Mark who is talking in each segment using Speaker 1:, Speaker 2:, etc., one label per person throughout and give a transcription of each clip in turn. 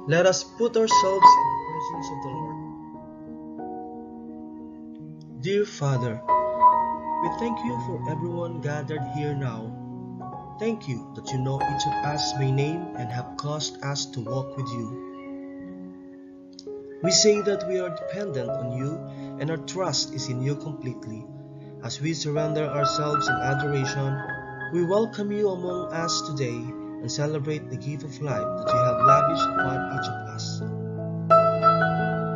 Speaker 1: Let us put ourselves in the presence of the Lord. Dear Father, we thank you for everyone gathered here now. Thank you that you know each of us by name and have caused us to walk with you. We say that we are dependent on you and our trust is in you completely. As we surrender ourselves in adoration, we welcome you among us today and celebrate the gift of life that you have lavished upon each of us.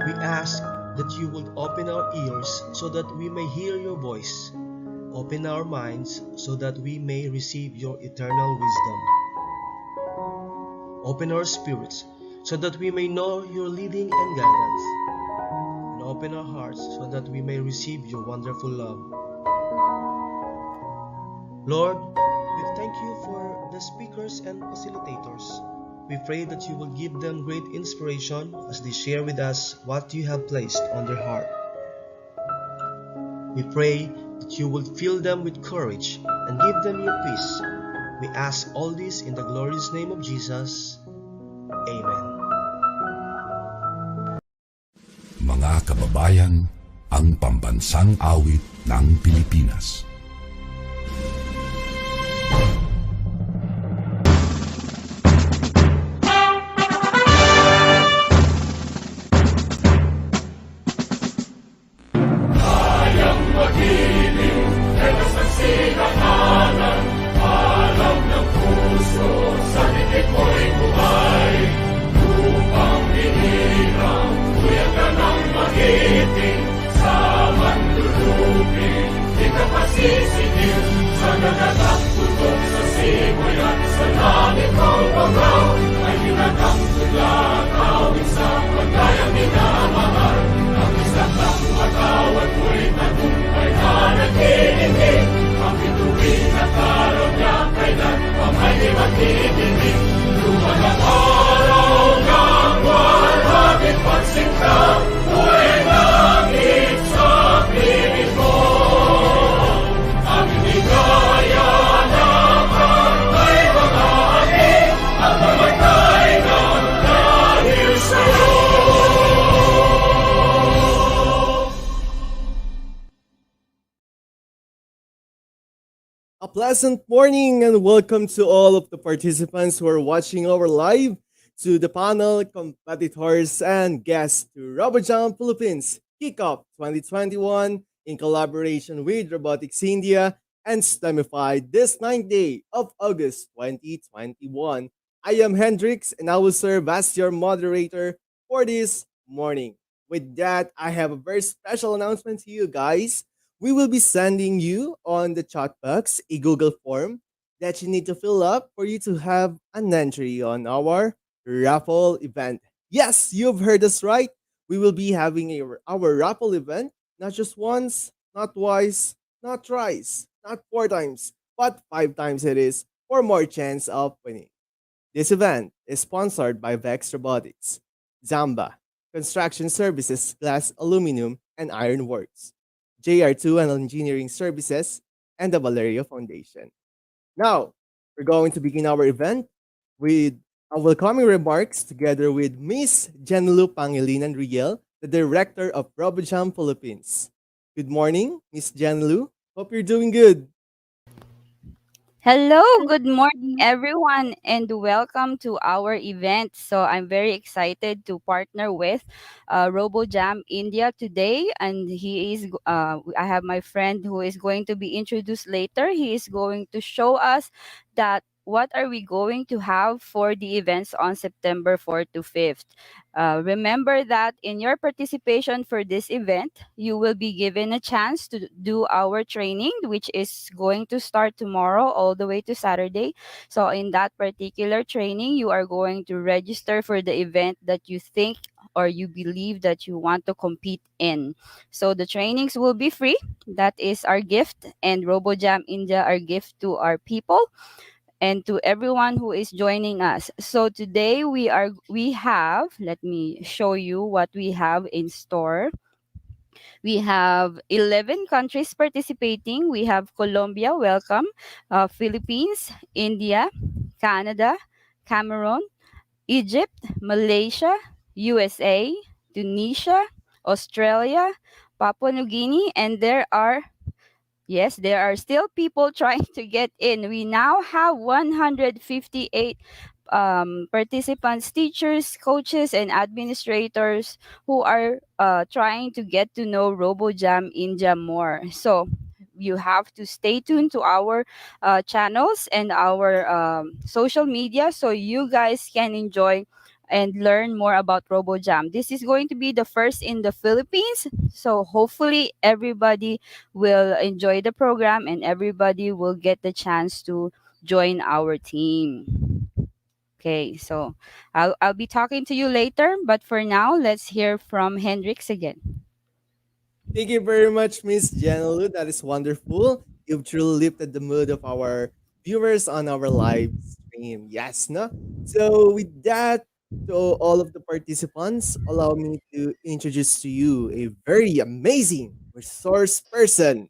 Speaker 1: We ask that you would open our ears so that we may hear your voice. Open our minds so that we may receive your eternal wisdom. Open our spirits so that we may know your leading and guidance. And open our hearts so that we may receive your wonderful love. Lord, we thank you for the speakers and facilitators. We pray that you will give them great inspiration as they share with us what you have placed on their heart. We pray that you will fill them with courage and give them your peace. We ask all this in the glorious name of Jesus. Amen.
Speaker 2: Mga kababayan, ang pambansang awit ng Pilipinas.
Speaker 3: A pleasant morning and welcome to all of the participants who are watching our live, to the panel, competitors, and guests to RoboJam Philippines Kickoff 2021 in collaboration with Robotics India and STEMify this 9th day of August 2021. I am Hendrix and I will serve as your moderator for this morning. With that, I have a very special announcement to you guys. We will be sending you on the chat box a Google form that you need to fill up for you to have an entry on our raffle event. Yes, you've heard us right. We will be having our raffle event not just once, not twice, not thrice, not 4 times, but 5 times it is for more chance of winning. This event is sponsored by Vex Robotics, Zamba, Construction Services, Glass, Aluminum, and Iron Works, JR2 and Engineering Services, and the Valerio Foundation. Now, we're going to begin our event with our welcoming remarks together with Miss Jenlu Pangilinan Riel, the Director of RoboJam Philippines. Good morning, Miss Jenlu. Hope you're doing good.
Speaker 4: Hello, good morning everyone and welcome to our event. So I'm very excited to partner with RoboJam India today and I have my friend who is going to be introduced later. He is going to show us that what are we going to have for the events on September 4th to 5th. Remember that in your participation for this event, you will be given a chance to do our training, which is going to start tomorrow all the way to Saturday. So, in that particular training, you are going to register for the event that you think or you believe that you want to compete in. So, the trainings will be free. That is our gift, and RoboJam India, our gift to our people and to everyone who is joining us. So today we have, let me show you what we have in store. We have 11 countries participating. We have Colombia, welcome, Philippines, India, Canada, Cameroon, Egypt, Malaysia, USA, Tunisia, Australia, Papua New Guinea, and there are yes, there are still people trying to get in. We now have 158 participants, teachers, coaches, and administrators who are trying to get to know RoboJam India more. So you have to stay tuned to our channels and our social media so you guys can enjoy and learn more about RoboJam. This is going to be the first in the Philippines. So hopefully everybody will enjoy the program and everybody will get the chance to join our team. Okay, so I'll be talking to you later, but for now, let's hear from Hendrix again.
Speaker 3: Thank you very much, Miss Janalu. That is wonderful. You've truly lifted the mood of our viewers on our live stream. Yes, no? So with that, to all of the participants, allow me to introduce to you a very amazing resource person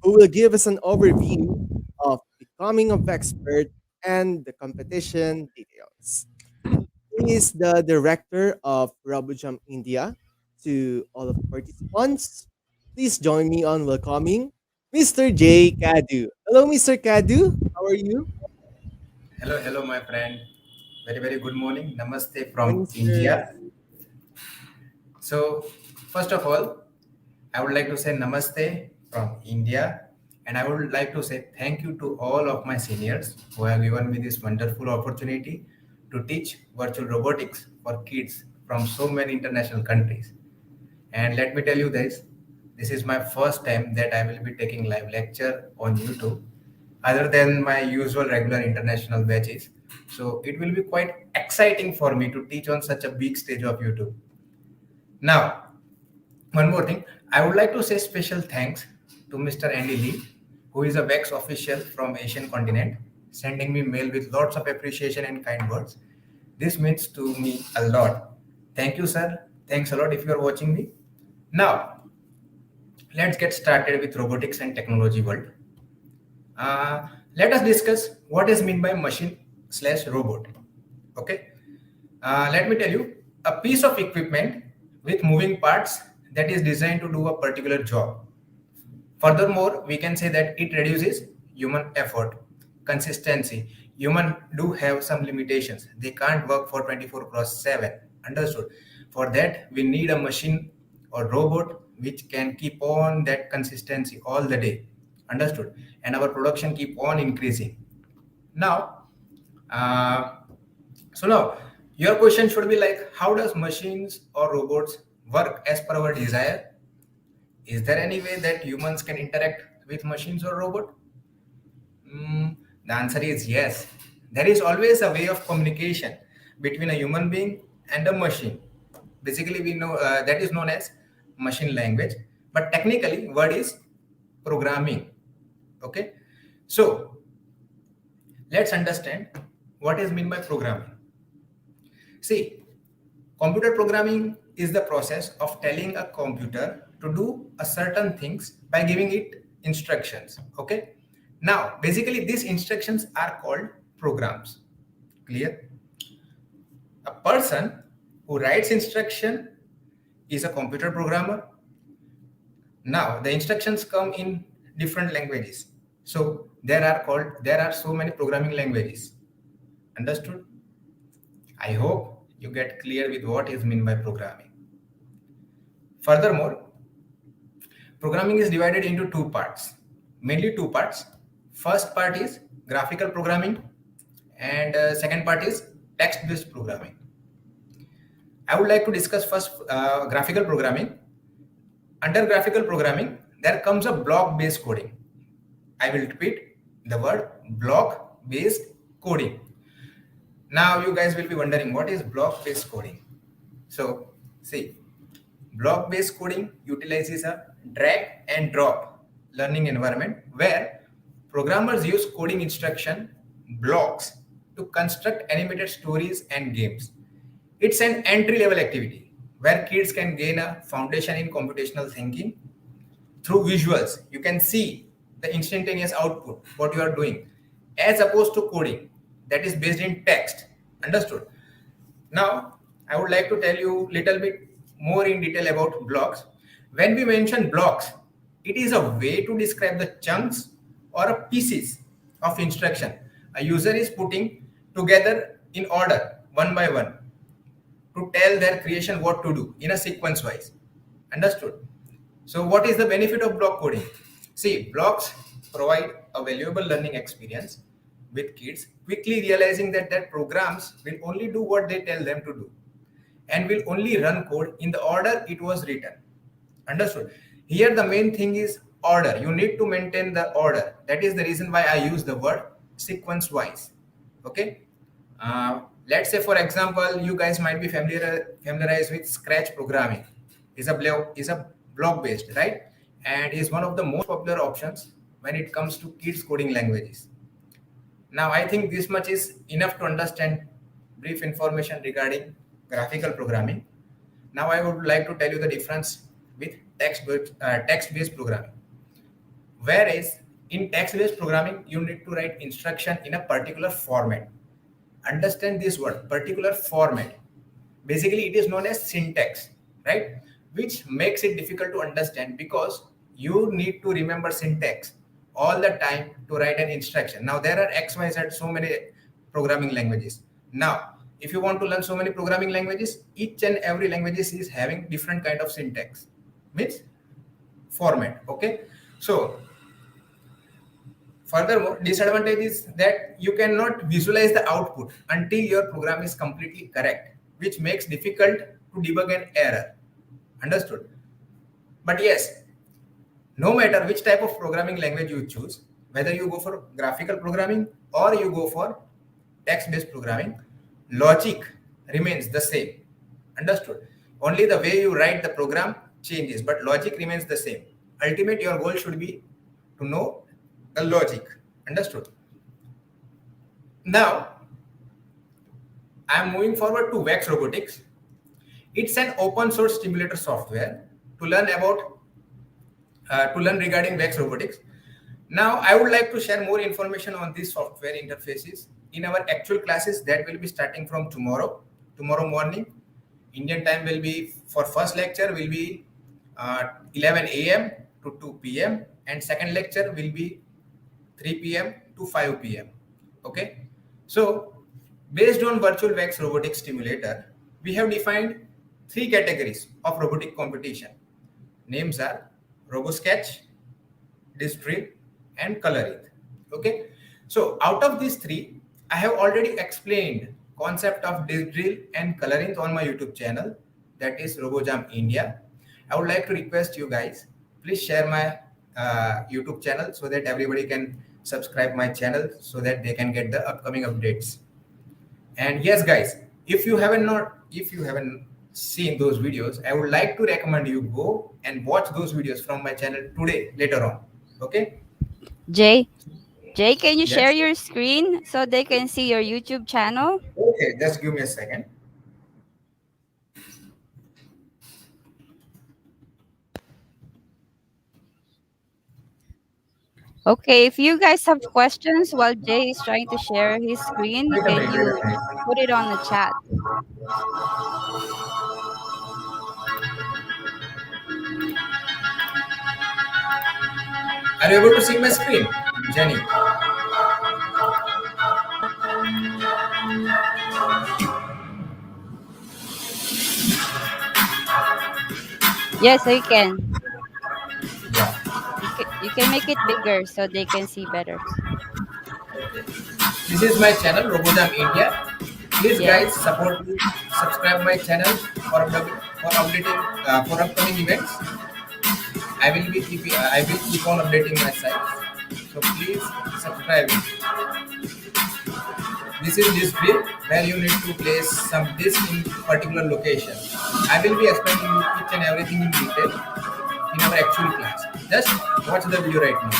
Speaker 3: who will give us an overview of becoming a expert and the competition details. He is the director of RoboJam India. To all of the participants, please join me on welcoming Mr. J. KADU. Hello, Mr. KADU. How are you?
Speaker 5: Hello, hello, my friend. Very, very good morning. Namaste from
Speaker 3: Morning, sir.
Speaker 5: India. So, first of all, I would like to say Namaste from India. And I would like to say thank you to all of my seniors who have given me this wonderful opportunity to teach virtual robotics for kids from so many international countries. And let me tell you this is my first time that I will be taking live lecture on YouTube other than my usual regular international batches. So it will be quite exciting for me to teach on such a big stage of YouTube. Now, one more thing, I would like to say special thanks to Mr. Andy Lee, who is a VEX official from Asian continent, sending me mail with lots of appreciation and kind words. This means to me a lot. Thank you, sir. Thanks a lot if you are watching me. Now, let's get started with robotics and technology world. Let us discuss what is meant by machine slash robot. Okay. Let me tell you, a piece of equipment with moving parts that is designed to do a particular job. Furthermore, we can say that it reduces human effort, consistency. Human do have some limitations. They can't work for 24/7. Understood? For that, we need a machine or robot which can keep on that consistency all the day. Understood? And our production keep on increasing. Now, uh, now your question should be like, how does machines or robots work as per our desire? Is there any way that humans can interact with machines or robot? The answer is yes. There is always a way of communication between a human being and a machine. Basically, we know that is known as machine language, but technically, word is programming. Okay, so let's understand what is meant by programming. See, computer programming is the process of telling a computer to do a certain things by giving it instructions. Okay. Now, basically, these instructions are called programs. Clear? A person who writes instruction is a computer programmer. Now, the instructions come in different languages. So there are so many programming languages. Understood? I hope you get clear with what is meant by programming. Furthermore, programming is divided into two parts, mainly two parts. First part is graphical programming and second part is text-based programming. I would like to discuss first graphical programming. Under graphical programming, there comes a block-based coding. I will repeat the word block-based coding. Now you guys will be wondering what is block-based coding. So see, block-based coding utilizes a drag and drop learning environment where programmers use coding instruction blocks to construct animated stories and games. It's an entry-level activity where kids can gain a foundation in computational thinking through visuals. You can see the instantaneous output, what you are doing, as opposed to coding that is based in text. Understood? Now, I would like to tell you a little bit more in detail about blocks. When we mention blocks, it is a way to describe the chunks or a pieces of instruction a user is putting together in order one by one to tell their creation what to do in a sequence wise. Understood? So what is the benefit of block coding? See, blocks provide a valuable learning experience with kids quickly realizing that their programs will only do what they tell them to do and will only run code in the order it was written. Understood? Here the main thing is order. You need to maintain the order. That is the reason why I use the word sequence wise. Okay. Let's say, for example, you guys might be familiarized with Scratch programming. Is a block based, right? And is one of the most popular options when it comes to kids coding languages. Now, I think this much is enough to understand brief information regarding graphical programming. Now, I would like to tell you the difference with text-based programming. Whereas in text-based programming, you need to write instruction in a particular format. Understand this word, particular format. Basically, it is known as syntax, right? Which makes it difficult to understand because you need to remember syntax all the time to write an instruction. Now, there are X, Y, Z, so many programming languages. Now, if you want to learn so many programming languages, each and every language is having different kind of syntax, means format. Okay. So, furthermore, disadvantage is that you cannot visualize the output until your program is completely correct, which makes difficult to debug an error. Understood? But yes, no matter which type of programming language you choose, whether you go for graphical programming or you go for text-based programming, logic remains the same. Understood? Only the way you write the program changes, but logic remains the same. Ultimate, your goal should be to know the logic. Understood? Now, I am moving forward to Wax Robotics. It's an open source simulator software to learn regarding Wax Robotics. Now, I would like to share more information on these software interfaces in our actual classes that will be starting from tomorrow morning. Indian time will be, for first lecture will be 11 a.m. to 2 p.m. and second lecture will be 3 p.m. to 5 p.m. Okay. So based on virtual Wax robotics simulator, we have defined 3 categories of robotic competition. Names are RoboSketch, Disc Drill, and Color It. Okay. So out of these 3, I have already explained concept of Disc Drill and Coloring on my YouTube channel, that is RoboJam India. I would like to request you guys, please share my YouTube channel so that everybody can subscribe my channel so that they can get the upcoming updates. And yes, guys, if you haven't seen those videos, I would like to recommend you go and watch those videos from my channel today, later on. Okay.
Speaker 4: Jay, can you share
Speaker 5: Yes.
Speaker 4: your screen so they can see your YouTube channel?
Speaker 5: Okay, just give me a second.
Speaker 4: Okay, if you guys have questions while Jay is trying to share his screen,
Speaker 5: Wait a
Speaker 4: can
Speaker 5: minute, wait
Speaker 4: you
Speaker 5: a minute.
Speaker 4: put it on the chat?
Speaker 5: Are you able to see my screen, Jenny?
Speaker 4: Yes, I can.
Speaker 5: Yeah.
Speaker 4: You can make it bigger so they can see better.
Speaker 5: This is my channel, RoboJam India. Please, guys,
Speaker 4: Yes.
Speaker 5: support me. Subscribe my channel for upcoming events. I will keep on updating my site. So please subscribe. This is this drill where you need to place some disc in particular location. I will be explaining you each and everything in detail in our actual class. Just watch the video right now.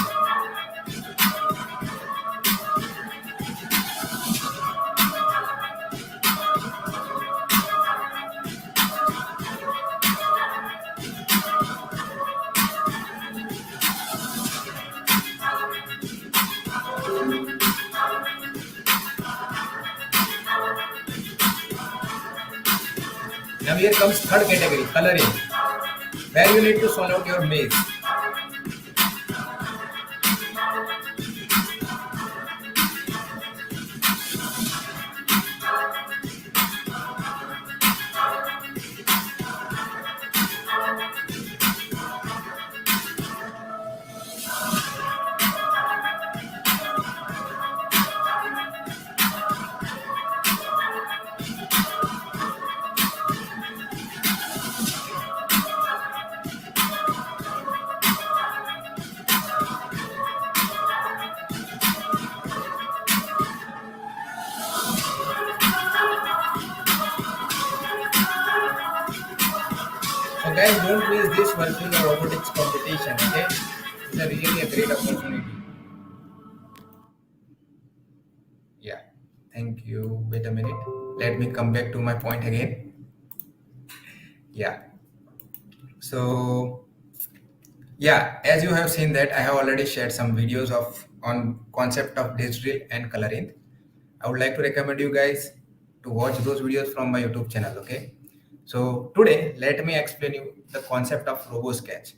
Speaker 5: Now here comes third category, coloring, where you need to solve out your maze. So guys, don't miss this virtual robotics competition, okay? It's a really a great opportunity. Yeah, thank you. Wait a minute. Let me come back to my point again. Yeah. So yeah, as you have seen that I have already shared some videos of on concept of digital and coloring. I would like to recommend you guys to watch those videos from my YouTube channel, okay? So today, let me explain you the concept of RoboSketch.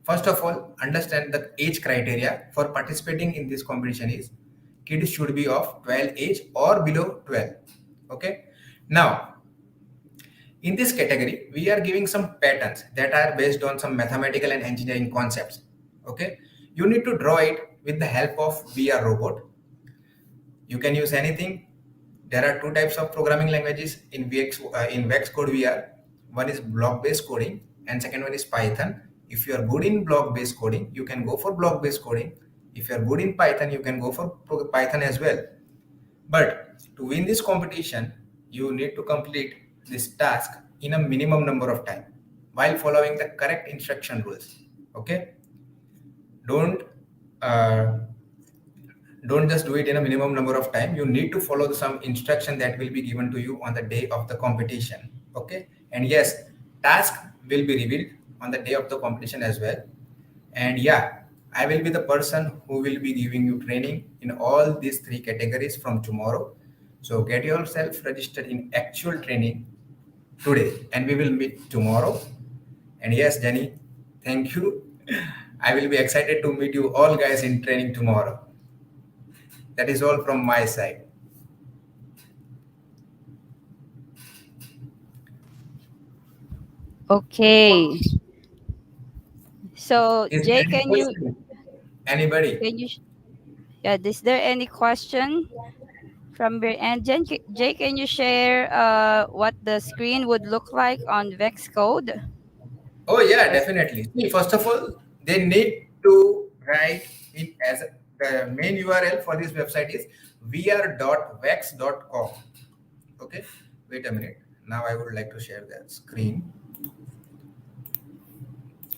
Speaker 5: First of all, understand the age criteria for participating in this competition is kids should be of 12 age or below 12. Okay. Now, in this category, we are giving some patterns that are based on some mathematical and engineering concepts. Okay. You need to draw it with the help of VR robot. You can use anything. There are two types of programming languages in VX Code VR. One is block-based coding and second one is Python. If you are good in block-based coding, you can go for block-based coding. If you are good in Python, you can go for Python as well. But to win this competition, you need to complete this task in a minimum number of time while following the correct instruction rules. Okay? Don't just do it in a minimum number of time. You need to follow some instruction that will be given to you on the day of the competition. Okay? And yes, task will be revealed on the day of the competition as well. And yeah, I will be the person who will be giving you training in all these three categories from tomorrow. So get yourself registered in actual training today and we will meet tomorrow. And yes, Jenny, thank you. I will be excited to meet you all guys in training tomorrow. That is all from my side.
Speaker 4: Okay. So
Speaker 5: Is there
Speaker 4: Jay,
Speaker 5: any question? Anybody?
Speaker 4: is there any question from your end? Jay, can you share what the screen would look like on Vex Code?
Speaker 5: Oh yeah,
Speaker 4: Yes.
Speaker 5: definitely. See, first of all, they need to write it as the main URL for this website is vr.vex.com. Okay, wait a minute. Now I would like to share the screen.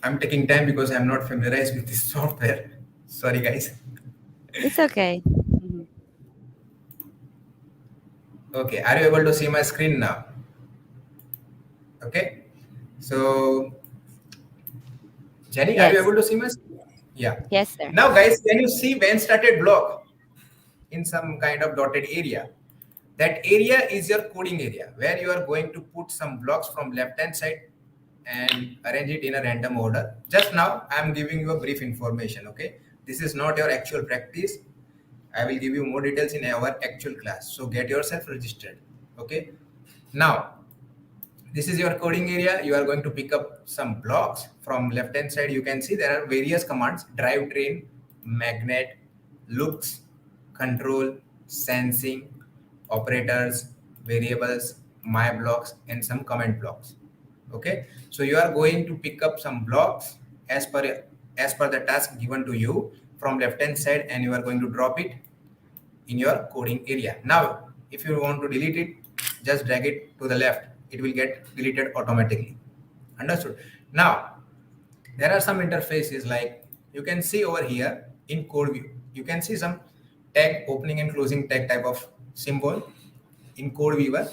Speaker 5: I'm taking time because I'm not familiarized with this software. Sorry, guys.
Speaker 4: It's okay. Mhm.
Speaker 5: Okay, are you able to see my screen now? Okay, so Jenny, are you
Speaker 4: Yes.
Speaker 5: able to see my screen? Yeah.
Speaker 4: Yes, sir.
Speaker 5: Now, guys, can you see when started block in some kind of dotted area? That area is your coding area where you are going to put some blocks from left hand side and arrange it in a random order. Just now, I am giving you a brief information. Okay, this is not your actual practice. I will give you more details in our actual class. So get yourself registered. Okay. Now, this is your coding area. You are going to pick up some blocks from left hand side. You can see there are various commands: drivetrain, magnet, looks, control, sensing, operators, variables, my blocks, and some comment blocks. Okay, so you are going to pick up some blocks as per the task given to you from left hand side, and you are going to drop it in your coding area. Now, if you want to delete it, just drag it to the left. It will get deleted automatically. Understood? Now, there are some interfaces like you can see over here in code view. You can see some tag opening and closing tag type of symbol in code viewer.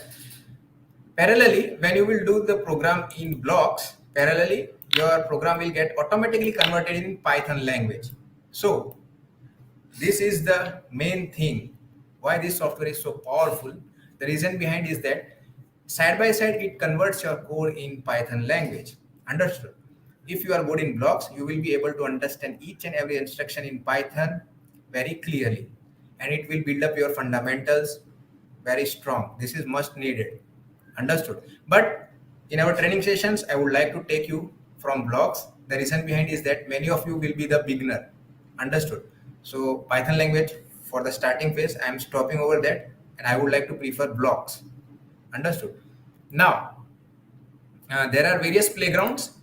Speaker 5: Parallelly, when you will do the program in blocks, parallelly your program will get automatically converted in Python language. So this is the main thing why this software is so powerful. The reason behind is that Side by side, it converts your code in Python language. Understood? If you are good in blocks, you will be able to understand each and every instruction in Python very clearly, and it will build up your fundamentals very strong. This is much needed. Understood? But in our training sessions, I would like to take you from blocks. The reason behind is that many of you will be the beginner. Understood? So Python language for the starting phase, I am stopping over that, and I would like to prefer blocks. Understood? Now, there are various playgrounds.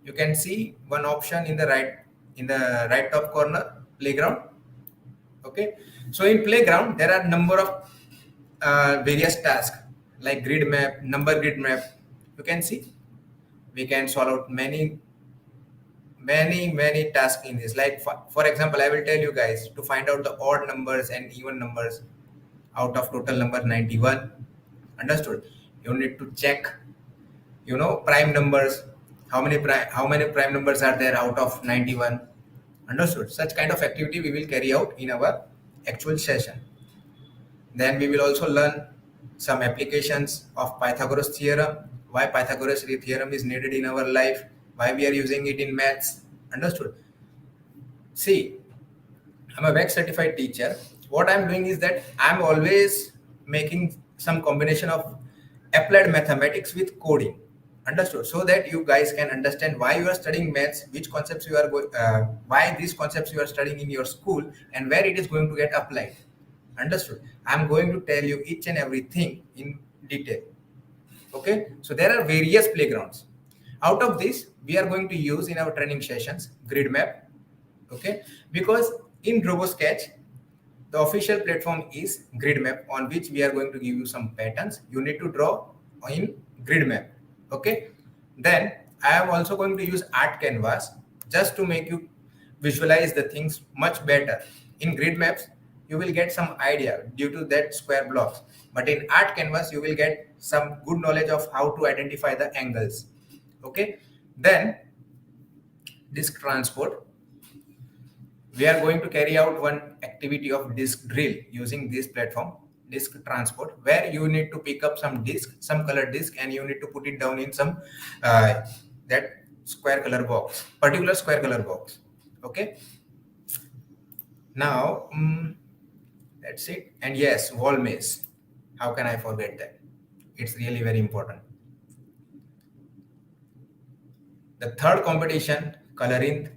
Speaker 5: You can see one option in the right top corner, playground. Okay. So in playground, there are number of various tasks like grid map, number grid map. You can see we can solve out many tasks in this. Like for example, I will tell you guys to find out the odd numbers and even numbers out of total number 91. Understood? You need to check, prime numbers. How many prime numbers are there out of 91? Understood? Such kind of activity we will carry out in our actual session. Then we will also learn some applications of Pythagoras theorem, why Pythagoras theorem is needed in our life, why we are using it in maths. Understood? See, I'm a WEX certified teacher. What I'm doing is that I'm always making some combination of applied mathematics with coding. Understood? So that you guys can understand why you are studying maths, which concepts you are why these concepts you are studying in your school, and where it is going to get applied. Understood? I'm going to tell you each and everything in detail. Okay? So there are various playgrounds. Out of this, we are going to use in our training sessions grid map. Okay? Because in RoboSketch, the official platform is grid map, on which we are going to give you some patterns you need to draw in grid map. Okay? Then I am also going to use art canvas just to make you visualize the things much better. In grid maps, you will get some idea due to that square blocks, but in art canvas you will get some good knowledge of how to identify the angles. Okay? Then disk transport, we are going to carry out one activity of disk drill using this platform, disk transport, where you need to pick up some disk, some color disk, and you need to put it down in some that square color box, particular square color box. Okay? Now that's it. And yes, wall maze, how can I forget that? It's really very important. The third competition, coloring,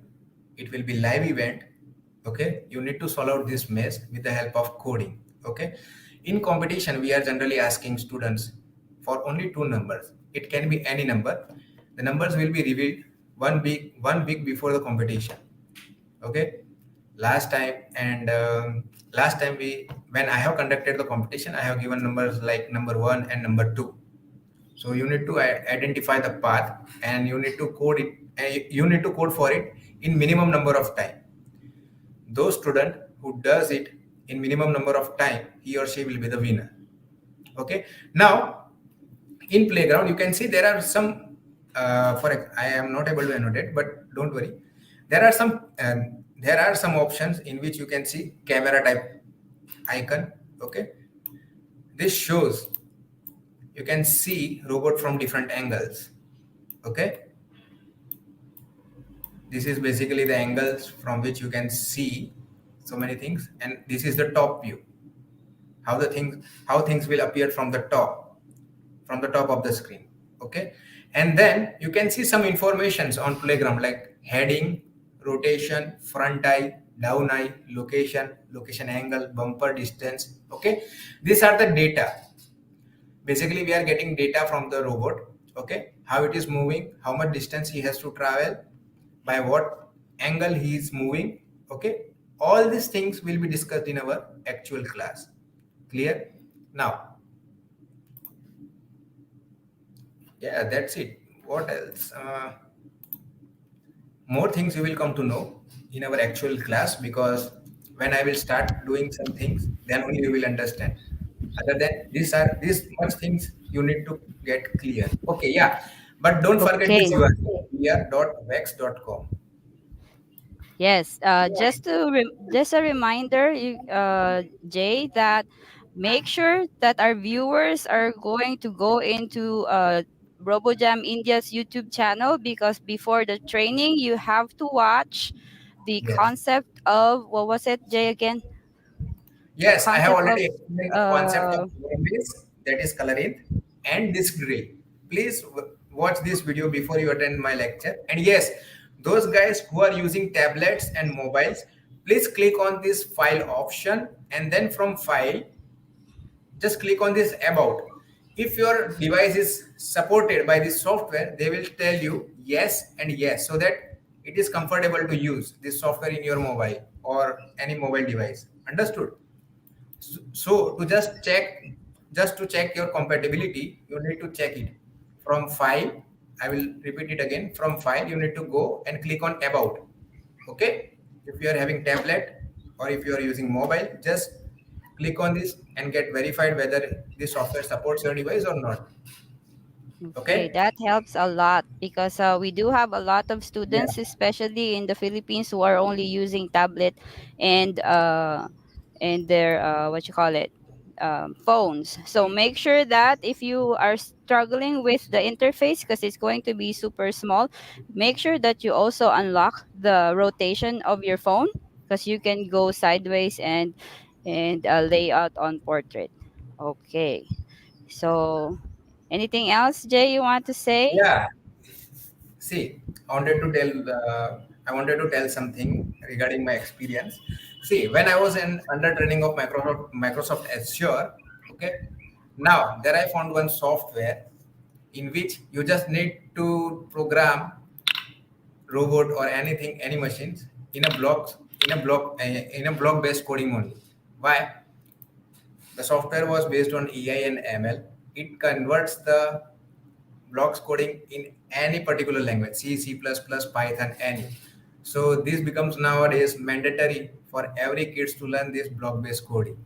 Speaker 5: it will be live event. Okay, you need to solve out this maze with the help of coding. Okay, in competition we are generally asking students for only two numbers. It can be any number. The numbers will be revealed one week before the competition. Okay, last time when I have conducted the competition, I have given numbers like number 1 and number 2. So you need to identify the path, and you need to code it. You need to code for it in minimum number of time. Those student who does it in minimum number of time, he or she will be the winner. Okay. Now in playground, you can see there are some. I am not able to annotate, but don't worry. There are some options in which you can see camera type icon. Okay. This shows you can see robot from different angles. Okay. This is basically the angles from which you can see so many things, and this is the top view. How things will appear from the top of the screen. Okay. And then you can see some informations on playground like heading, rotation, front eye, down eye, location angle, bumper distance. Okay. These are the data. Basically, we are getting data from the robot. Okay. How it is moving, how much distance he has to travel, by what angle he is moving. Okay. All these things will be discussed in our actual class. Clear? Now, yeah, that's it. What else? More things you will come to know in our actual class, because when I will start doing some things, then only you will understand. Other than these much things you need to get clear. Okay, yeah. But don't forget
Speaker 4: Okay.
Speaker 5: this URL,
Speaker 4: Yes. Just a reminder, Jay, that make sure that our viewers are going to go into RoboJam India's YouTube channel, because before the training, you have to watch the
Speaker 5: Yes.
Speaker 4: concept of, what was it, Jay, again? The
Speaker 5: Yes, I have
Speaker 4: concept of
Speaker 5: already explained the concept of
Speaker 4: uh,
Speaker 5: base, that is colorant, and disk drill. Please watch this video before you attend my lecture. And yes, those guys who are using tablets and mobiles, please click on this file option, and then from file, just click on this about. If your device is supported by this software, they will tell you yes and yes, so that it is comfortable to use this software in your mobile or any mobile device. Understood? So just to check your compatibility, you need to check it from file. I will repeat it again. From file, you need to go and click on about. Okay. If you are having tablet or if you are using mobile, just click on this and get verified whether this software supports your device or not.
Speaker 4: Okay,
Speaker 5: Okay.
Speaker 4: that helps a lot, because we do have a lot of
Speaker 5: Yeah.
Speaker 4: students, especially in the Philippines, who are only using tablet and their what you call it, phones. So make sure that if you are struggling with the interface, because it's going to be super small, make sure that you also unlock the rotation of your phone, because you can go sideways and lay out on portrait. Okay, so anything else, Jay, you want to say?
Speaker 5: Yeah. See, I wanted to tell something regarding my experience. See, when I was in under training of Microsoft Azure, okay, now there I found one software in which you just need to program robot or anything, any machines in a block based coding only. Why? The software was based on AI and ML. It converts the blocks coding in any particular language, C, C++, Python, any. So this becomes nowadays mandatory for every kids to learn this block based coding.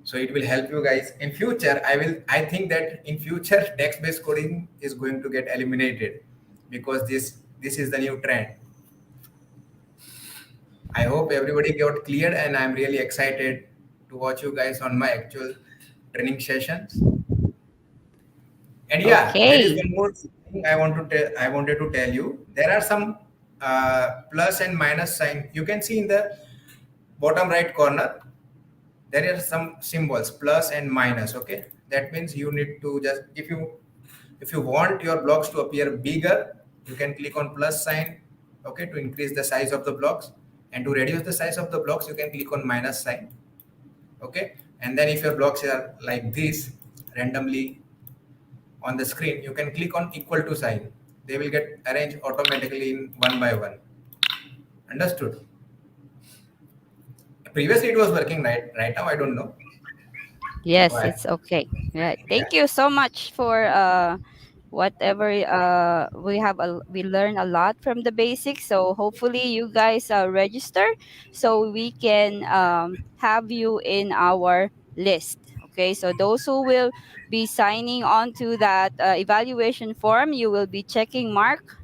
Speaker 5: So it will help you guys in future. I think that in future text based coding is going to get eliminated, because this is the new trend. I hope everybody got clear, and I'm really excited to watch you guys on my actual training sessions. And yeah, there is
Speaker 4: Okay.
Speaker 5: one more thing I wanted to tell you. There are some plus and minus sign. You can see in the bottom right corner, there are some symbols, plus and minus. Okay, that means you need to just, if you want your blocks to appear bigger, you can click on plus sign. Okay, to increase the size of the blocks, and to reduce the size of the blocks, you can click on minus sign. Okay, and then if your blocks are like this randomly on the screen, you can click on equal to sign. They will get arranged automatically in one by one. Understood? Previously it was working, right now I don't know
Speaker 4: Yes,
Speaker 5: why.
Speaker 4: it's okay. Right.
Speaker 5: Yeah.
Speaker 4: Thank you so much for whatever we learn a lot from the basics. So hopefully you guys register, so we can have you in our list. Okay, so those who will be signing on to that evaluation form, you will be checking mark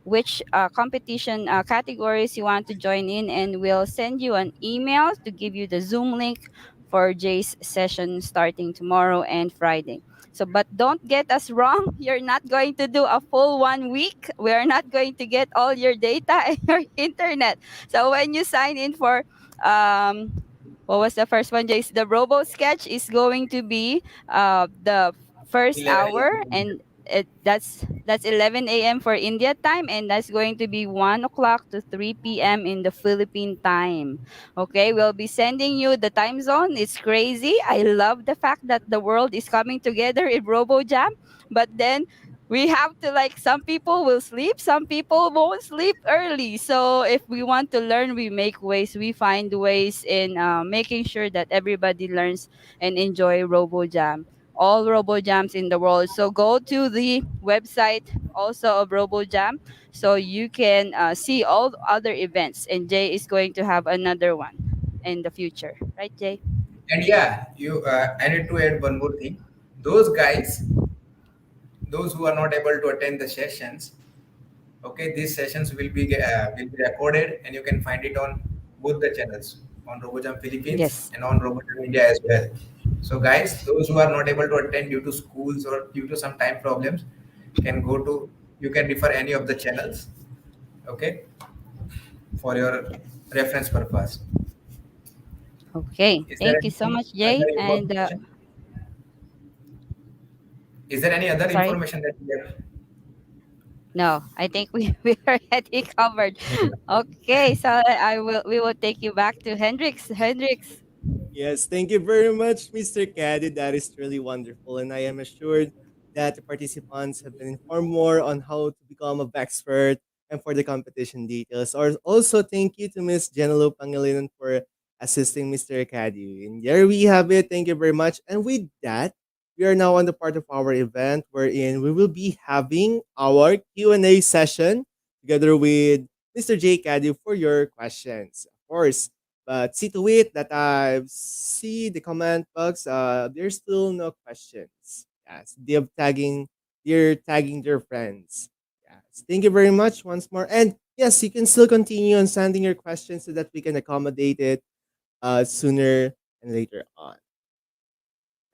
Speaker 4: which competition categories you want to join in, and we'll send you an email to give you the Zoom link for Jay's session starting tomorrow and Friday. So, but don't get us wrong, you're not going to do a full 1 week. We are not going to get all your data and your internet. So, when you sign in for, um, what was the first one, Jace? The Robo Sketch is going to be the first
Speaker 5: 11
Speaker 4: hour, and that's 11 a.m. for India time, and that's going to be 1 o'clock to 3 p.m. in the Philippine time. Okay, we'll be sending you the time zone. It's crazy. I love the fact that the world is coming together in RoboJam, but then we have to, like, some people will sleep, some people won't sleep early. So if we want to learn, we make ways, we find ways in making sure that everybody learns and enjoy RoboJam, all RoboJams in the world. So go to the website also of RoboJam, so you can see all the other events. And Jay is going to have another one in the future, right, Jay?
Speaker 5: and yeah, you I need to add one more thing. Those guys, those who are not able to attend the sessions, okay, these sessions will be recorded, and you can find it on both the channels, on RoboJam Philippines
Speaker 4: Yes.
Speaker 5: and on RoboJam India as well. So guys, those who are not able to attend due to schools or due to some time problems, can go to you can refer any of the channels, okay, for your reference purpose.
Speaker 4: Okay,
Speaker 5: Is there
Speaker 4: thank you so
Speaker 5: anything
Speaker 4: much,
Speaker 5: other
Speaker 4: Jay. And
Speaker 5: information? Is there any other
Speaker 4: sorry,
Speaker 5: information that we have?
Speaker 4: no, I think we we already covered. Okay, so we will take you back to Hendrix. Hendrix.
Speaker 3: Yes, thank you very much, Mr. Kadu. That is truly wonderful. And I am assured that the participants have been informed more on how to become a expert and for the competition details. Or also, thank you to Miss Jenelo Pangilinan for assisting Mr. Kadu. And there we have it. Thank you very much. And with that, we are now on the part of our event wherein we will be having our Q&A session together with Mr. J. Kadu for your questions. Of course, but see to it that I see the comment box. There's still no questions. Yes, they're tagging their friends. Yes, thank you very much once more. And yes, you can still continue on sending your questions so that we can accommodate it sooner and later on.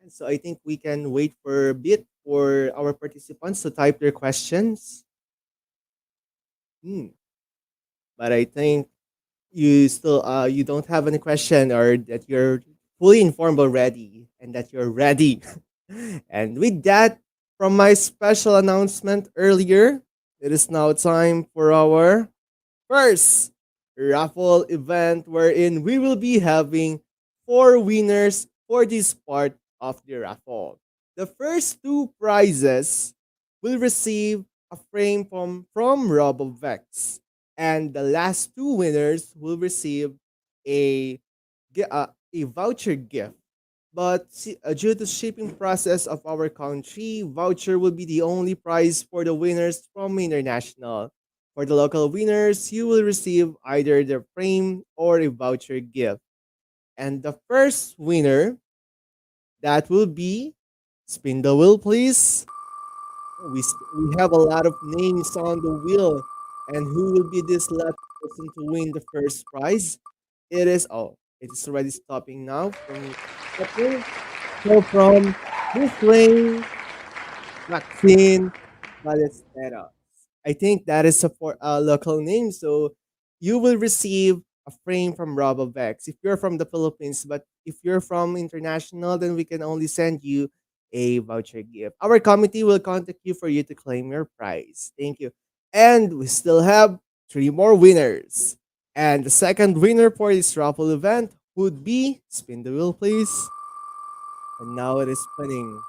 Speaker 3: And so I think we can wait for a bit for our participants to type their questions. Hmm. But I think you don't have any question or that you're fully informed already and that you're ready. And with that, from my special announcement earlier, it is now time for our first raffle event wherein we will be having four winners for this part of the raffle. The first two prizes will receive a frame from RoboVex, and the last two winners will receive a a voucher gift. But due to shipping process of our country, voucher will be the only prize for the winners from international. For the local winners, you will receive either the frame or a voucher gift. And the first winner, that will be, spin the wheel, please. We have a lot of names on the wheel. And who will be this last person to win the first prize? It is already stopping now from stopping. So from this lane, Maxine Ballesteros. I think that is a for a local name. So you will receive a frame from RoboVex if you're from the Philippines. But if you're from international, then we can only send you a voucher gift. Our committee will contact you for you to claim your prize. Thank you. And we still have three more winners. And the second winner for this raffle event would be, spin the wheel, please. And now it is spinning.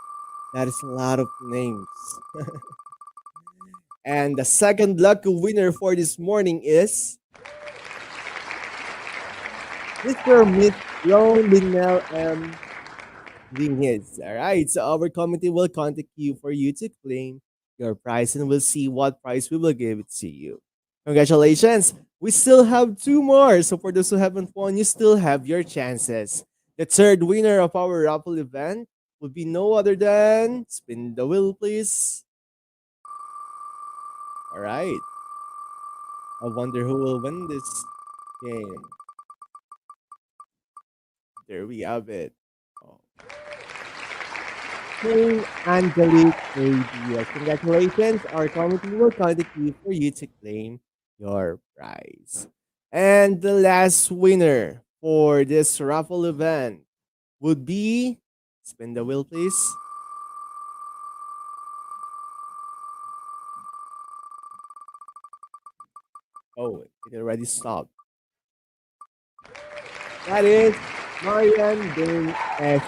Speaker 3: That is a lot of names. And the second lucky winner for this morning is Mr. Miss Ron Linnell M. Vinhez. All right, so our committee will contact you for you to claim your prize, and we'll see what prize we will give it to you. Congratulations! We still have two more. So for those who haven't won, you still have your chances. The third winner of our raffle event would be no other than, spin the wheel, please. All right. I wonder who will win this game. There we have it. Oh. King Angelique ADS. Congratulations. Our committee will contact you for you to claim your prize. And the last winner for this raffle event would be, spin the wheel, please. Oh, it already stopped. That is Marian Dane S.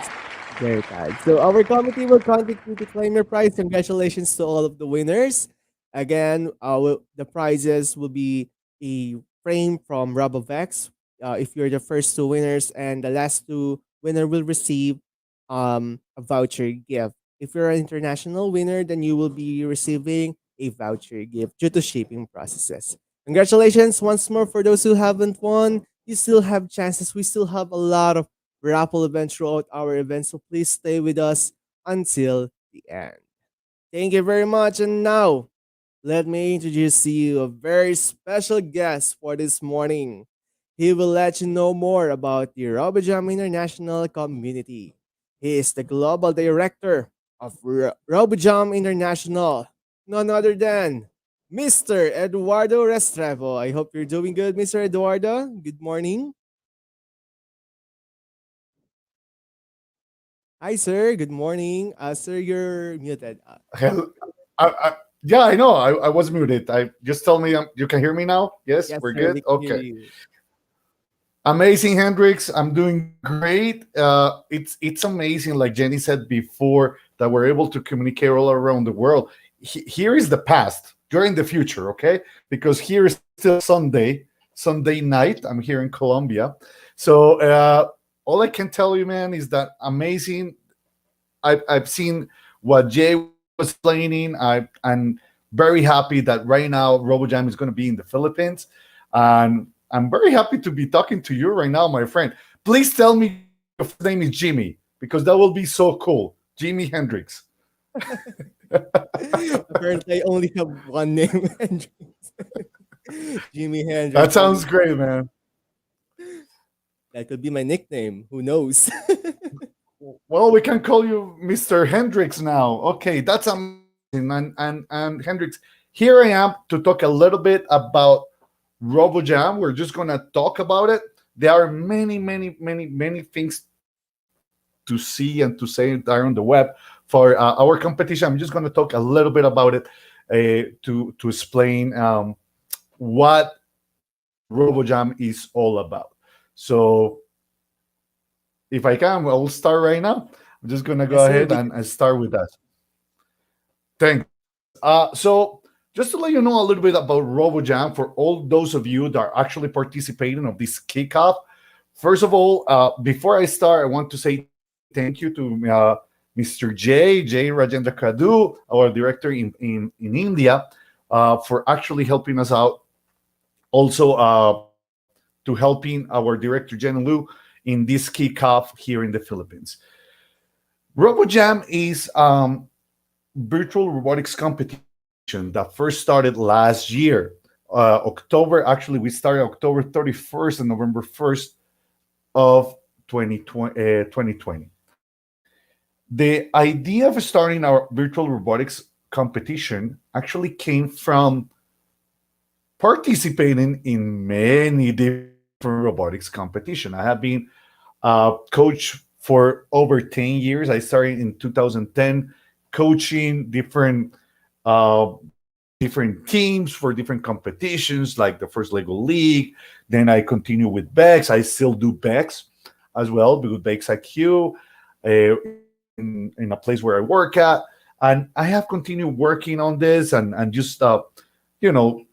Speaker 3: Gertad. So our committee will contact you to claim your prize. Congratulations to all of the winners. Again, the prizes will be a frame from RoboVex. If you're the first two winners, and the last two winner will receive a voucher gift. If you're an international winner, then you will be receiving a voucher gift due to shipping processes. Congratulations once more for those who haven't won. You still have chances. We still have a lot of raffle events throughout our event, so please stay with us until the end. Thank you very much. And now, let me introduce to you a very special guest for this morning. He will let you know more about the RoboJam International community. He is the global director of RoboJam International, none other than Mr. Eduardo Restrepo. I hope you're doing good, Mr. Eduardo. Good morning. Hi, sir. Good morning. Sir, you're muted.
Speaker 6: Hell, yeah, I know. I was muted. I just tell me you can hear me now. Yes,
Speaker 3: Yes,
Speaker 6: we're
Speaker 3: sir.
Speaker 6: good.
Speaker 3: We can hear
Speaker 6: Okay,
Speaker 3: you.
Speaker 6: amazing, Hendrix. I'm doing great. It's amazing, like Jenny said before, that we're able to communicate all around the world. Here is the past. You're in the future, okay? Because here is still Sunday night. I'm here in Colombia, so all I can tell you, man, is that amazing. I've seen what Jay was explaining. I'm very happy that right now RoboJam is going to be in the Philippines, and I'm very happy to be talking to you right now, my friend. Please tell me your first name is Jimmy, because that will be so cool. Jimmy Hendrix.
Speaker 3: Apparently, I only have one name, Hendrix. Jimi
Speaker 6: That
Speaker 3: Hendrix.
Speaker 6: sounds great, man.
Speaker 3: That could be my nickname. Who knows?
Speaker 6: Well, we can call you Mr. Hendrix now. Okay, that's amazing. And Hendrix, here I am to talk a little bit about RoboJam. We're just gonna talk about it. There are many things to see and to say there on the web for our competition. I'm just gonna talk a little bit about it to explain what RoboJam is all about. So if I can, I'll start right now. I'm just gonna go
Speaker 3: Yes, sir.
Speaker 6: ahead and start with that. Thanks. So just to let you know a little bit about RoboJam for all those of you that are actually participating of this kickoff. First of all, before I start, I want to say thank you to Mr. J. Rajendra KADU, our director in India, for actually helping us out. Also, to helping our director Jen Lu in this kickoff here in the Philippines. RoboJam is virtual robotics competition that first started last year. October, actually, we started October 31st and November 1st of 2020. The idea of starting our virtual robotics competition actually came from participating in many different robotics competition. I have been coach for over 10 years. I started in 2010 coaching uh, different teams for different competitions, like the first Lego League. Then I continue with Bex. I still do Bex as well with Bex IQ in a place where I work at. And I have continued working on this and just,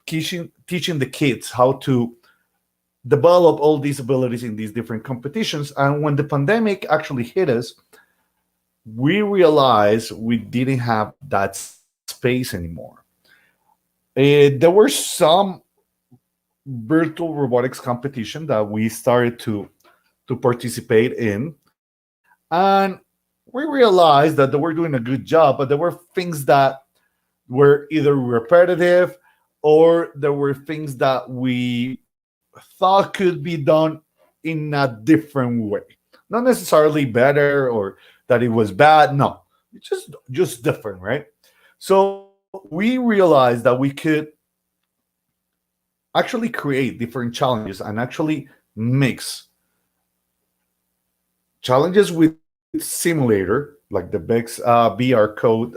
Speaker 6: teaching the kids how to develop all these abilities in these different competitions. And when the pandemic actually hit us, we realized we didn't have that space anymore. There were some virtual robotics competition that we started to participate in, and we realized that they were doing a good job, but there were things that were either repetitive or there were things that we thought could be done in a different way. Not necessarily better or that it was bad. No, it's just different, right? So we realized that we could actually create different challenges and actually mix challenges with simulator, like the Bex VR code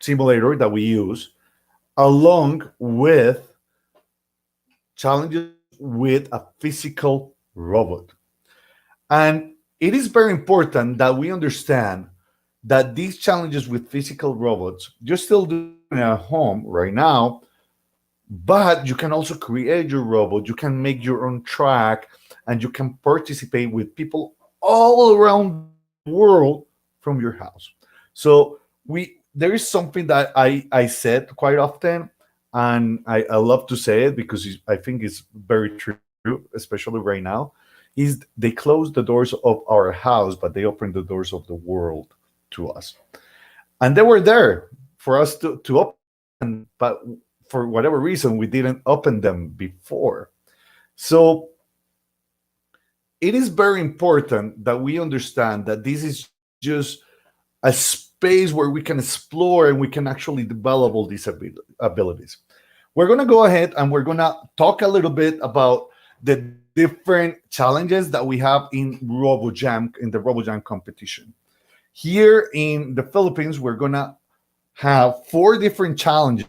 Speaker 6: simulator that we use, along with challenges with a physical robot. And it is very important that we understand that these challenges with physical robots, you're still doing it at home right now, but you can also create your robot, you can make your own track, and you can participate with people all around the world from your house. So there is something that I said quite often, and I love to say it because I think it's very true, especially right now, is they close the doors of our house, but they open the doors of the world to us. And they were there for us to open, but for whatever reason, we didn't open them before. So it is very important that we understand that this is just a space where we can explore and we can actually develop all these abilities. We're going to go ahead and we're going to talk a little bit about the different challenges that we have in RoboJam, in the RoboJam competition. Here in the Philippines, we're going to have 4 different challenges,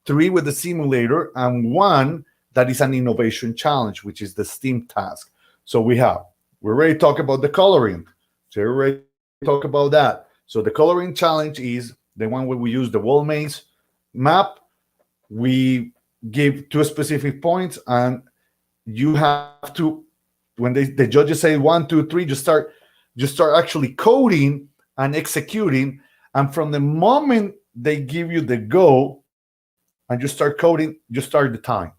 Speaker 6: 3 with the simulator and 1 that is an innovation challenge, which is the STEAM task. So we already talked about the coloring. So we already talk about that. So the coloring challenge is the one where we use the wall maze map. We give 2 specific points, and you have to, when the judges say 1, 2, 3, just start actually coding and executing. And from the moment they give you the go and you start coding, you start the time.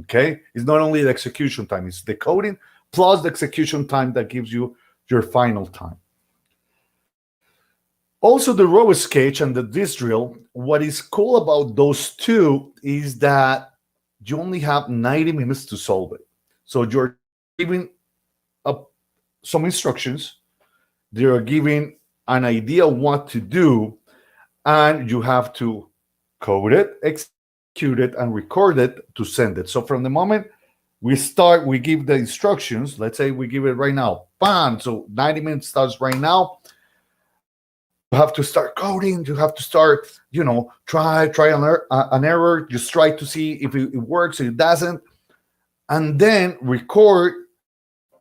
Speaker 6: Okay, it's not only the execution time, it's the coding plus the execution time that gives you your final time. Also, the RoboSketch and the disc drill, what is cool about those 2 is that you only have 90 minutes to solve it. So you're giving up some instructions, they're giving an idea of what to do, and you have to code it, execute it, and record it to send it. So from the moment we start, we give the instructions. Let's say we give it right now. Bam! So 90 minutes starts right now. You have to start coding. You have to start, try an error. Just try to see if it works, if it doesn't. And then record,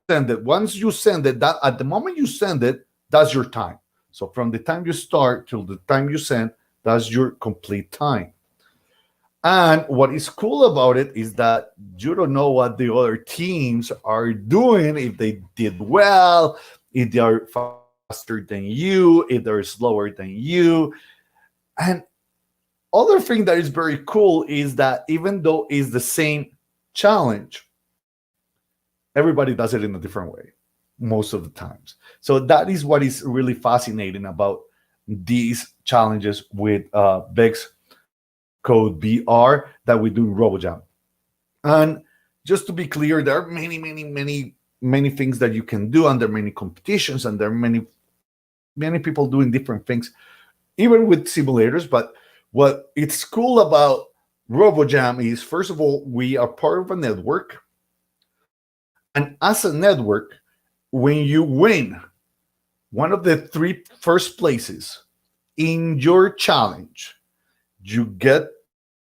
Speaker 6: send it. Once you send it, that at the moment you send it, that's your time. So from the time you start till the time you send, that's your complete time. And what is cool about it is that you don't know what the other teams are doing, if they did well, if they are faster than you, if they're slower than you. And other thing that is very cool is that even though it's the same challenge, everybody does it in a different way most of the times. So that is what is really fascinating about these challenges with VEX Code BR that we do in RoboJam. And just to be clear, there are many things that you can do, and there are many competitions, and there are many people doing different things, even with simulators. But what it's cool about RoboJam is, first of all, we are part of a network. And as a network, when you win one of the 3 first places in your challenge, you get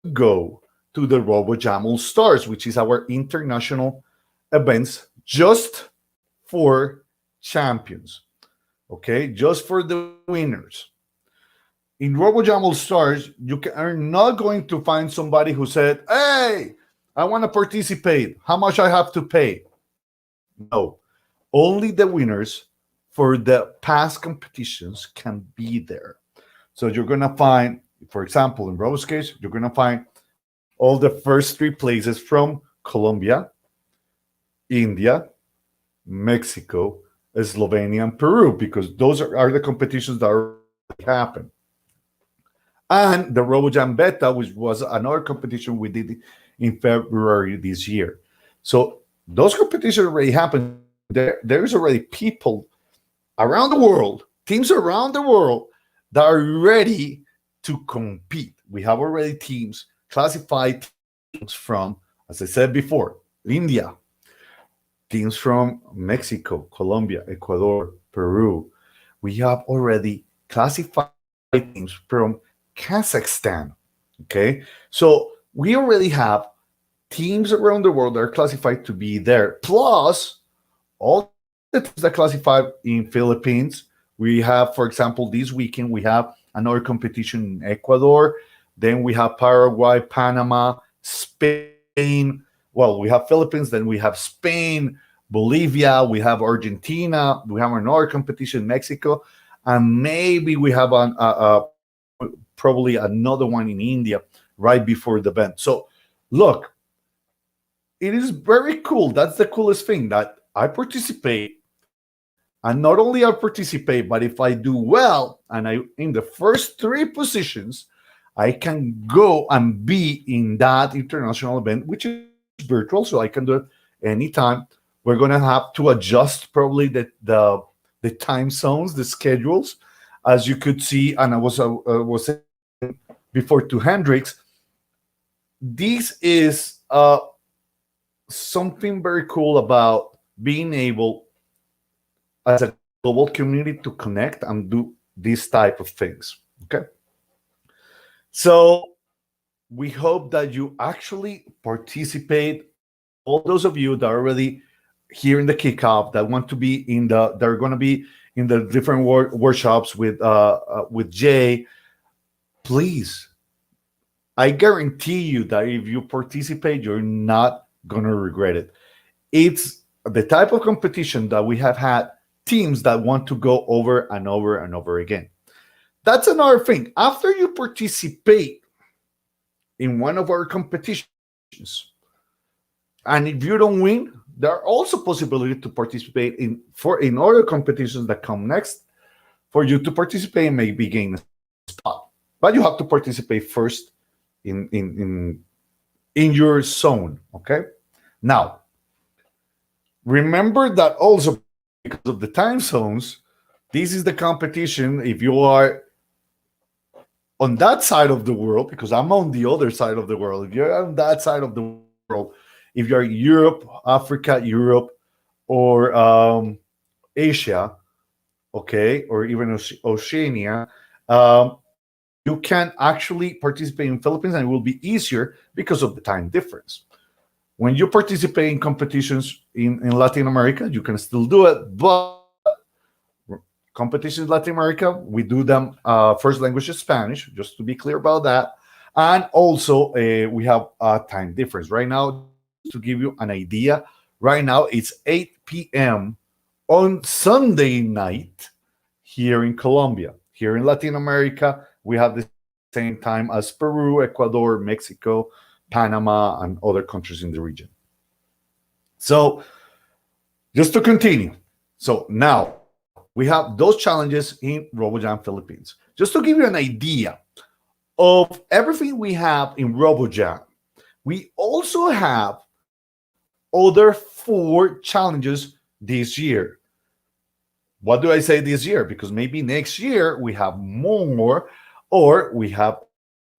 Speaker 6: to go to the RoboJam All Stars, which is our international events just for champions. Okay, just for the winners. In RoboJam All Stars, you are not going to find somebody who said, "Hey, I want to participate. How much I have to pay?" No, only the winners for the past competitions can be there. So you're going to find, for example, in RoboSketch, you're going to find all the first 3 places from Colombia, India, Mexico, Slovenia, and Peru, because those are the competitions that already happen. And the RoboJam Beta, which was another competition we did in February this year. So those competitions already happened. There's already people around the world, teams around the world, that are ready to compete. We have already teams, classified teams from, as I said before, India, teams from Mexico, Colombia, Ecuador, Peru. We have already classified teams from Kazakhstan. Okay, so we already have teams around the world that are classified to be there, plus all the teams that classified in Philippines. We have, for example, this weekend we have another competition in Ecuador. Then we have Paraguay, Panama, Spain. Well, we have Philippines, then we have Spain, Bolivia, we have Argentina, we have another competition in Mexico, and maybe we have probably another one in India right before the event. So look, it is very cool. That's the coolest thing, that I participate. And not only I participate, but if I do well and I in the first 3 positions, I can go and be in that international event, which is virtual, so I can do it anytime We're going to have to adjust probably the time zones, the schedules, as you could see, and I was saying before to Hendrix. This is something very cool about being able as a global community to connect and do these type of things. Okay, so we hope that you actually participate. All those of you that are already here in the kickoff, that want to be in the, they're going to be in the different workshops with Jay. Please, I guarantee you that if you participate, you're not going to regret it. It's the type of competition that we have had teams that want to go over and over and over again. That's another thing. After you participate in one of our competitions, and if you don't win, there are also possibilities to participate in other competitions that come next for you to participate and maybe gain a spot. But you have to participate first in your zone. Okay. Now, remember that also because of the time zones, this is the competition. If you are on that side of the world, because I'm on the other side of the world, if you're on that side of the world, if you're Europe, Africa, Europe, or Asia, okay, or even Oceania, you can actually participate in Philippines, and it will be easier because of the time difference. When you participate in competitions in Latin America, you can still do it, but competitions in Latin America, we do them first language is Spanish, just to be clear about that. And also we have a time difference. Right now, to give you an idea, right now it's 8 p.m. on Sunday night here in Colombia. Here in Latin America, we have the same time as Peru, Ecuador, Mexico, Panama, and other countries in the region. So just to continue. So now we have those challenges in RoboJam Philippines. Just to give you an idea of everything we have in RoboJam, we also have other 4 challenges this year. What do I say this year? Because maybe next year we have more, or we have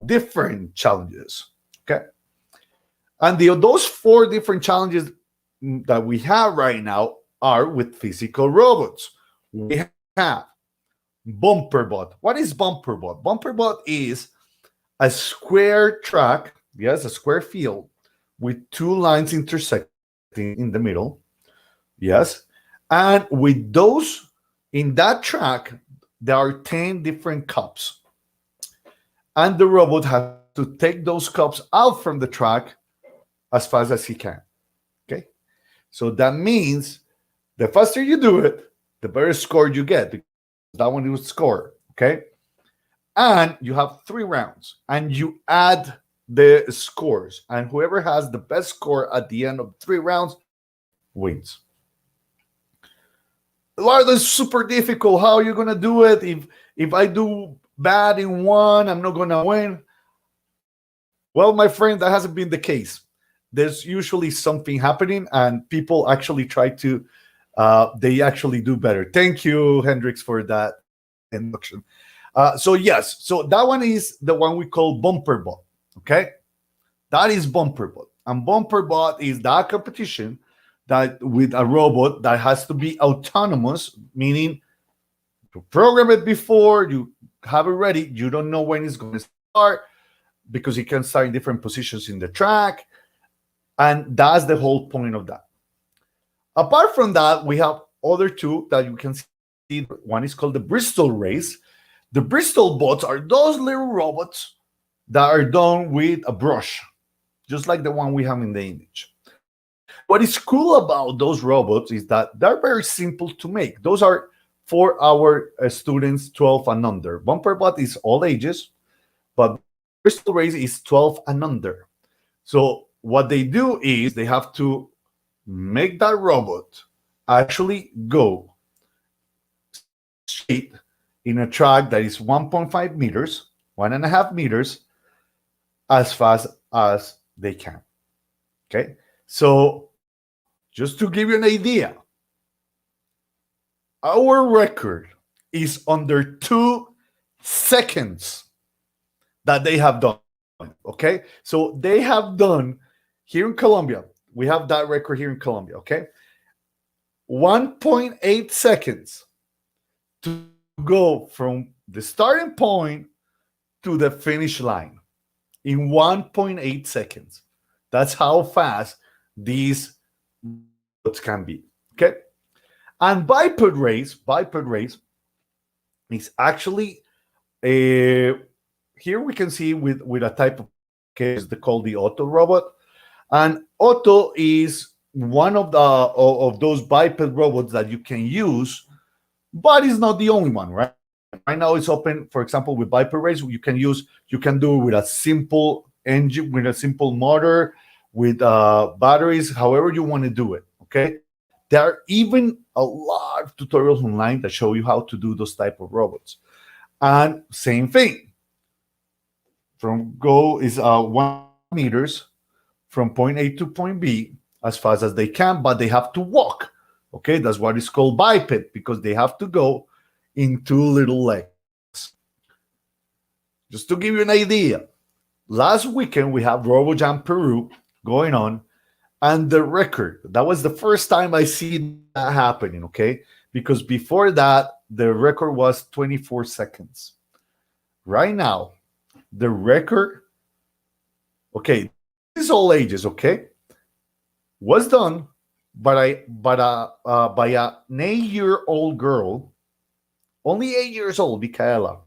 Speaker 6: different challenges. Okay. And those 4 different challenges that we have right now are with physical robots. We have BumperBot. What is BumperBot? BumperBot is a square track, yes, a square field with 2 lines intersecting in the middle, yes, and with those in that track, there are 10 different cups, and the robot has to take those cups out from the track as fast as he can. Okay, so that means the faster you do it, the better score you get, because that one will score. Okay, and you have 3 rounds, and you add the scores, and whoever has the best score at the end of 3 rounds wins. Well, that's super difficult. How are you gonna do it? If I do bad in one, I'm not gonna win. Well, my friend, that hasn't been the case. There's usually something happening, and people actually try to they actually do better. Thank you, Hendrix, for that induction. So yes, so that one is the one we call BumperBot. Okay, that is BumperBot, and BumperBot is that competition that with a robot that has to be autonomous, meaning to program it before you have it ready. You don't know when it's going to start, because it can start in different positions in the track, and that's the whole point of that. Apart from that, we have other 2 that you can see. One is called the Bristol Race. The Bristol bots are those little robots that are done with a brush, just like the one we have in the image. What is cool about those robots is that they're very simple to make. Those are for our students 12 and under. BumperBot is all ages, but Bristol Race is 12 and under. So what they do is they have to make that robot actually go straight in a track that is 1.5 meters, 1.5 meters, as fast as they can. Okay, so Just to give you an idea, our record is under 2 seconds that they have done. Okay, so they have done here in Colombia. We have that record here in Colombia. Okay, 1.8 seconds to go from the starting point to the finish line in 1.8 seconds. That's how fast these robots can be. Okay, and biped race is actually a, here we can see with a type of case they call the Otto robot, and Otto is one of the of those biped robots that you can use, but it's not the only one, right? Right now it's open. For example, with biped race, you can do it with a simple engine, with a simple motor, with batteries, however you want to do it. Okay, there are even a lot of tutorials online that show you how to do those type of robots. And same thing, from go is 1 meters from point A to point B as fast as they can, but they have to walk. Okay, that's what is called biped, because they have to go in 2 little legs. Just to give you an idea, last weekend we have RoboJam Peru going on, and the record, that was the first time I see that happening. Okay, because before that the record was 24 seconds. Right now the record, okay, this is all ages, okay, was done by an 8-year-old girl, only 8 years old, Micaela,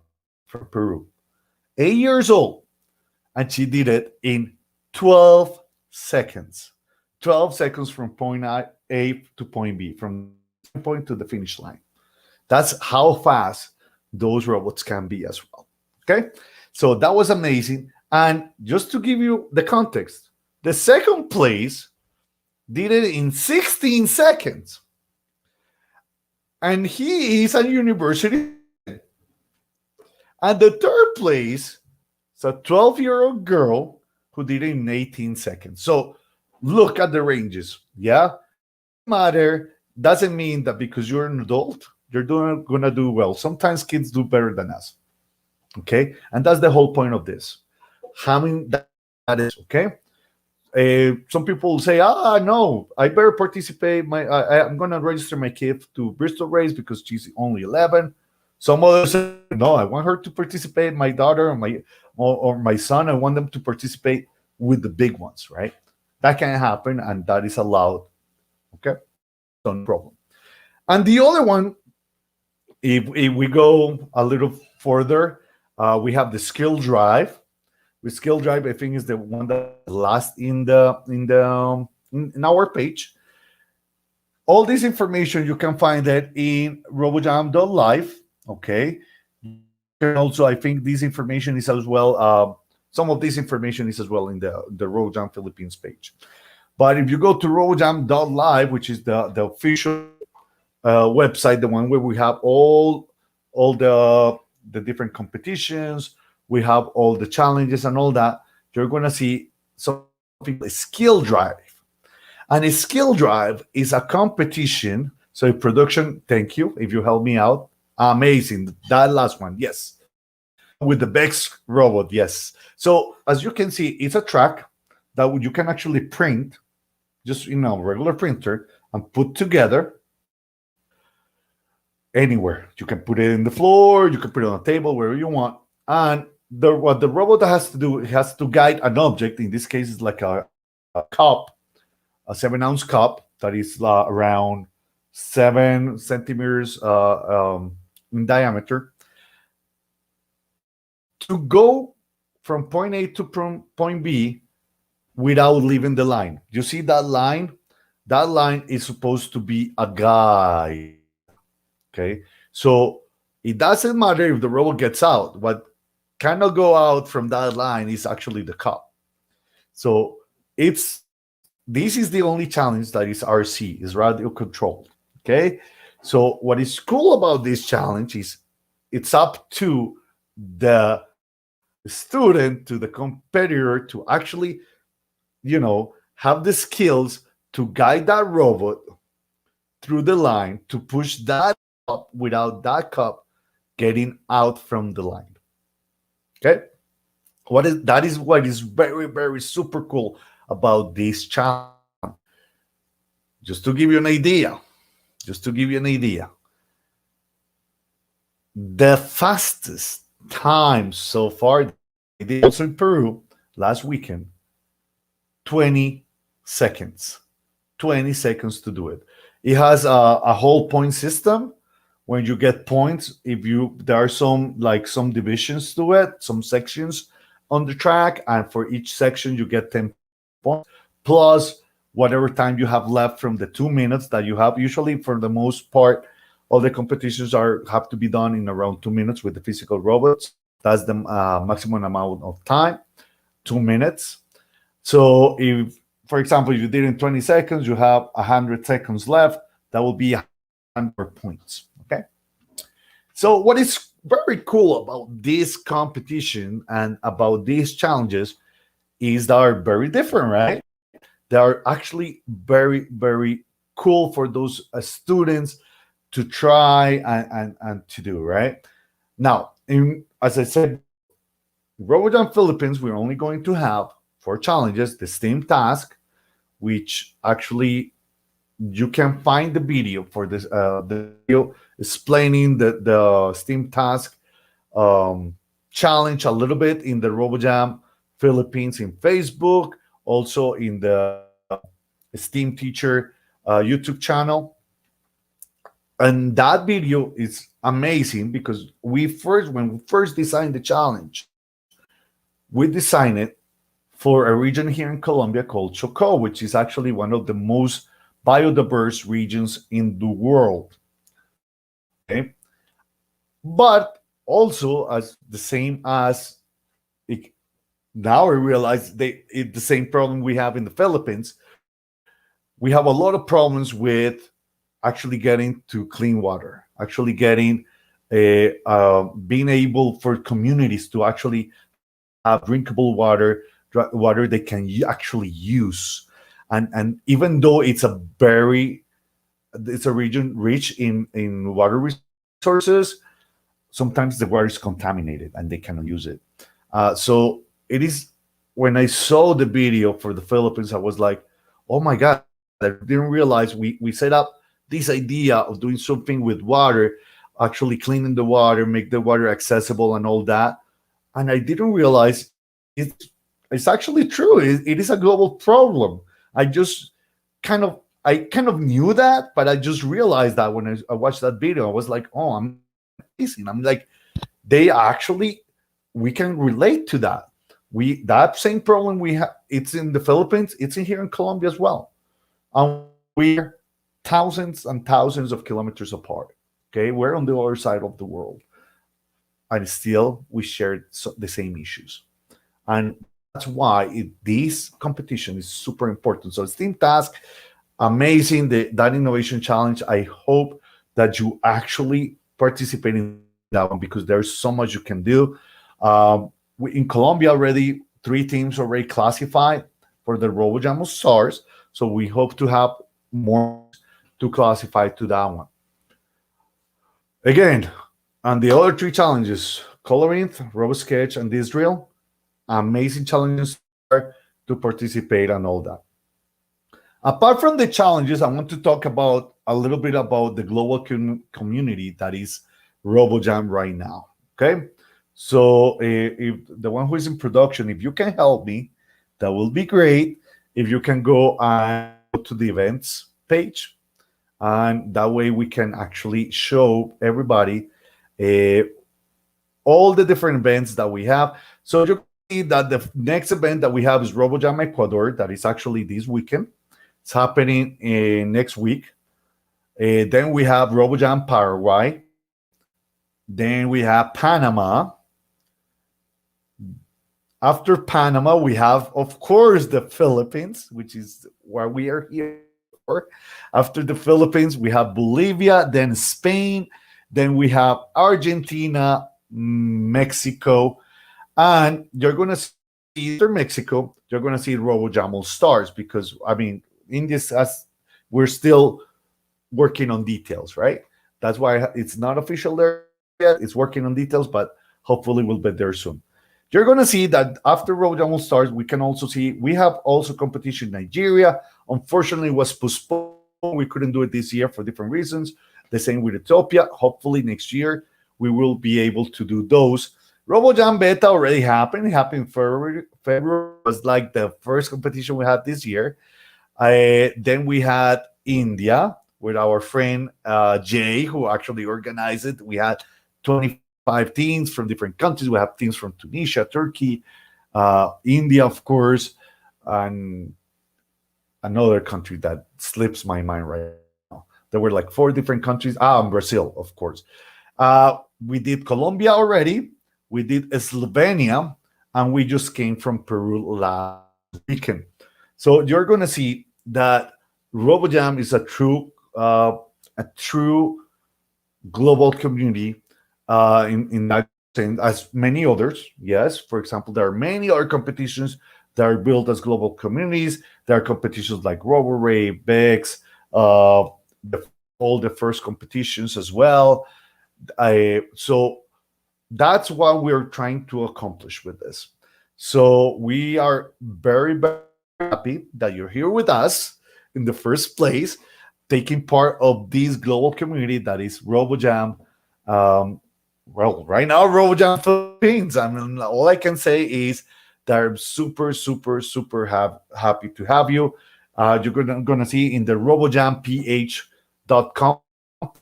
Speaker 6: from Peru, 8 years old, and she did it in 12 seconds. 12 seconds from point A to point B, from point to the finish line. That's how fast those robots can be as well. Okay, so that was amazing. And just to give you the context, the second place did it in 16 seconds. And he is a university. And the third place is a 12-year-old girl who did it in 18 seconds. So look at the ranges. Yeah, matter doesn't mean that because you're an adult, you're gonna do well. Sometimes kids do better than us. Okay, and that's the whole point of this. Having that is okay. Some people say, no, I better participate. I'm gonna register my kid to Bristol race because she's only 11. Some others say, no, I want her to participate. My daughter or my son, I want them to participate with the big ones, right? That can happen, and that is allowed. Okay, no problem. And the other one, if we go a little further, we have the skill drive. With skill drive, I think is the one that last in our page. All this information you can find it in RoboJam.live. Okay. And also, I think this information is as well. Some of this information is as well in the RoboJam Philippines page. But if you go to RoboJam.live, which is the official website, the one where we have all the different competitions, we have all the challenges and all that, you're going to see something like skill drive. And a skill drive is a competition. So production, thank you if you help me out. Amazing. That last one, yes. With the Bex robot, yes. So as you can see, it's a track that you can actually print, just regular printer, and put together anywhere. You can put it in the floor, you can put it on a table, wherever you want. And what the robot has to do, it has to guide an object. In this case, it's like a cup, a 7-ounce cup that is around 7 centimeters in diameter, to go from point A to point B without leaving the line. You see that line? That line is supposed to be a guide. Okay, so it doesn't matter if the robot gets out. What cannot go out from that line is actually the cup. So this is the only challenge that is RC, is radio controlled. Okay, so what is cool about this challenge is it's up to the student, to the competitor, to actually have the skills to guide that robot through the line to push that up without that cup getting out from the line. Okay, that is what is very, very super cool about this challenge. Just to give you an idea, the fastest time so far, they did also in Peru last weekend, 20 seconds. 20 seconds to do it. It has a whole point system. When you get points, there are some divisions to it, some sections on the track, and for each section you get 10 points plus whatever time you have left from the 2 minutes that you have. Usually, for the most part, all the competitions have to be done in around 2 minutes with the physical robots. That's the maximum amount of time, 2 minutes. So if, for example, you did it in 20 seconds, you have 100 seconds left. That will be 100 points. Okay. So what is very cool about this competition and about these challenges is they are very different, right? They are actually very, very cool for those students to try and to do, right? Now, as I said, RoboJam Philippines, we're only going to have 4 challenges, the STEAM task, which actually you can find the video for this, the video explaining the STEAM task challenge a little bit in the RoboJam Philippines in Facebook, also in the STEAM Teacher YouTube channel. And that video is amazing because when we first designed the challenge, we designed it for a region here in Colombia called Chocó, which is actually one of the most biodiverse regions in the world. Okay, but also as the same as now I realize the same problem we have in the Philippines. We have a lot of problems with actually getting to clean water, actually getting being able for communities to actually have drinkable water they can actually use. And even though it's a region rich in water resources, sometimes the water is contaminated and they cannot use it. So it is, when I saw the video for the Philippines, I was like, oh my God, I didn't realize we set up this idea of doing something with water, actually cleaning the water, make the water accessible and all that. And I didn't realize it's actually true. It is a global problem. I kind of knew that, but I just realized that when I watched that video, I was like, oh, I'm amazing. I'm like, we can relate to that. That same problem we have, it's in the Philippines, it's in here in Colombia as well. And we're thousands and thousands of kilometers apart. Okay, we're on the other side of the world, and still we share the same issues. And that's why this competition is super important. So STEAM task, amazing, that innovation challenge. I hope that you actually participate in that one because there's so much you can do. In Colombia already, 3 teams already classified for the RoboJam Stars. So we hope to have more to classify to that one. Again, on the other 3 challenges, Colorinth, RoboSketch, and this drill, amazing challenges to participate and all that. Apart from the challenges, I want to talk about a little bit about the global community that is RoboJam right now. Okay, so if the one who is in production, if you can help me, that will be great. If you can go to the events page, and that way we can actually show everybody all the different events that we have. So you see that the next event that we have is RoboJam Ecuador. That is actually this weekend. It's happening next week. Then we have RoboJam Paraguay. Then we have Panama. After Panama, we have, of course, the Philippines, which is where we are here for. After the Philippines, we have Bolivia, then Spain, then we have Argentina, Mexico, and you're going to see after Mexico, you're going to see RoboJam All Stars because, I mean, India's as we're still working on details, right? That's why it's not official there yet. It's working on details, but hopefully we'll be there soon. You're going to see that after RoboJam starts, we can also see we have also competition in Nigeria. Unfortunately, it was postponed. We couldn't do it this year for different reasons. The same with Ethiopia. Hopefully next year we will be able to do those. RoboJam Beta already happened. It happened in February. February was like the first competition we had this year. Then we had India with our friend Jay, who actually organized it. We had 25 teams from different countries. We have teams from Tunisia, Turkey, India, of course, and another country that slips my mind right now. There were like 4 different countries. And Brazil, of course. We did Colombia already. We did Slovenia, and we just came from Peru last weekend. So you're going to see that RoboJam is a true global community in that sense, as many others. Yes, for example, there are many other competitions that are built as global communities. There are competitions like RoboRay, Bex, all the first competitions as well. So that's what we're trying to accomplish with this. So we are very, very happy that you're here with us in the first place, taking part of this global community that is RoboJam. Well, right now, RoboJam Philippines. I mean, all I can say is that I'm super, super, super happy to have you. You're going to see in the robojamph.com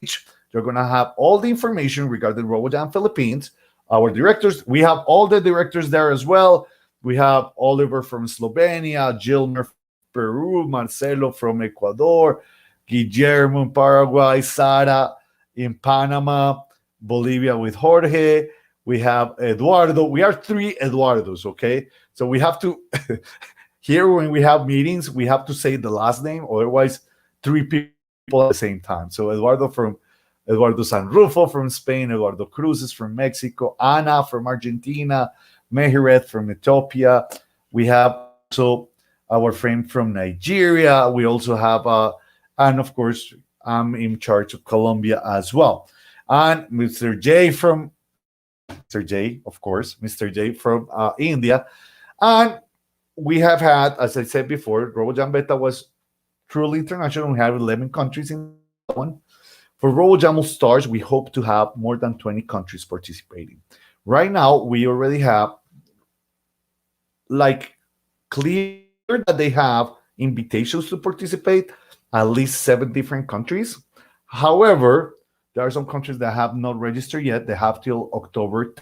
Speaker 6: page, you're going to have all the information regarding RoboJam Philippines. Our directors, we have all the directors there as well. We have Oliver from Slovenia, Gilmer from Peru, Marcelo from Ecuador, Guillermo in Paraguay, Sara in Panama, Bolivia with Jorge. We have Eduardo. We are 3 Eduardos, okay? So we have to, here when we have meetings, we have to say the last name, otherwise 3 people at the same time. So Eduardo Sanrufo from Spain, Eduardo Cruz is from Mexico, Ana from Argentina, Meheret from Ethiopia. We have also our friend from Nigeria. We also have, and of course, I'm in charge of Colombia as well. And Mr. J, of course, Mr. J from India. And we have had, as I said before, RoboJam Beta was truly international. We have 11 countries in that one. For RoboJam Stars, we hope to have more than 20 countries participating. Right now, we already have like clear that they have invitations to participate, at least 7 different countries. However, there are some countries that have not registered yet. They have till October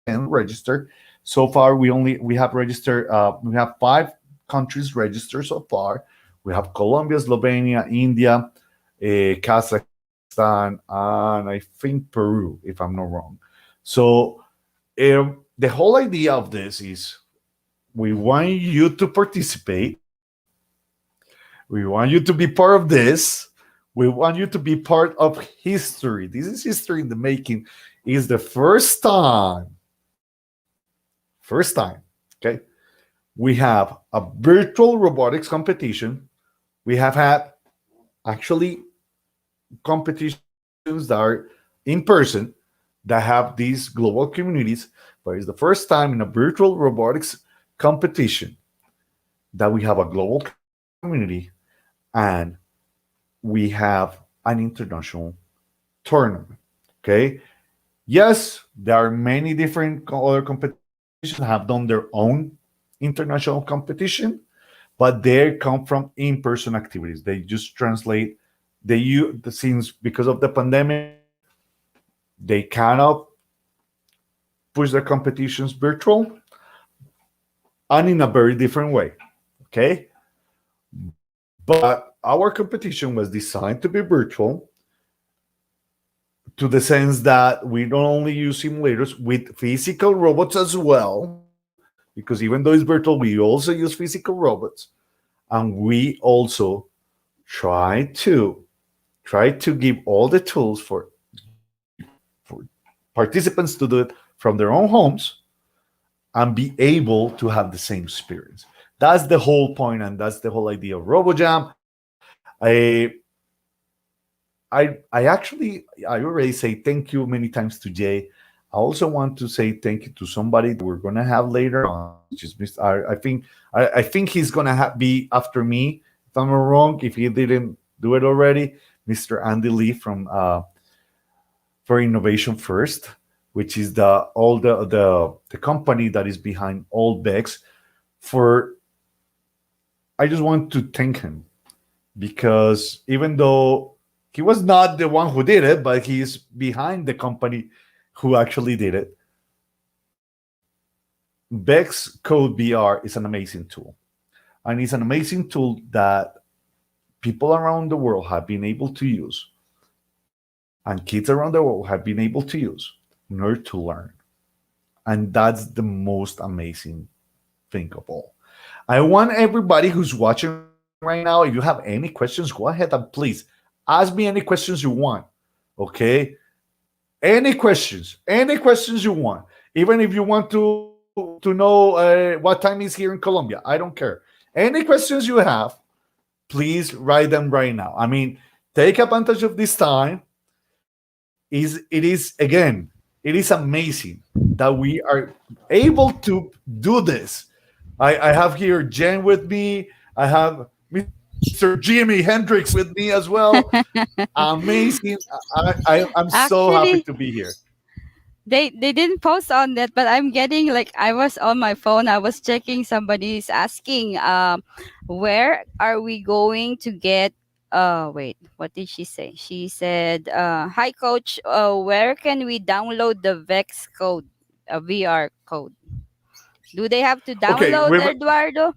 Speaker 6: 10th register. So far, we have registered. We have 5 countries registered so far. We have Colombia, Slovenia, India, Kazakhstan, and I think Peru, if I'm not wrong. So the whole idea of this is we want you to participate. We want you to be part of this. We want you to be part of history. This is history in the making. It's the first time, okay, we have a virtual robotics competition. We have had actually competitions that are in person that have these global communities, but it's the first time in a virtual robotics competition that we have a global community and we have an international tournament. Okay. Yes, there are many different other competitions that have done their own international competition, but they come from in-person activities. They just translate. They use the scenes because of the pandemic. They cannot push their competitions virtual and in a very different way. Okay. But our competition was designed to be virtual to the sense that we don't only use simulators with physical robots as well, because even though it's virtual, we also use physical robots. And we also try to give all the tools for participants to do it from their own homes and be able to have the same experience. That's the whole point, and that's the whole idea of RoboJam. I I actually I already say thank you many times to Jay. I also want to say thank you to somebody that we're gonna have later on, which is Mr. I think he's gonna be after me if I'm not wrong. If he didn't do it already, Mr. Andy Lee from for Innovation First, which is the company that is behind all Bex. For I just want to thank him because even though he was not the one who did it, but he's behind the company who actually did it. Bex Code BR is an amazing tool. And it's an amazing tool that people around the world have been able to use, and kids around the world have been able to use in order to learn. And that's the most amazing thing of all. I want everybody who's watching right now, if you have any questions, go ahead and please ask me any questions you want. Okay? Any questions you want. Even if you want to know what time is here in Colombia, I don't care. Any questions you have, please write them right now. I mean, take advantage of this time. It is amazing that we are able to do this. I have here Jen with me. I have Mr. Jimi Hendrix with me as well. Amazing. I'm so happy
Speaker 4: Actually,
Speaker 6: to be here.
Speaker 4: they didn't post on that, but I'm getting like I was on my phone. I was checking. Somebody's asking, where are we going to get? Wait, what did she say? She said, "Hi, coach. Where can we download the Vex code, VR code? Do they have to
Speaker 6: Okay,
Speaker 4: download, Eduardo?"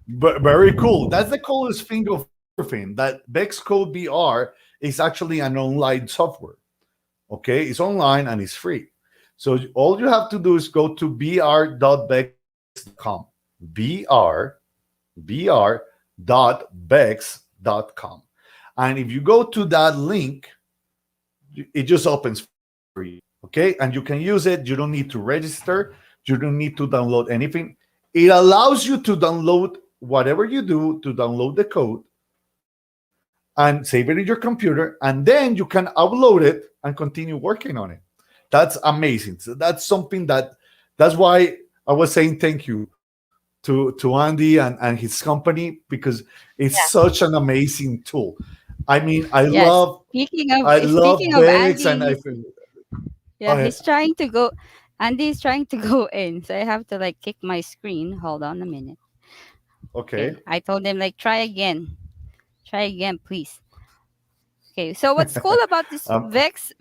Speaker 6: but very cool. That's the coolest thing of everything. That Bex Code BR is actually an online software. Okay, it's online and it's free. So all you have to do is go to br.bex.com. br.bex.com. And if you go to that link, it just opens for you. Okay, and you can use it. You don't need to register. You don't need to download anything. It allows you to download whatever you do to download the code and save it in your computer, and then you can upload it and continue working on it. That's amazing. So that's something that's why I was saying thank you to Andy and his company, because it's
Speaker 4: Yeah.
Speaker 6: such an amazing tool. I mean,
Speaker 4: Yes.
Speaker 6: I love
Speaker 4: Speaking of
Speaker 6: Bex,
Speaker 4: Andy,
Speaker 6: and I
Speaker 4: he's
Speaker 6: feel.
Speaker 4: yeah,
Speaker 6: Oh,
Speaker 4: he's trying to go. Andy is trying to go in, so I have to like kick my screen. Hold on a minute. Okay,
Speaker 6: okay.
Speaker 4: I told him like try again, please. Okay, so what's cool about this
Speaker 6: Um,
Speaker 4: Vex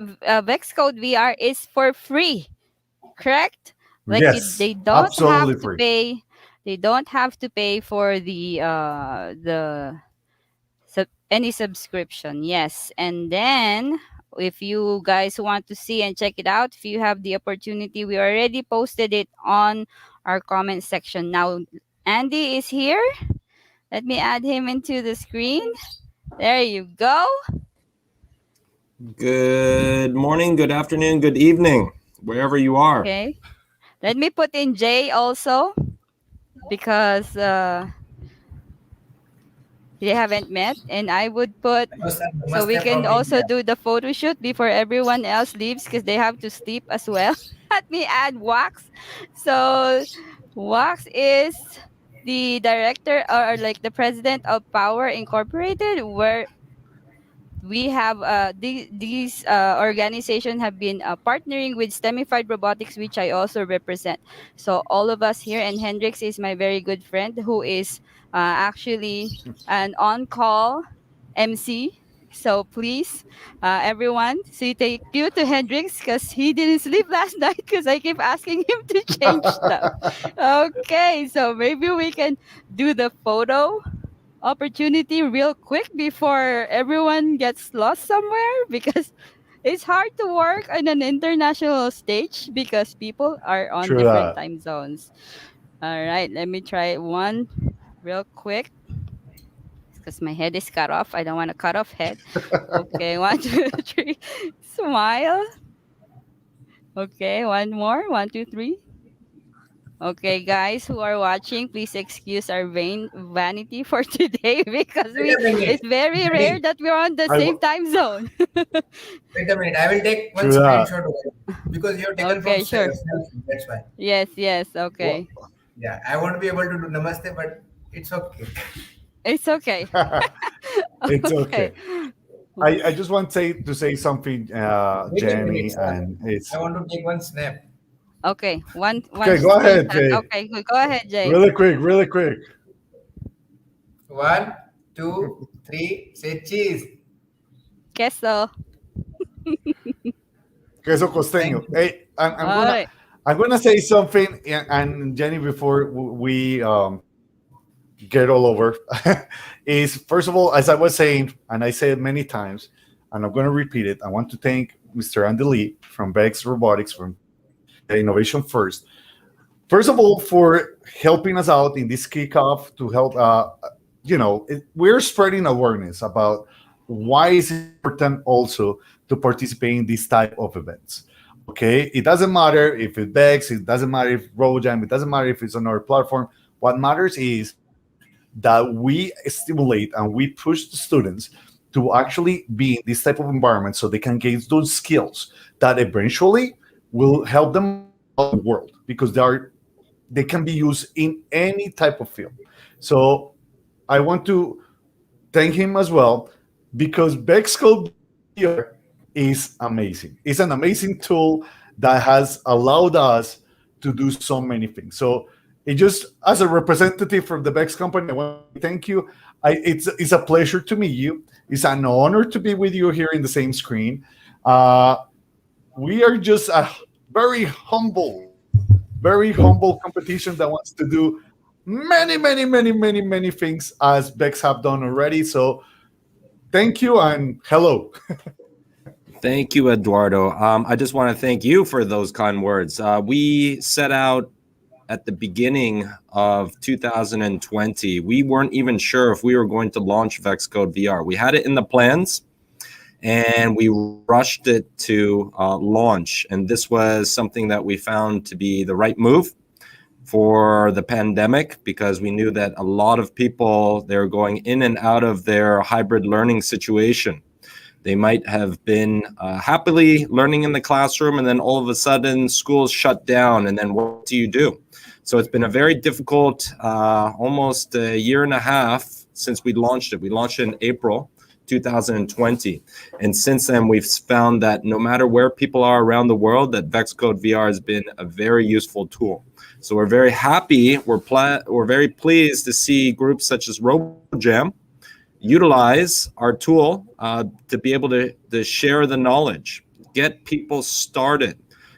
Speaker 4: Code VR is for free, correct? Like
Speaker 6: yes,
Speaker 4: they don't
Speaker 6: absolutely
Speaker 4: have to
Speaker 6: free.
Speaker 4: pay. They don't have to pay for any subscription. Yes, and then if you guys want to see and check it out, if you have the opportunity, we already posted it on our comment section. Now, Andy is here. Let me add him into the screen. There you go.
Speaker 7: Good morning, good afternoon, good evening, wherever you are.
Speaker 4: Okay. Let me put in Jay also because they haven't met, and I would put
Speaker 5: Namaste,
Speaker 4: so we
Speaker 5: namaste
Speaker 4: can
Speaker 5: from
Speaker 4: also
Speaker 5: India.
Speaker 4: do the photo shoot before everyone else leaves because they have to sleep as well. Let me add Wax. So Wax is the director or like the president of Power Incorporated, where we have these organizations have been partnering with STEMified Robotics, which I also represent. So all of us here, and Hendrix is my very good friend who is actually an on-call MC. So please, everyone, say thank you to Hendrix because he didn't sleep last night because I keep asking him to change stuff. Okay, so maybe we can do the photo opportunity real quick before everyone gets lost somewhere because it's hard to work on an international stage because people are on
Speaker 6: True
Speaker 4: different
Speaker 6: that.
Speaker 4: time zones. All right, let me try one real quick because my head is cut off. I don't want to cut off head. Okay, one, two, three. Smile. Okay, one more. One, two, three. Okay, guys who are watching, please excuse our vanity for today because
Speaker 5: Wait a minute.
Speaker 4: it's very rare
Speaker 5: Jenny,
Speaker 4: that we're on the
Speaker 6: I
Speaker 4: same
Speaker 6: w-
Speaker 4: time zone.
Speaker 5: wait a minute. I will take one
Speaker 6: True that.
Speaker 5: screenshot over it because you have taken from
Speaker 4: Okay, sure.
Speaker 5: selfie. That's why.
Speaker 4: Yes, yes,
Speaker 6: Well,
Speaker 4: okay.
Speaker 5: Yeah, I won't be able to do namaste, but it's okay.
Speaker 4: It's okay.
Speaker 6: it's
Speaker 4: Okay.
Speaker 6: okay. I just want to say something,
Speaker 5: Wait a minute,
Speaker 6: Jenny,
Speaker 5: sir.
Speaker 6: and
Speaker 5: I
Speaker 6: it's
Speaker 5: want to take one snap.
Speaker 4: Okay. One
Speaker 6: okay. Go ahead,
Speaker 4: screenshot.
Speaker 6: Jay.
Speaker 4: Okay, good. Go ahead, Jay.
Speaker 6: Really quick, really quick.
Speaker 5: One, two, three. Say cheese.
Speaker 4: Queso.
Speaker 6: Queso
Speaker 5: Thank
Speaker 6: costeño.
Speaker 5: you.
Speaker 6: Hey,
Speaker 4: All right.
Speaker 6: I'm gonna say something, and Jenny, before we get all over, is first of all, as I was saying, and I say it many times, and I'm gonna repeat it. I want to thank Mr. Andy Lee from Bex Robotics from Innovation First. First of all, for helping us out in this kickoff to help. We're spreading awareness about why it's important also to participate in this type of events. Okay, it doesn't matter if it's Bex, it doesn't matter if RoboJam, it doesn't matter if it's on our platform. What matters is that we stimulate and we push the students to actually be in this type of environment so they can gain those skills that eventually will help them out in the world because they can be used in any type of field. So I want to thank him as well because Bexcode here is amazing. It's an amazing tool that has allowed us to do so many things. So it just as a representative from the Bex company, I want to thank you. It's a pleasure to meet you. It's an honor to be with you here in the same screen. Uh, we are just a very humble competition that wants to do many things as Bex have done already. So thank you and hello.
Speaker 7: Thank you, Eduardo. I just want to thank you for those kind words. We set out at the beginning of 2020. We weren't even sure if we were going to launch Vexcode VR. We had it in the plans, and we rushed it to launch. And this was something that we found to be the right move for the pandemic because we knew that a lot of people, they're going in and out of their hybrid learning situation. They might have been happily learning in the classroom, and then all of a sudden schools shut down, and then what do you do? So it's been a very difficult, almost a year and a half since we launched it. We launched it in April 2020. And since then, we've found that no matter where people are around the world, that Vexcode VR has been a very useful tool. So we're very happy. We're very pleased to see groups such as RoboJam utilize our tool to be able to share the knowledge, get people started.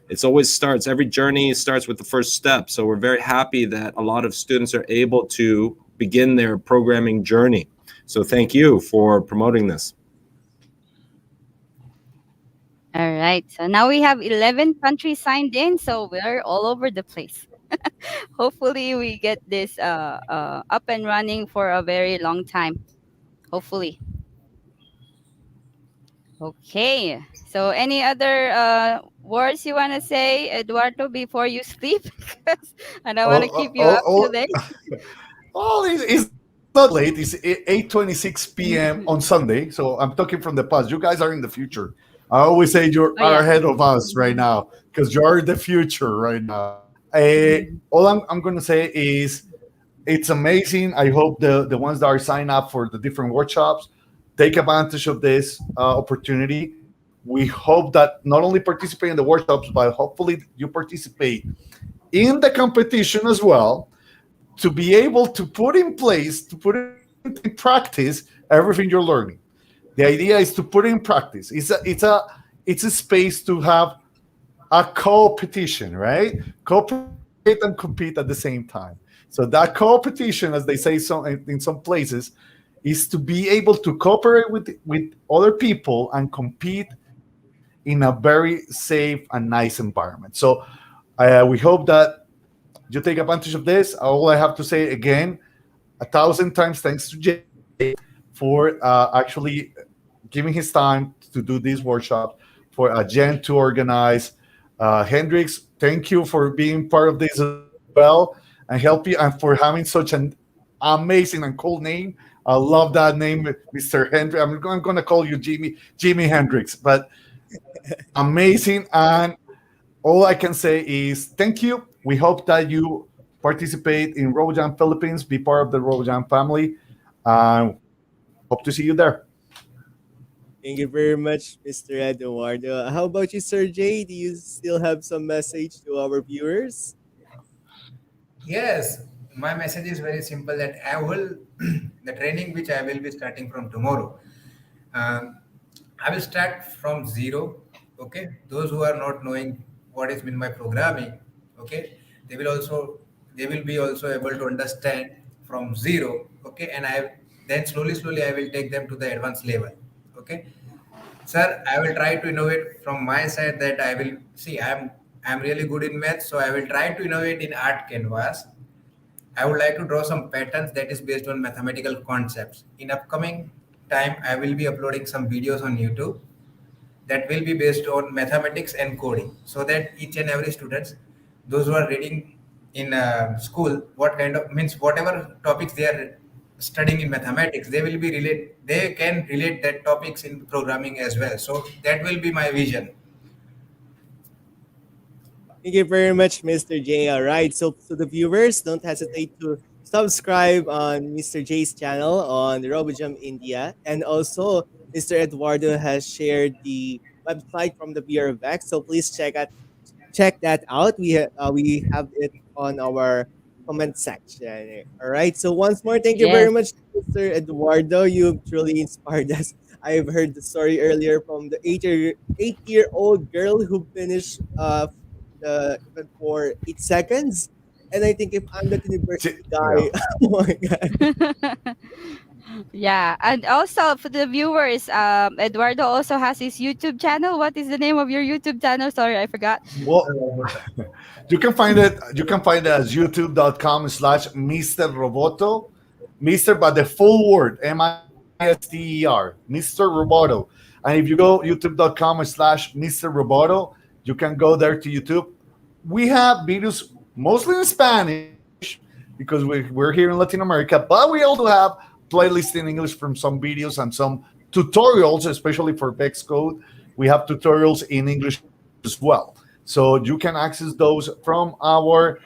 Speaker 7: It's always starts, every journey starts with the first step. So we're very happy that a lot of students are able to begin their programming journey. So thank you for promoting this.
Speaker 4: All right. So now we have 11 countries signed in, so we're all over the place. Hopefully we get this up and running for a very long time. Hopefully. Okay. So any other words you want to say, Eduardo, before you sleep? Because I don't want to
Speaker 6: Oh,
Speaker 4: keep you up too
Speaker 6: oh,
Speaker 4: late.
Speaker 6: it's not late. It's 8:26 p.m. on Sunday. So I'm talking from the past. You guys are in the future. I always say you
Speaker 4: Oh
Speaker 6: are
Speaker 4: yeah.
Speaker 6: ahead of us right now because you're the future right now. All I'm going to say is it's amazing. I hope the ones that are signed up for the different workshops take advantage of this opportunity. We hope that not only participate in the workshops, but hopefully you participate in the competition as well to be able to put in place, to put in practice everything you're learning. The idea is to put it in practice. It's a space to have a competition, right? Cooperate and compete at the same time. So that competition, as they say in some places, is to be able to cooperate with other people and compete in a very safe and nice environment. So we hope that you take advantage of this. All I have to say again, 1,000 times thanks to Jay for actually giving his time to do these workshops, for Jen to organize. Hendrix, thank you for being part of this as well and help you, and for having such an amazing and cool name. I love that name, Mr. Hendrix. I'm going to call you Jimi Hendrix, but amazing. And all I can say is thank you. We hope that you participate in RoboJam Philippines, be part of the RoboJam family. Hope to see you there.
Speaker 3: Thank you very much, Mr. Eduardo. How about you, Sir Jay? Do you still have some message to our viewers?
Speaker 5: Yes, my message is very simple that I will, the training which I will be starting from tomorrow, um, I will start from zero. Okay, those who are not knowing what is mean by programming, okay, they will also they will be also able to understand from zero. Okay, and I then slowly I will take them to the advanced level. Okay, sir, I will try to innovate from my side that I will see I'm really good in math, so I will try to innovate in art canvas. I would like to draw some patterns that is based on mathematical concepts. In upcoming time, I will be uploading some videos on YouTube that will be based on mathematics and coding, so that each and every students, those who are reading in school, what kind of means whatever topics they are studying in mathematics, they will be relate. They can relate that topics in programming as well. So that will be my vision.
Speaker 3: Thank you very much, Mr. J. All right. So, to the viewers, don't hesitate to subscribe on Mr. J's channel on RoboJam India. And also, Mr. Eduardo has shared the website from the Beer of X. So, please check that out. We have it on our comment section. All right. So once more, thank you very
Speaker 4: Yes.
Speaker 3: much, Mr. Eduardo. You've truly inspired us. I've heard the story earlier from the 8-year-old girl who finished the event for 8 seconds. And I think if I'm that university
Speaker 6: Yeah.
Speaker 3: guy, oh my god.
Speaker 4: Yeah, and also for the viewers, Eduardo also has his YouTube channel. What is the name of your YouTube channel? Sorry, I forgot.
Speaker 6: Well, you can find it. You can find it as youtube.com/Mr. Roboto, Mr. But the full word Mister, Mr. Roboto. And if you go youtube.com/Mr. Roboto, you can go there to YouTube. We have videos mostly in Spanish because we're here in Latin America, but we also have playlists in English from some videos and some tutorials, especially for Vex Code. We have tutorials in English as well. So you can access those from our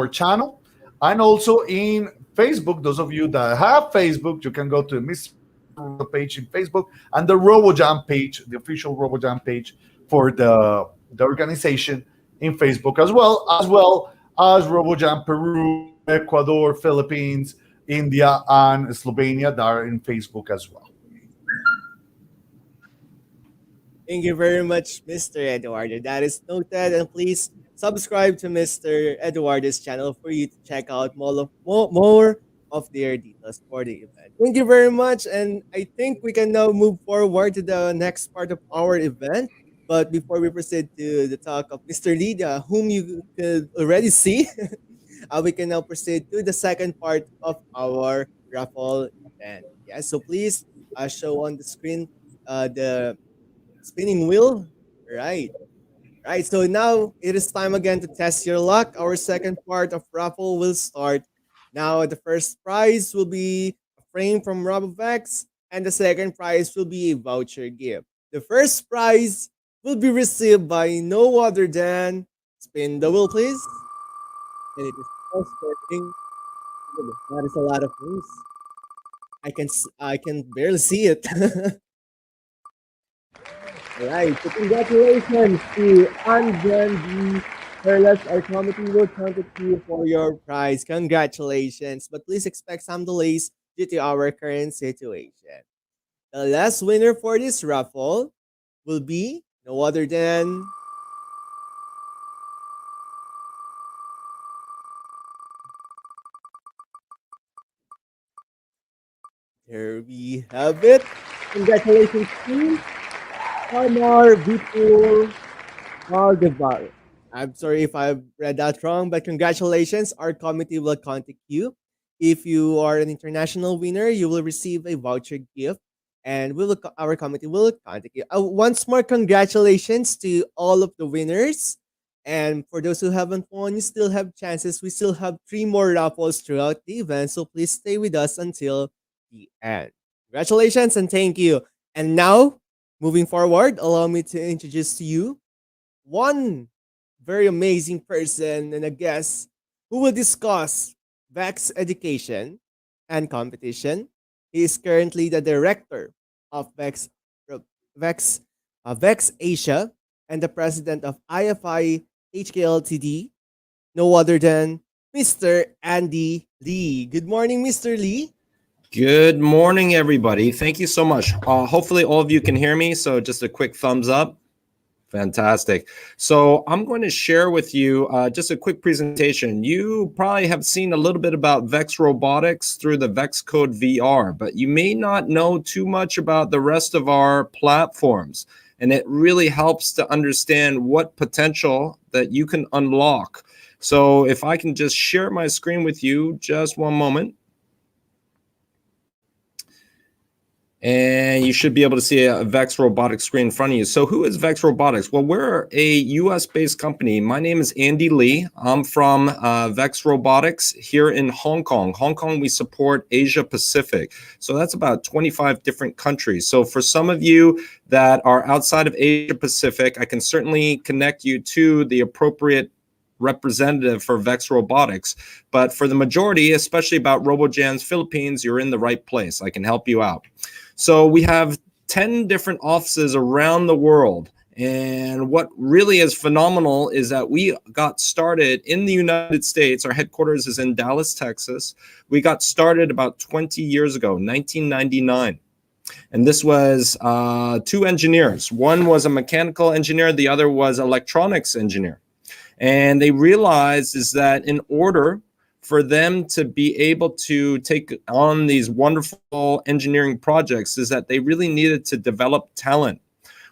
Speaker 6: channel, and also in Facebook. Those of you that have Facebook, you can go to Mr. Roboto page in Facebook and the RoboJam page, the official RoboJam page for the organization in Facebook, as RoboJam Peru, Ecuador, Philippines, India, and Slovenia that are in Facebook as well.
Speaker 3: Thank you very much, Mr. Eduardo. That is noted. And please subscribe to Mr. Eduardo's channel for you to check out more of their details for the event. Thank you very much. And I think we can now move forward to the next part of our event. But before we proceed to the talk of Mr. Lydia, whom you could already see, we can now proceed to the second part of our raffle event. Yeah, so please show on the screen the spinning wheel. Right. Right. So now it is time again to test your luck. Our second part of raffle will start. Now the first prize will be a frame from RoboVax, and the second prize will be a voucher gift. The first prize will be received by no other than spin the wheel, please. And it is all spinning. That is a lot of things. I can barely see it. Right. So congratulations to Anjan B. Perlas. Our committee will contact you for your prize. Congratulations. But please expect some delays due to our current situation. The last winner for this raffle will be no other than there we have it. Congratulations to Honor Vipul Maldevar. I'm sorry if I read that wrong, but congratulations. Our committee will contact you. If you are an international winner, you will receive a voucher gift, and our committee will contact you. Once more, congratulations to all of the winners. And for those who haven't won, you still have chances. We still have 3 more raffles throughout the event, so please stay with us until the end. Congratulations and thank you. And now, moving forward, allow me to introduce to you one very amazing person and a guest who will discuss VEX education and competition. He is currently the director of VEX, VEX Asia and the president of IFI HKLTD, no other than Mr. Andy Lee. Good morning, Mr. Lee.
Speaker 7: Good morning, everybody. Thank you so much. Hopefully all of you can hear me. So just a quick thumbs up. Fantastic. So I'm going to share with you just a quick presentation. You probably have seen a little bit about VEX Robotics through the VEX Code VR, but you may not know too much about the rest of our platforms. And it really helps to understand what potential that you can unlock. So if I can just share my screen with you, just one moment. And you should be able to see a VEX Robotics screen in front of you. So who is VEX Robotics? Well, we're a US-based company. My name is Andy Lee. I'm from VEX Robotics here in Hong Kong. Hong Kong, we support Asia Pacific. So that's about 25 different countries. So for some of you that are outside of Asia Pacific, I can certainly connect you to the appropriate representative for VEX Robotics. But for the majority, especially about RoboJam's Philippines, you're in the right place. I can help you out. So we have 10 different offices around the world. And what really is phenomenal is that we got started in the United States. Our headquarters is in Dallas, Texas. We got started about 20 years ago, 1999. And this was 2 engineers. One was a mechanical engineer. The other was electronics engineer. And they realized is that in order for them to be able to take on these wonderful engineering projects is that they really needed to develop talent.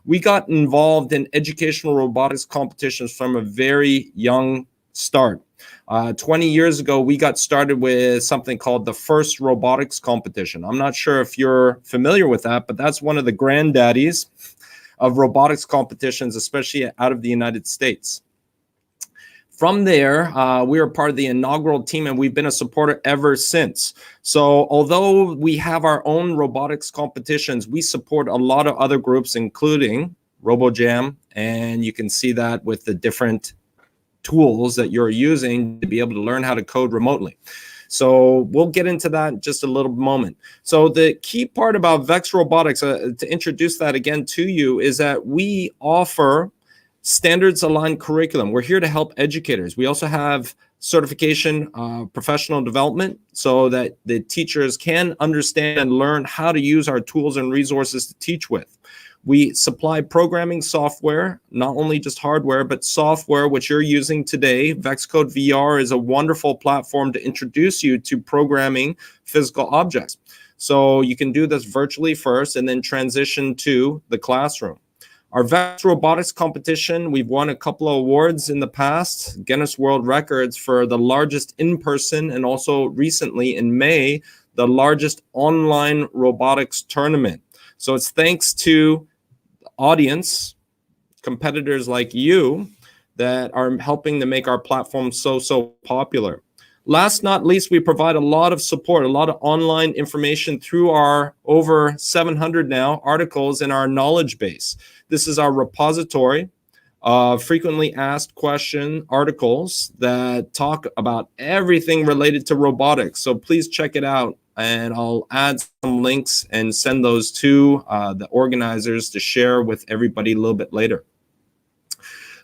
Speaker 7: We got involved in educational robotics competitions from a very young start. 20 years ago, we got started with something called the first robotics competition. I'm not sure if you're familiar with that, but that's one of the granddaddies of robotics competitions, especially out of the United States. From there, we were part of the inaugural team, and we've been a supporter ever since. So although we have our own robotics competitions, we support a lot of other groups, including RoboJam, and you can see that with the different tools that you're using to be able to learn how to code remotely. So we'll get into that in just a little moment. So the key part about VEX Robotics, to introduce that again to you, is that we offer standards aligned curriculum. We're here to help educators. We also have certification, professional development, so that the teachers can understand and learn how to use our tools and resources to teach with. We supply programming software, not only just hardware, but software which you're using today. VEX Code VR is a wonderful platform to introduce you to programming physical objects. So you can do this virtually first and then transition to the classroom. Our VEX Robotics competition, we've won a couple of awards in the past, Guinness World Records for the largest in-person, and also recently in May, the largest online robotics tournament. So it's thanks to audience, competitors like you, that are helping to make our platform so popular. Last not least, we provide a lot of support, a lot of online information through our over 700 now articles in our knowledge base. This is our repository of frequently asked question articles that talk about everything related to robotics. So please check it out, and I'll add some links and send those to the organizers to share with everybody a little bit later.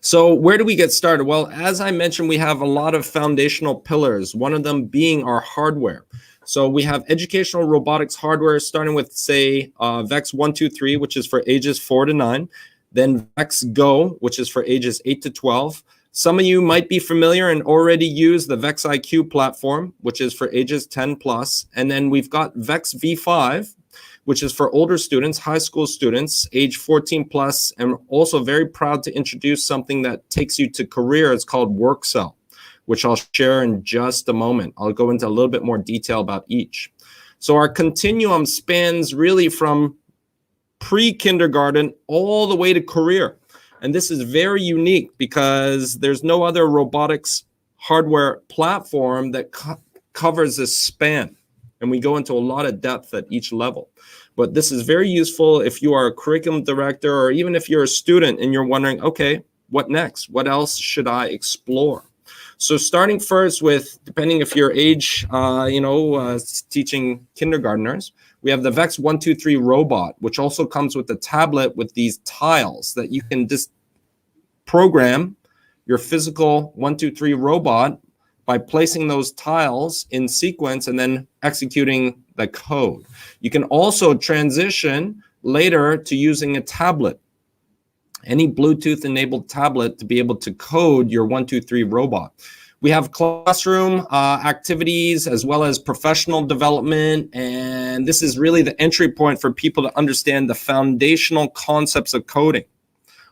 Speaker 7: So where do we get started? Well, as I mentioned, we have a lot of foundational pillars, one of them being our hardware. So we have educational robotics hardware, starting with, say, VEX 123, which is for ages 4 to 9, then VEX Go, which is for ages 8 to 12. Some of you might be familiar and already use the VEX IQ platform, which is for ages 10 plus. And then we've got VEX V5, which is for older students, high school students, age 14 plus, and also very proud to introduce something that takes you to career. It's called WorkCell, which I'll share in just a moment. I'll go into a little bit more detail about each. So our continuum spans really from pre-kindergarten all the way to career. And this is very unique because there's no other robotics hardware platform that covers this span. And we go into a lot of depth at each level. But this is very useful if you are a curriculum director, or even if you're a student and you're wondering, okay, what next? What else should I explore? So starting first with, depending if your age, teaching kindergartners, we have the VEX 123 robot, which also comes with a tablet with these tiles that you can just program your physical 123 robot by placing those tiles in sequence and then executing the code. You can also transition later to using a tablet, any Bluetooth enabled tablet, to be able to code your 123 robot. We have classroom activities as well as professional development, and this is really the entry point for people to understand the foundational concepts of coding.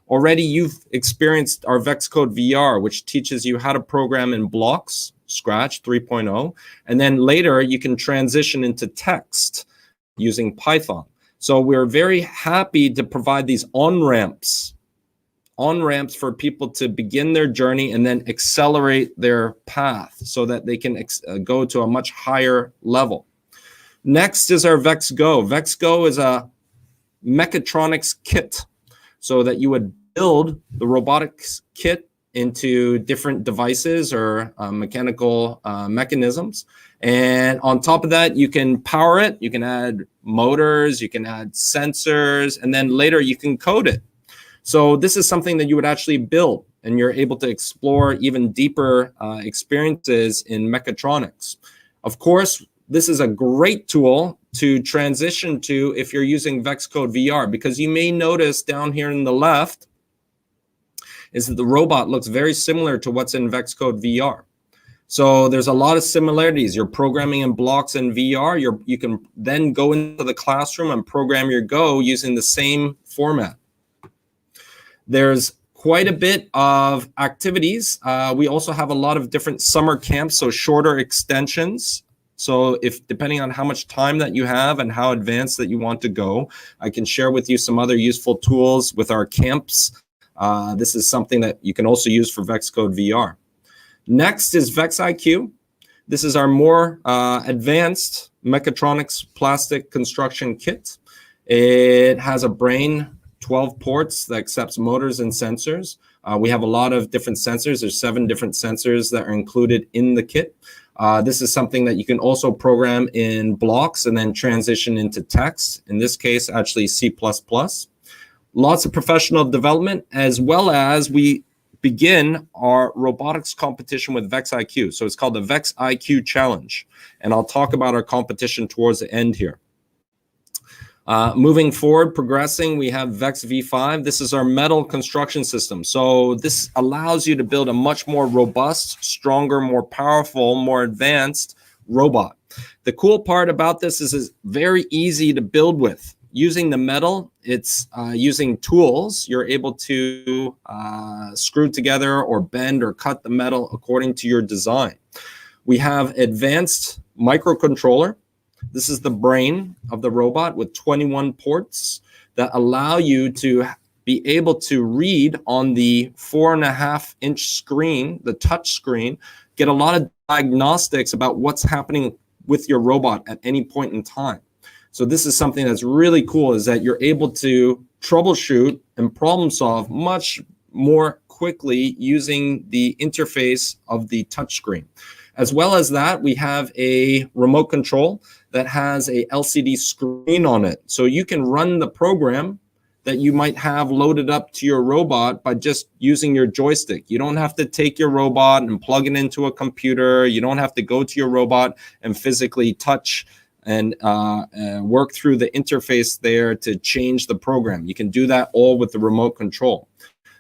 Speaker 7: Already you've experienced our VEX Code VR, which teaches you how to program in blocks, Scratch 3.0, and then later you can transition into text using Python. So we're very happy to provide these on-ramps for people to begin their journey and then accelerate their path so that they can go to a much higher level. Next is our VEX Go. VEX Go is a mechatronics kit, so that you would build the robotics kit into different devices or mechanical mechanisms. And on top of that, you can power it, you can add motors, you can add sensors, and then later you can code it. So this is something that you would actually build, and you're able to explore even deeper experiences in mechatronics. Of course, this is a great tool to transition to if you're using VEX Code VR, because you may notice down here in the left is that the robot looks very similar to what's in VEX Code VR. So there's a lot of similarities. You're programming in blocks in VR. You can then go into the classroom and program your Go using the same format. There's quite a bit of activities. We also have a lot of different summer camps, so shorter extensions. So if depending on how much time that you have and how advanced that you want to go, I can share with you some other useful tools with our camps. This is something that you can also use for VEX Code VR. Next is VEX IQ. This is our more advanced mechatronics plastic construction kit. It has a brain, 12 ports that accepts motors and sensors. We have a lot of different sensors. There's 7 different sensors that are included in the kit. This is something that you can also program in blocks and then transition into text. In this case, actually C++. Lots of professional development, as well as we begin our robotics competition with VEX IQ. So it's called the VEX IQ Challenge. And I'll talk about our competition towards the end here. Moving forward, progressing, we have VEX V5. This is our metal construction system. So this allows you to build a much more robust, stronger, more powerful, more advanced robot. The cool part about this is it's very easy to build with. Using the metal, it's using tools. You're able to screw together or bend or cut the metal according to your design. We have advanced microcontroller. This is the brain of the robot with 21 ports that allow you to be able to read on the 4.5-inch screen, the touch screen, get a lot of diagnostics about what's happening with your robot at any point in time. So this is something that's really cool, is that you're able to troubleshoot and problem solve much more quickly using the interface of the touchscreen. As well as that, we have a remote control that has a LCD screen on it. So you can run the program that you might have loaded up to your robot by just using your joystick. You don't have to take your robot and plug it into a computer. You don't have to go to your robot and physically touch and work through the interface there to change the program. You can do that all with the remote control.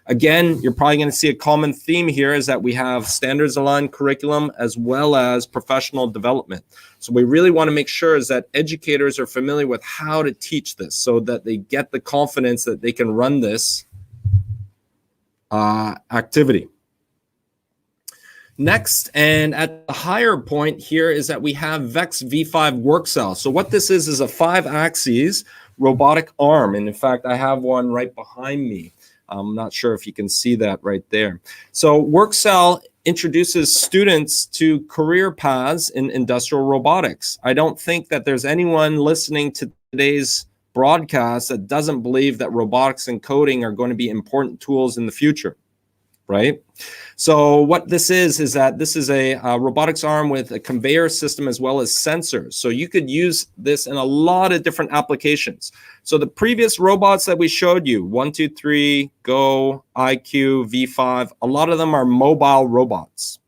Speaker 7: Again, you're probably going to see a common theme here is that we have standards aligned curriculum as well as professional development. So we really want to make sure is that educators are familiar with how to teach this so that they get the confidence that they can run this activity. Next, and at the higher point here, is that we have VEX V5 work cell. So what this is a 5-axis robotic arm. And in fact, I have one right behind me. I'm not sure if you can see that right there. So WorkCell introduces students to career paths in industrial robotics. I don't think that there's anyone listening to today's broadcast that doesn't believe that robotics and coding are going to be important tools in the future, right? So what this is that this is a robotics arm with a conveyor system as well as sensors. So you could use this in a lot of different applications. So the previous robots that we showed you, 1, 2, 3, Go, IQ, V5, a lot of them are mobile robots.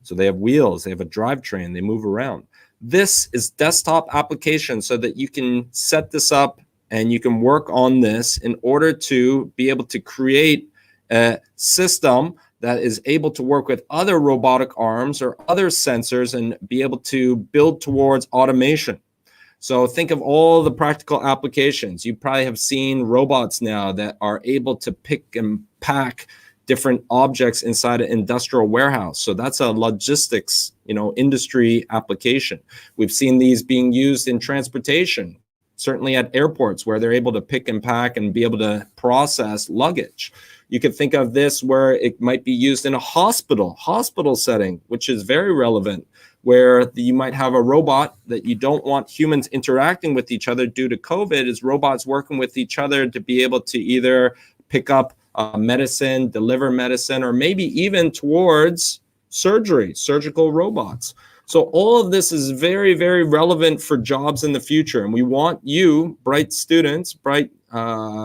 Speaker 7: So they have wheels, they have a drivetrain, they move around. This is desktop application so that you can set this up and you can work on this in order to be able to create a system that is able to work with other robotic arms or other sensors and be able to build towards automation. So think of all the practical applications. You probably have seen robots now that are able to pick and pack different objects inside an industrial warehouse. So that's a logistics, industry application. We've seen these being used in transportation, certainly at airports where they're able to pick and pack and be able to process luggage. You could think of this where it might be used in a hospital setting, which is very relevant, where you might have a robot that you don't want humans interacting with each other due to COVID, is robots working with each other to be able to either pick up medicine, deliver medicine, or maybe even towards surgical robots. So all of this is very, very relevant for jobs in the future. And we want you, bright students, bright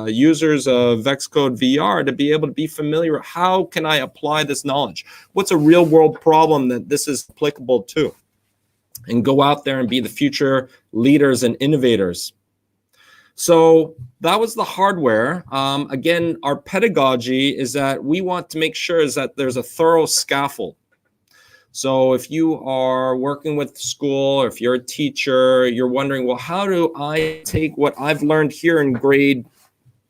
Speaker 7: users of Xcode VR, to be able to be familiar with how can I apply this knowledge? What's a real world problem that this is applicable to? And go out there and be the future leaders and innovators. So that was the hardware. Again, our pedagogy is that we want to make sure is that there's a thorough scaffold. So if you are working with school, or if you're a teacher, you're wondering, well, how do I take what I've learned here in grade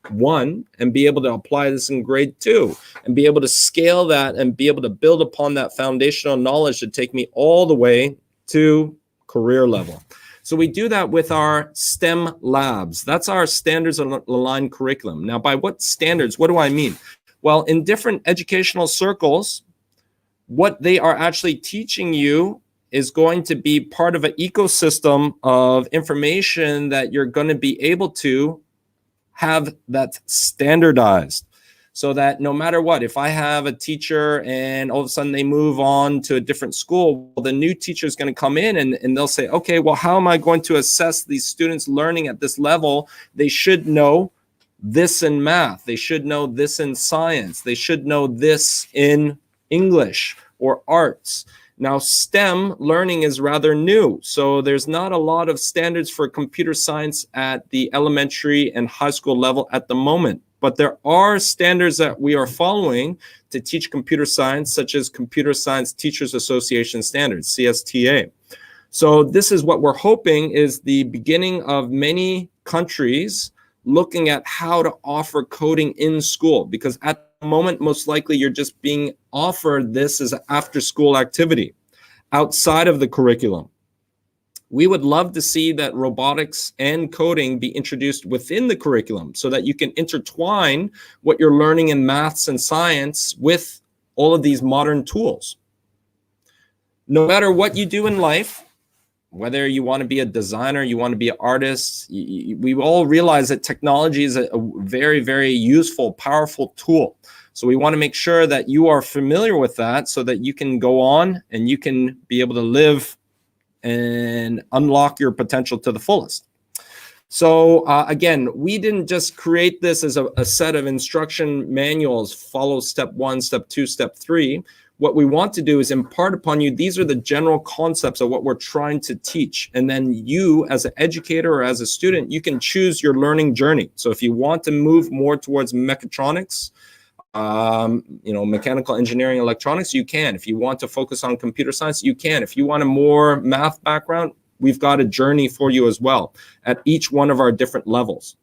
Speaker 7: 1 and be able to apply this in grade 2 and be able to scale that and be able to build upon that foundational knowledge to take me all the way to career level. So we do that with our STEM labs. That's our standards aligned curriculum. Now, by what standards, what do I mean? Well, in different educational circles, what they are actually teaching you is going to be part of an ecosystem of information that you're going to be able to have that standardized. So that no matter what, if I have a teacher and all of a sudden they move on to a different school, well, the new teacher is going to come in and they'll say, okay, well, how am I going to assess these students learning at this level? They should know this in math. They should know this in science. They should know this in English or arts. Now, STEM learning is rather new, so there's not a lot of standards for computer science at the elementary and high school level at the moment, but there are standards that we are following to teach computer science, such as Computer Science Teachers Association standards, CSTA. So this is what we're hoping is the beginning of many countries looking at how to offer coding in school, because at the moment, most likely you're just being offered this as an after-school activity outside of the curriculum. We would love to see that robotics and coding be introduced within the curriculum so that you can intertwine what you're learning in maths and science with all of these modern tools. No matter what you do in life, whether you want to be a designer, you want to be an artist, we all realize that technology is a very, very useful, powerful tool. So we want to make sure that you are familiar with that so that you can go on and you can be able to live and unlock your potential to the fullest. So again, we didn't just create this as a set of instruction manuals, follow step 1, step 2, step 3. What we want to do is impart upon you, these are the general concepts of what we're trying to teach. And then you, as an educator or as a student, you can choose your learning journey. So if you want to move more towards mechatronics, mechanical engineering, electronics, you can. If you want to focus on computer science, you can. If you want a more math background, we've got a journey for you as well at each one of our different levels.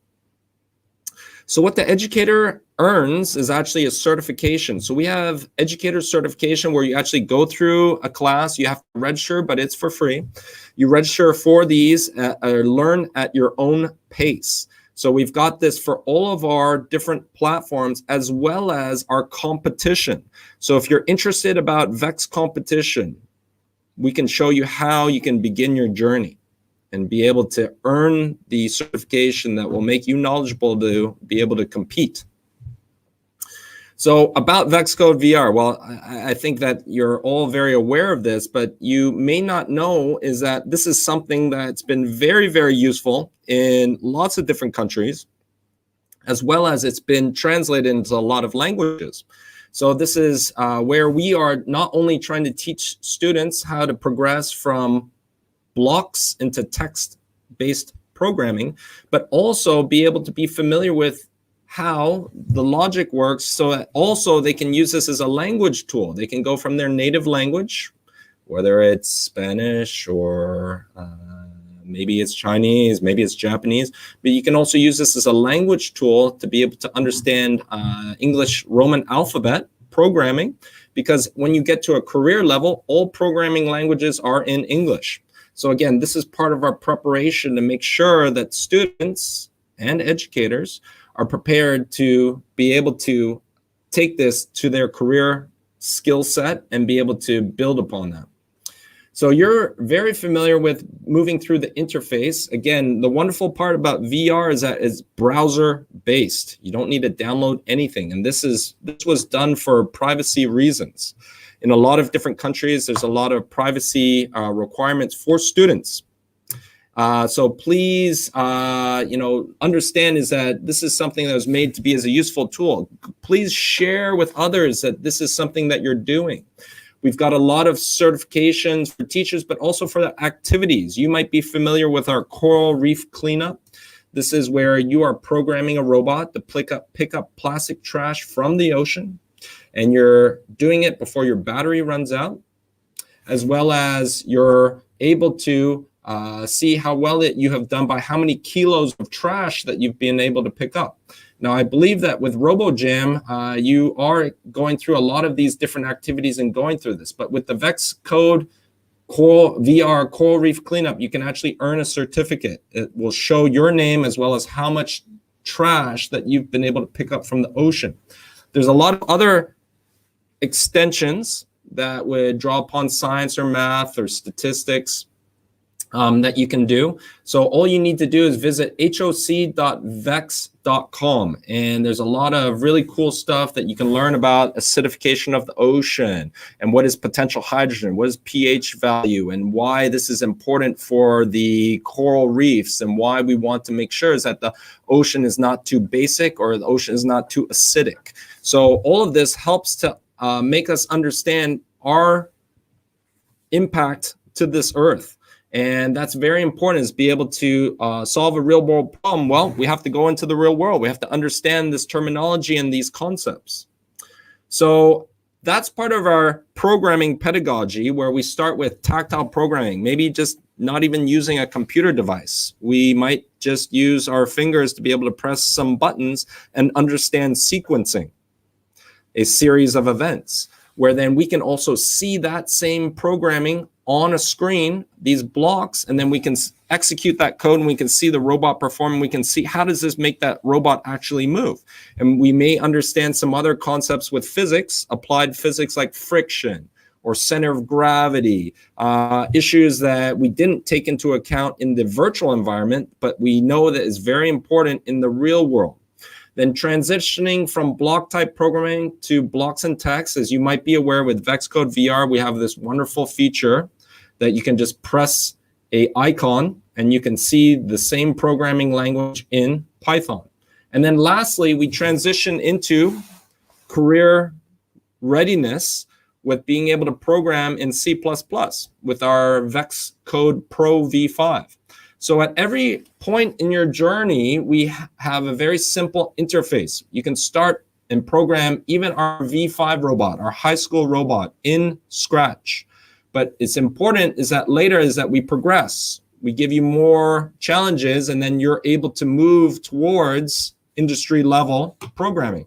Speaker 7: So what the educator earns is actually a certification. So we have educator certification where you actually go through a class. You have to register, but it's for free. You register for these, learn at your own pace. So we've got this for all of our different platforms as well as our competition. So if you're interested about VEX competition, we can show you how you can begin your journey and be able to earn the certification that will make you knowledgeable to be able to compete. So about VEX Code VR, well, I think that you're all very aware of this, but you may not know is that this is something that's been very, very useful in lots of different countries, as well as it's been translated into a lot of languages. So this is where we are not only trying to teach students how to progress from blocks into text-based programming, but also be able to be familiar with how the logic works, so that also they can use this as a language tool. They can go from their native language, whether it's Spanish or maybe it's Chinese, maybe it's Japanese, but you can also use this as a language tool to be able to understand English Roman alphabet programming, because when you get to a career level, all programming languages are in English. So again, this is part of our preparation to make sure that students and educators are prepared to be able to take this to their career skill set and be able to build upon that. So you're very familiar with moving through the interface. Again, the wonderful part about VR is that it's browser based. You don't need to download anything. And this was done for privacy reasons. In a lot of different countries, there's a lot of privacy requirements for students. So please, understand is that this is something that was made to be as a useful tool. Please share with others that this is something that you're doing. We've got a lot of certifications for teachers, but also for the activities. You might be familiar with our coral reef cleanup. This is where you are programming a robot to pick up plastic trash from the ocean, and you're doing it before your battery runs out, as well as you're able to see how well you have done by how many kilos of trash that you've been able to pick up. Now, I believe that with RoboJam, you are going through a lot of these different activities and going through this. But with the VEX Code VR Coral Reef Cleanup, you can actually earn a certificate. It will show your name as well as how much trash that you've been able to pick up from the ocean. There's a lot of other extensions that would draw upon science or math or statistics that you can do. So all you need to do is visit hoc.vex.com, and there's a lot of really cool stuff that you can learn about acidification of the ocean and what is potential hydrogen, what is pH value, and why this is important for the coral reefs, and why we want to make sure is that the ocean is not too basic or the ocean is not too acidic. So all of this helps to make us understand our impact to this earth. And that's very important, is be able to solve a real world problem. Well, we have to go into the real world. We have to understand this terminology and these concepts. So that's part of our programming pedagogy, where we start with tactile programming, maybe just not even using a computer device. We might just use our fingers to be able to press some buttons and understand sequencing, a series of events, where then we can also see that same programming on a screen, these blocks, and then we can execute that code and we can see the robot perform, and we can see how does this make that robot actually move. And we may understand some other concepts with physics, applied physics like friction or center of gravity, issues that we didn't take into account in the virtual environment, but we know that is very important in the real world. Then transitioning from block type programming to blocks and text, as you might be aware with VEX Code VR, we have this wonderful feature that you can just press a icon and you can see the same programming language in Python. And then lastly, we transition into career readiness with being able to program in C++ with our VEX Code Pro V5. So at every point in your journey, we have a very simple interface. You can start and program even our V5 robot, our high school robot, in Scratch. But it's important is that later is that we progress. We give you more challenges, and then you're able to move towards industry level programming.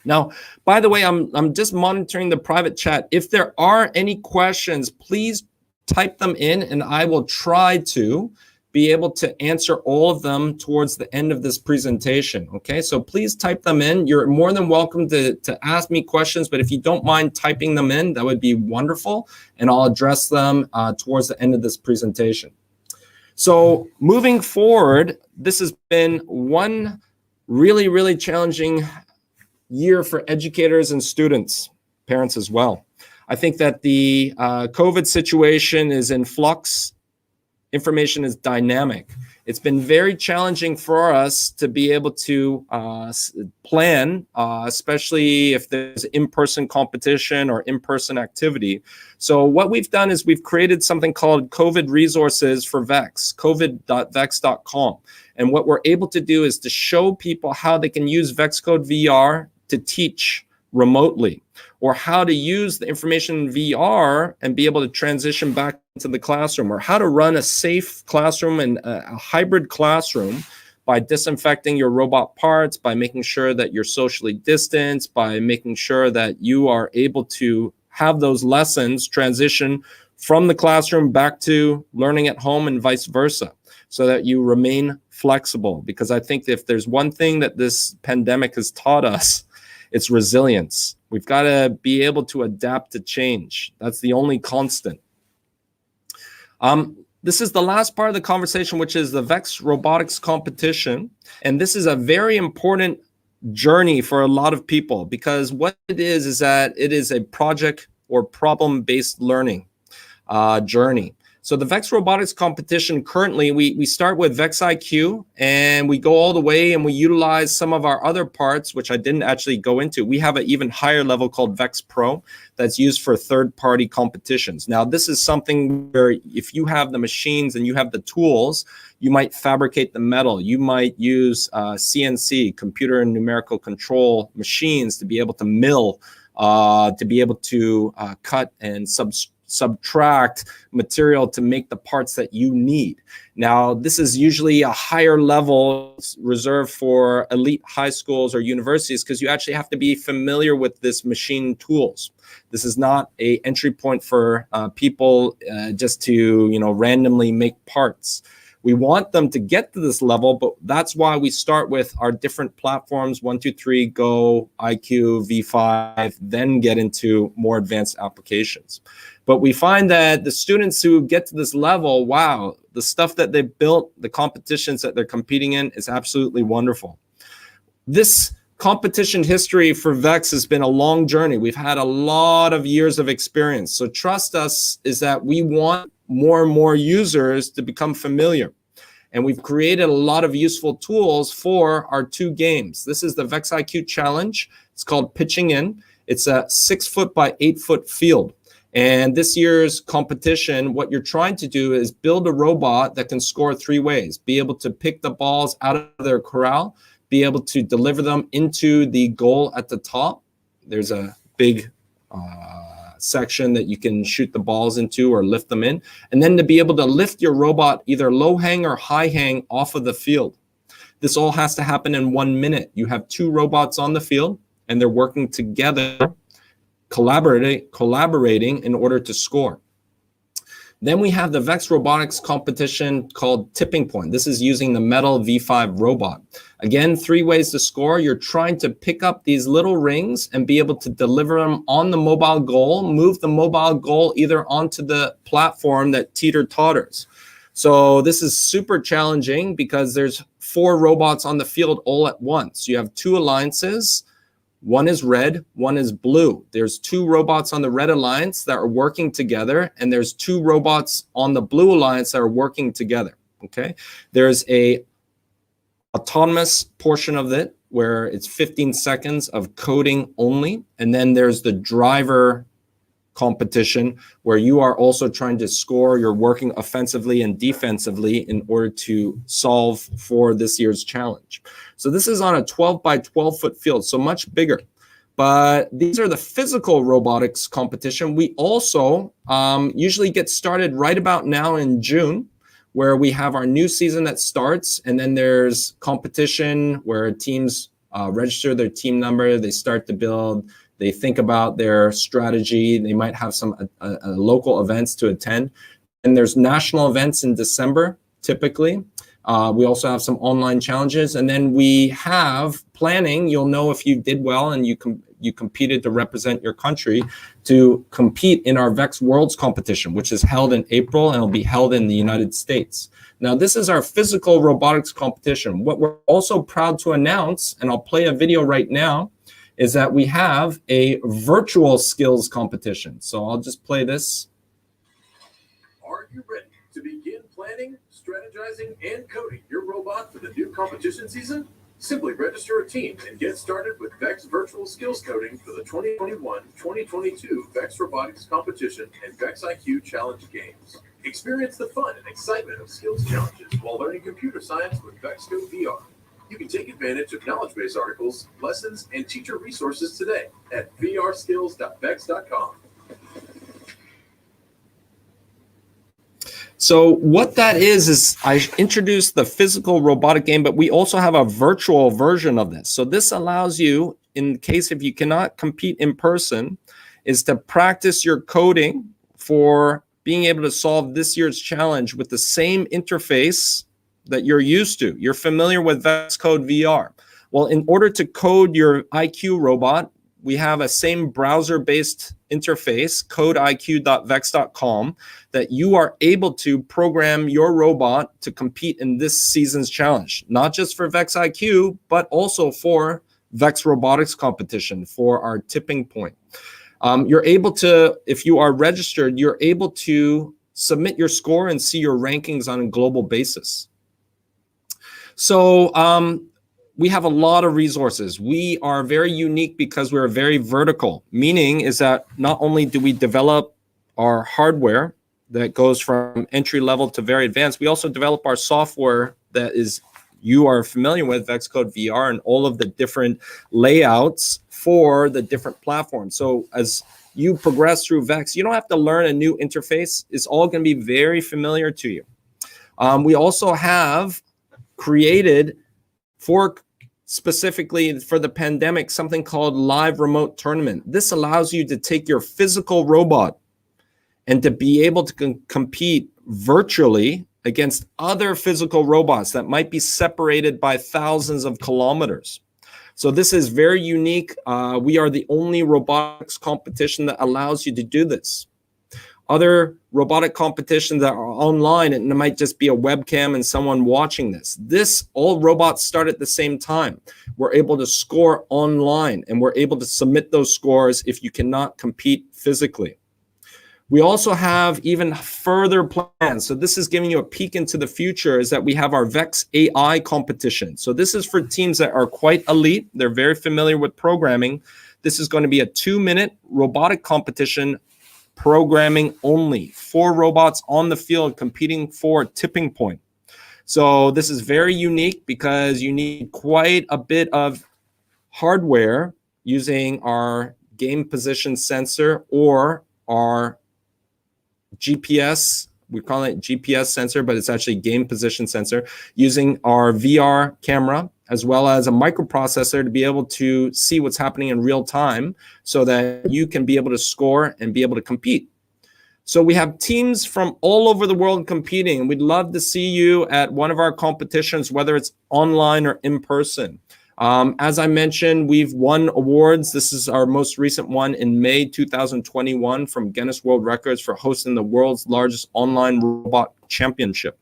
Speaker 7: Now, by the way, I'm just monitoring the private chat. If there are any questions, please type them in, and I will try to be able to answer all of them towards the end of this presentation. Okay, so please type them in. You're more than welcome to ask me questions, but if you don't mind typing them in, that would be wonderful, and I'll address them towards the end of this presentation. So moving forward, this has been one really, really challenging year for educators and students, parents as well. I think that the COVID situation is in flux. Information is dynamic. It's been very challenging for us to be able to plan, especially if there's in-person competition or in-person activity. So what we've done is we've created something called COVID resources for VEX, covid.vex.com. And what we're able to do is to show people how they can use VEX Code VR to teach remotely, or how to use the information in VR and be able to transition back into the classroom, or how to run a safe classroom and a hybrid classroom by disinfecting your robot parts, by making sure that you're socially distanced, by making sure that you are able to have those lessons transition from the classroom back to learning at home and vice versa, so that you remain flexible. Because I think if there's one thing that this pandemic has taught us, it's resilience. We've got to be able to adapt to change. That's the only constant. This is the last part of the conversation, which is the VEX robotics competition. And this is a very important journey for a lot of people, because what it is that it is a project or problem-based learning journey. So the VEX robotics competition, currently we start with VEX IQ, and we go all the way and we utilize some of our other parts, which I didn't actually go into. We have an even higher level called VEX Pro that's used for third-party competitions. Now, this is something where if you have the machines and you have the tools, you might fabricate the metal. You might use CNC, computer and numerical control machines, to be able to mill, to be able to cut and subtract material to make the parts that you need. Now, this is usually a higher level reserved for elite high schools or universities, because you actually have to be familiar with this machine tools. This is not a entry point for people just to, randomly make parts. We want them to get to this level, but that's why we start with our different platforms, 1, 2, 3, Go, IQ, V5, then get into more advanced applications. But we find that the students who get to this level, wow, the stuff that they built, the competitions that they're competing in is absolutely wonderful. This competition history for VEX has been a long journey. We've had a lot of years of experience. So trust us is that we want more and more users to become familiar. And we've created a lot of useful tools for our 2 games. This is the VEX IQ Challenge. It's called Pitching In. It's a 6-foot by 8-foot field. And this year's competition, what you're trying to do is build a robot that can score 3 ways. Be able to pick the balls out of their corral, be able to deliver them into the goal at the top. There's a big section that you can shoot the balls into or lift them in, and then to be able to lift your robot either low hang or high hang off of the field. This all has to happen in 1 minute. You have 2 robots on the field, and they're working together, collaborating in order to score. Then we have the VEX robotics competition called Tipping Point. This is using the metal V5 robot. Again, 3 ways to score. You're trying to pick up these little rings and be able to deliver them on the mobile goal, move the mobile goal either onto the platform that teeter-totters. So this is super challenging because there's 4 robots on the field all at once. You have 2 alliances. One is red, one is blue. There's 2 robots on the red alliance that are working together, and there's 2 robots on the blue alliance that are working together, okay? There's a autonomous portion of it where it's 15 seconds of coding only, and then there's the driver competition where you are also trying to score. You're working offensively and defensively in order to solve for this year's challenge. So this is on a 12 by 12 foot field, so much bigger. But these are the physical robotics competition. We also usually get started right about now in June, where we have our new season that starts, and then there's competition where teams register their team number, they start to build, they think about their strategy, they might have some local events to attend. And there's national events in December typically. We also have some online challenges, and then we have planning. You'll know if you did well and you competed to represent your country, to compete in our VEX Worlds competition, which is held in April and will be held in the United States. Now, this is our physical robotics competition. What we're also proud to announce, and I'll play a video right now, is that we have a virtual skills competition. So I'll just play this.
Speaker 8: Are you ready to begin planning, strategizing, and coding your robot for the new competition season? Simply register a team and get started with VEX Virtual Skills Coding for the 2021-2022 VEX Robotics Competition and VEX IQ Challenge Games. Experience the fun and excitement of skills challenges while learning computer science with VEX Code VR. You can take advantage of knowledge base articles, lessons, and teacher resources today at vrskills.vex.com.
Speaker 7: So what that is I introduced the physical robotic game, but we also have a virtual version of this. So this allows you, in case if you cannot compete in person, is to practice your coding for being able to solve this year's challenge with the same interface that you're used to. You're familiar with VEX Code VR. Well, in order to code your IQ robot, we have a same browser-based interface, codeiq.vex.com, that you are able to program your robot to compete in this season's challenge, not just for VEX IQ, but also for VEX Robotics competition for our tipping point. You're able to, if you are registered, you're able to submit your score and see your rankings on a global basis. So we have a lot of resources. We are very unique because we're very vertical, meaning is that not only do we develop our hardware that goes from entry level to very advanced, we also develop our software that is, you are familiar with, VEX Code VR and all of the different layouts for the different platforms. So as you progress through VEX, you don't have to learn a new interface. It's all going to be very familiar to you. We also have created for specifically for the pandemic something called live remote tournament. This allows you to take your physical robot and to be able to compete virtually against other physical robots that might be separated by thousands of kilometers. So this is very unique. We are the only robotics competition that allows you to do this. Other robotic competitions that are online, and it might just be a webcam and someone watching this. All robots start at the same time. We're able to score online, and we're able to submit those scores if you cannot compete physically. We also have even further plans. So this is giving you a peek into the future, is that we have our VEX AI competition. So this is for teams that are quite elite. They're very familiar with programming. This is going to be a 2-minute robotic competition, programming only, 4 robots on the field competing for a tipping point. So this is very unique because you need quite a bit of hardware using our game position sensor or our GPS. We call it GPS sensor, but it's actually game position sensor, using our VR camera as well as a microprocessor to be able to see what's happening in real time so that you can be able to score and be able to compete. So we have teams from all over the world competing. We'd love to see you at one of our competitions, whether it's online or in person. As I mentioned, we've won awards. This is our most recent one in May 2021 from Guinness World Records for hosting the world's largest online robot championship.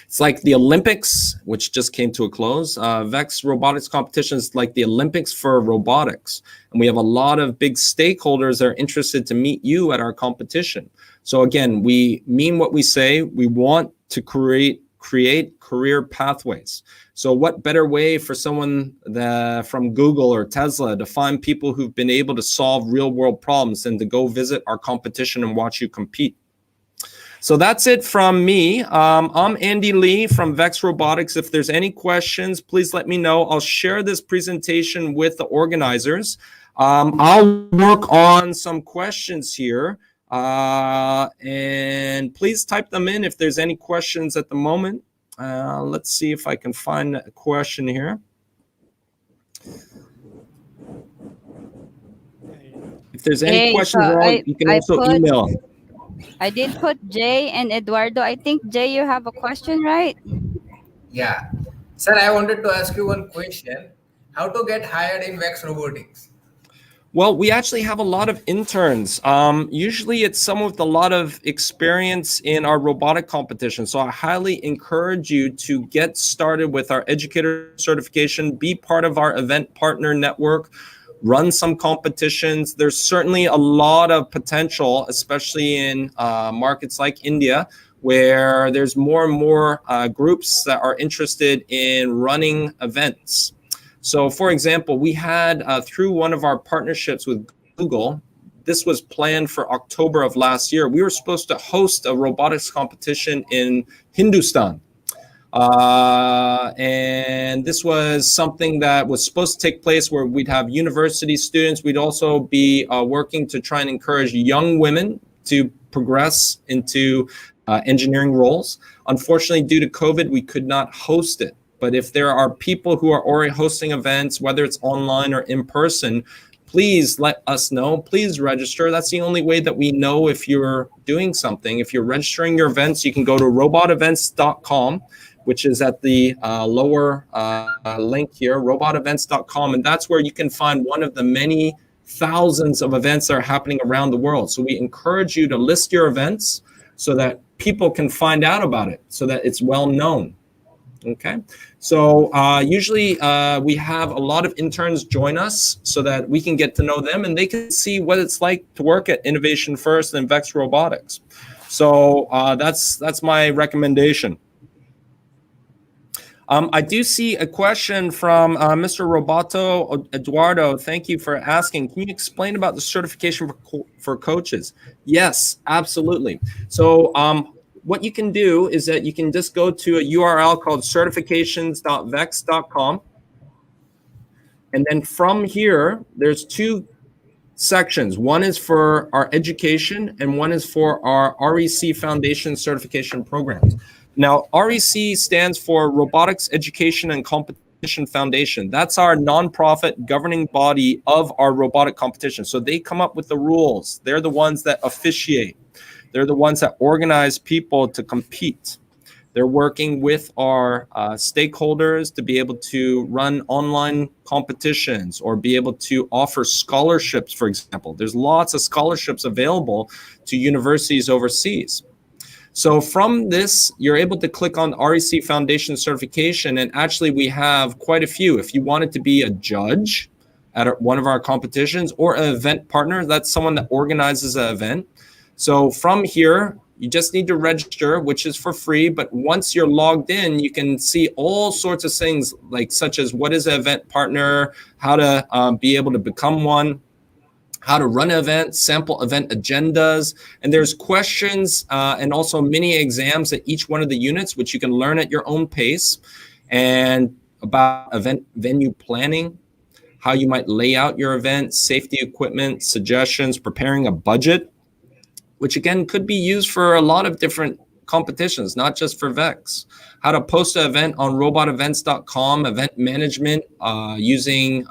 Speaker 7: It's like the Olympics, which just came to a close. VEX Robotics competition is like the Olympics for robotics. And we have a lot of big stakeholders that are interested to meet you at our competition. So again, we mean what we say. We want to create career pathways. So what better way for someone from Google or Tesla to find people who've been able to solve real world problems than to go visit our competition and watch you compete? So that's it from me. I'm Andy Lee from VEX Robotics. If there's any questions, please let me know. I'll share this presentation with the organizers. I'll work on some questions here. And please type them in if there's any questions at the moment. Let's see if I can find a question here. If there's any questions, you can also email.
Speaker 4: I did put Jay and Eduardo. I think Jay, you have a question, right?
Speaker 5: Yeah. Sir, I wanted to ask you one question. How to get hired in Vex Robotics?
Speaker 7: Well, we actually have a lot of interns. Usually it's someone with a lot of experience in our robotic competition. So I highly encourage you to get started with our educator certification, be part of our event partner network, run some competitions. There's certainly a lot of potential, especially in markets like India, where there's more and more groups that are interested in running events. So, for example, we had through one of our partnerships with Google, this was planned for October of last year. We were supposed to host a robotics competition in Hindustan. And this was something that was supposed to take place where we'd have university students. We'd also be working to try and encourage young women to progress into engineering roles. Unfortunately, due to COVID, we could not host it. But if there are people who are already hosting events, whether it's online or in person, please let us know. Please register. That's the only way that we know if you're doing something. If you're registering your events, you can go to robotevents.com, which is at the lower link here, robotevents.com. And that's where you can find one of the many thousands of events that are happening around the world. So we encourage you to list your events so that people can find out about it, so that it's well known. Okay, so usually we have a lot of interns join us so that we can get to know them and they can see what it's like to work at Innovation First and Vex Robotics. So that's my recommendation. I do see a question from Mr. Roboto Eduardo. Thank you for asking. Can you explain about the certification for coaches? Yes, absolutely. So what you can do is that you can just go to a URL called certifications.vex.com. And then from here, there's two sections. One is for our education and one is for our REC Foundation certification programs. Now, REC stands for Robotics Education and Competition Foundation. That's our nonprofit governing body of our robotic competition. So they come up with the rules. They're the ones that officiate. They're the ones that organize people to compete. They're working with our stakeholders to be able to run online competitions or be able to offer scholarships, for example. There's lots of scholarships available to universities overseas. So from this, you're able to click on REC Foundation certification, and actually we have quite a few. If you wanted to be a judge at one of our competitions or an event partner, that's someone that organizes an event. So from here, you just need to register, which is for free. But once you're logged in, you can see all sorts of things like such as what is an event partner, how to be able to become one, how to run an event, sample event agendas. And there's questions and also mini exams at each one of the units, which you can learn at your own pace, and about event venue planning, how you might lay out your event, safety equipment, suggestions, preparing a budget, which again could be used for a lot of different competitions, not just for VEX. How to post an event on robotevents.com, event management using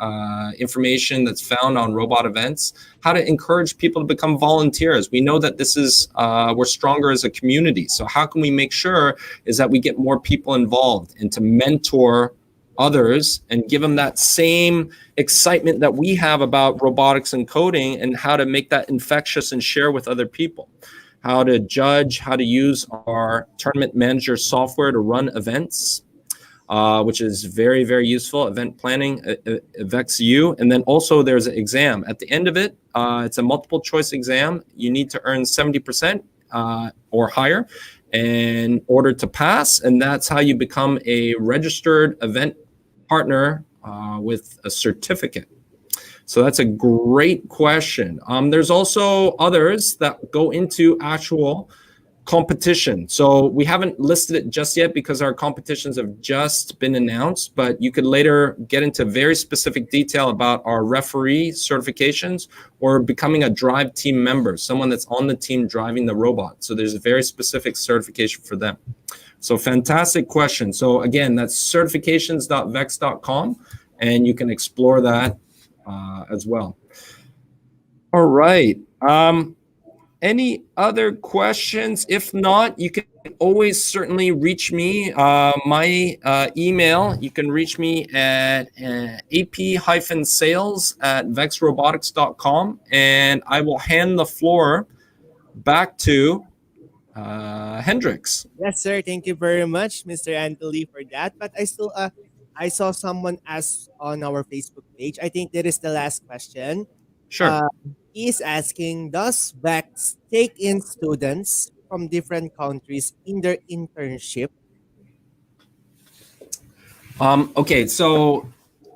Speaker 7: information that's found on Robot Events. How to encourage people to become volunteers. We know that this is, we're stronger as a community. So how can we make sure is that we get more people involved and to mentor others and give them that same excitement that we have about robotics and coding, and how to make that infectious and share with other people. How to judge, how to use our tournament manager software to run events, which is very, very useful. Event planning, VexU. And then also there's an exam. At the end of it, it's a multiple choice exam. You need to earn 70% or higher in order to pass. And that's how you become a registered event partner with a certificate. So that's a great question. There's also others that go into actual competition. So we haven't listed it just yet because our competitions have just been announced, but you could later get into very specific detail about our referee certifications or becoming a drive team member, someone that's on the team driving the robot. So there's a very specific certification for them. So fantastic question. So again, that's certifications.vex.com, and you can explore that as well. All right. Any other questions? If not, you can always certainly reach me. My email, you can reach me at ap-sales at vexrobotics.com, and I will hand the floor back to Hendrix.
Speaker 3: Yes, sir. Thank you very much, Mr. Anthony, for that. But I saw someone ask on our Facebook page. I think that is the last question.
Speaker 7: Sure.
Speaker 3: He is asking, does VEX take in students from different countries in their internship?
Speaker 7: Okay, so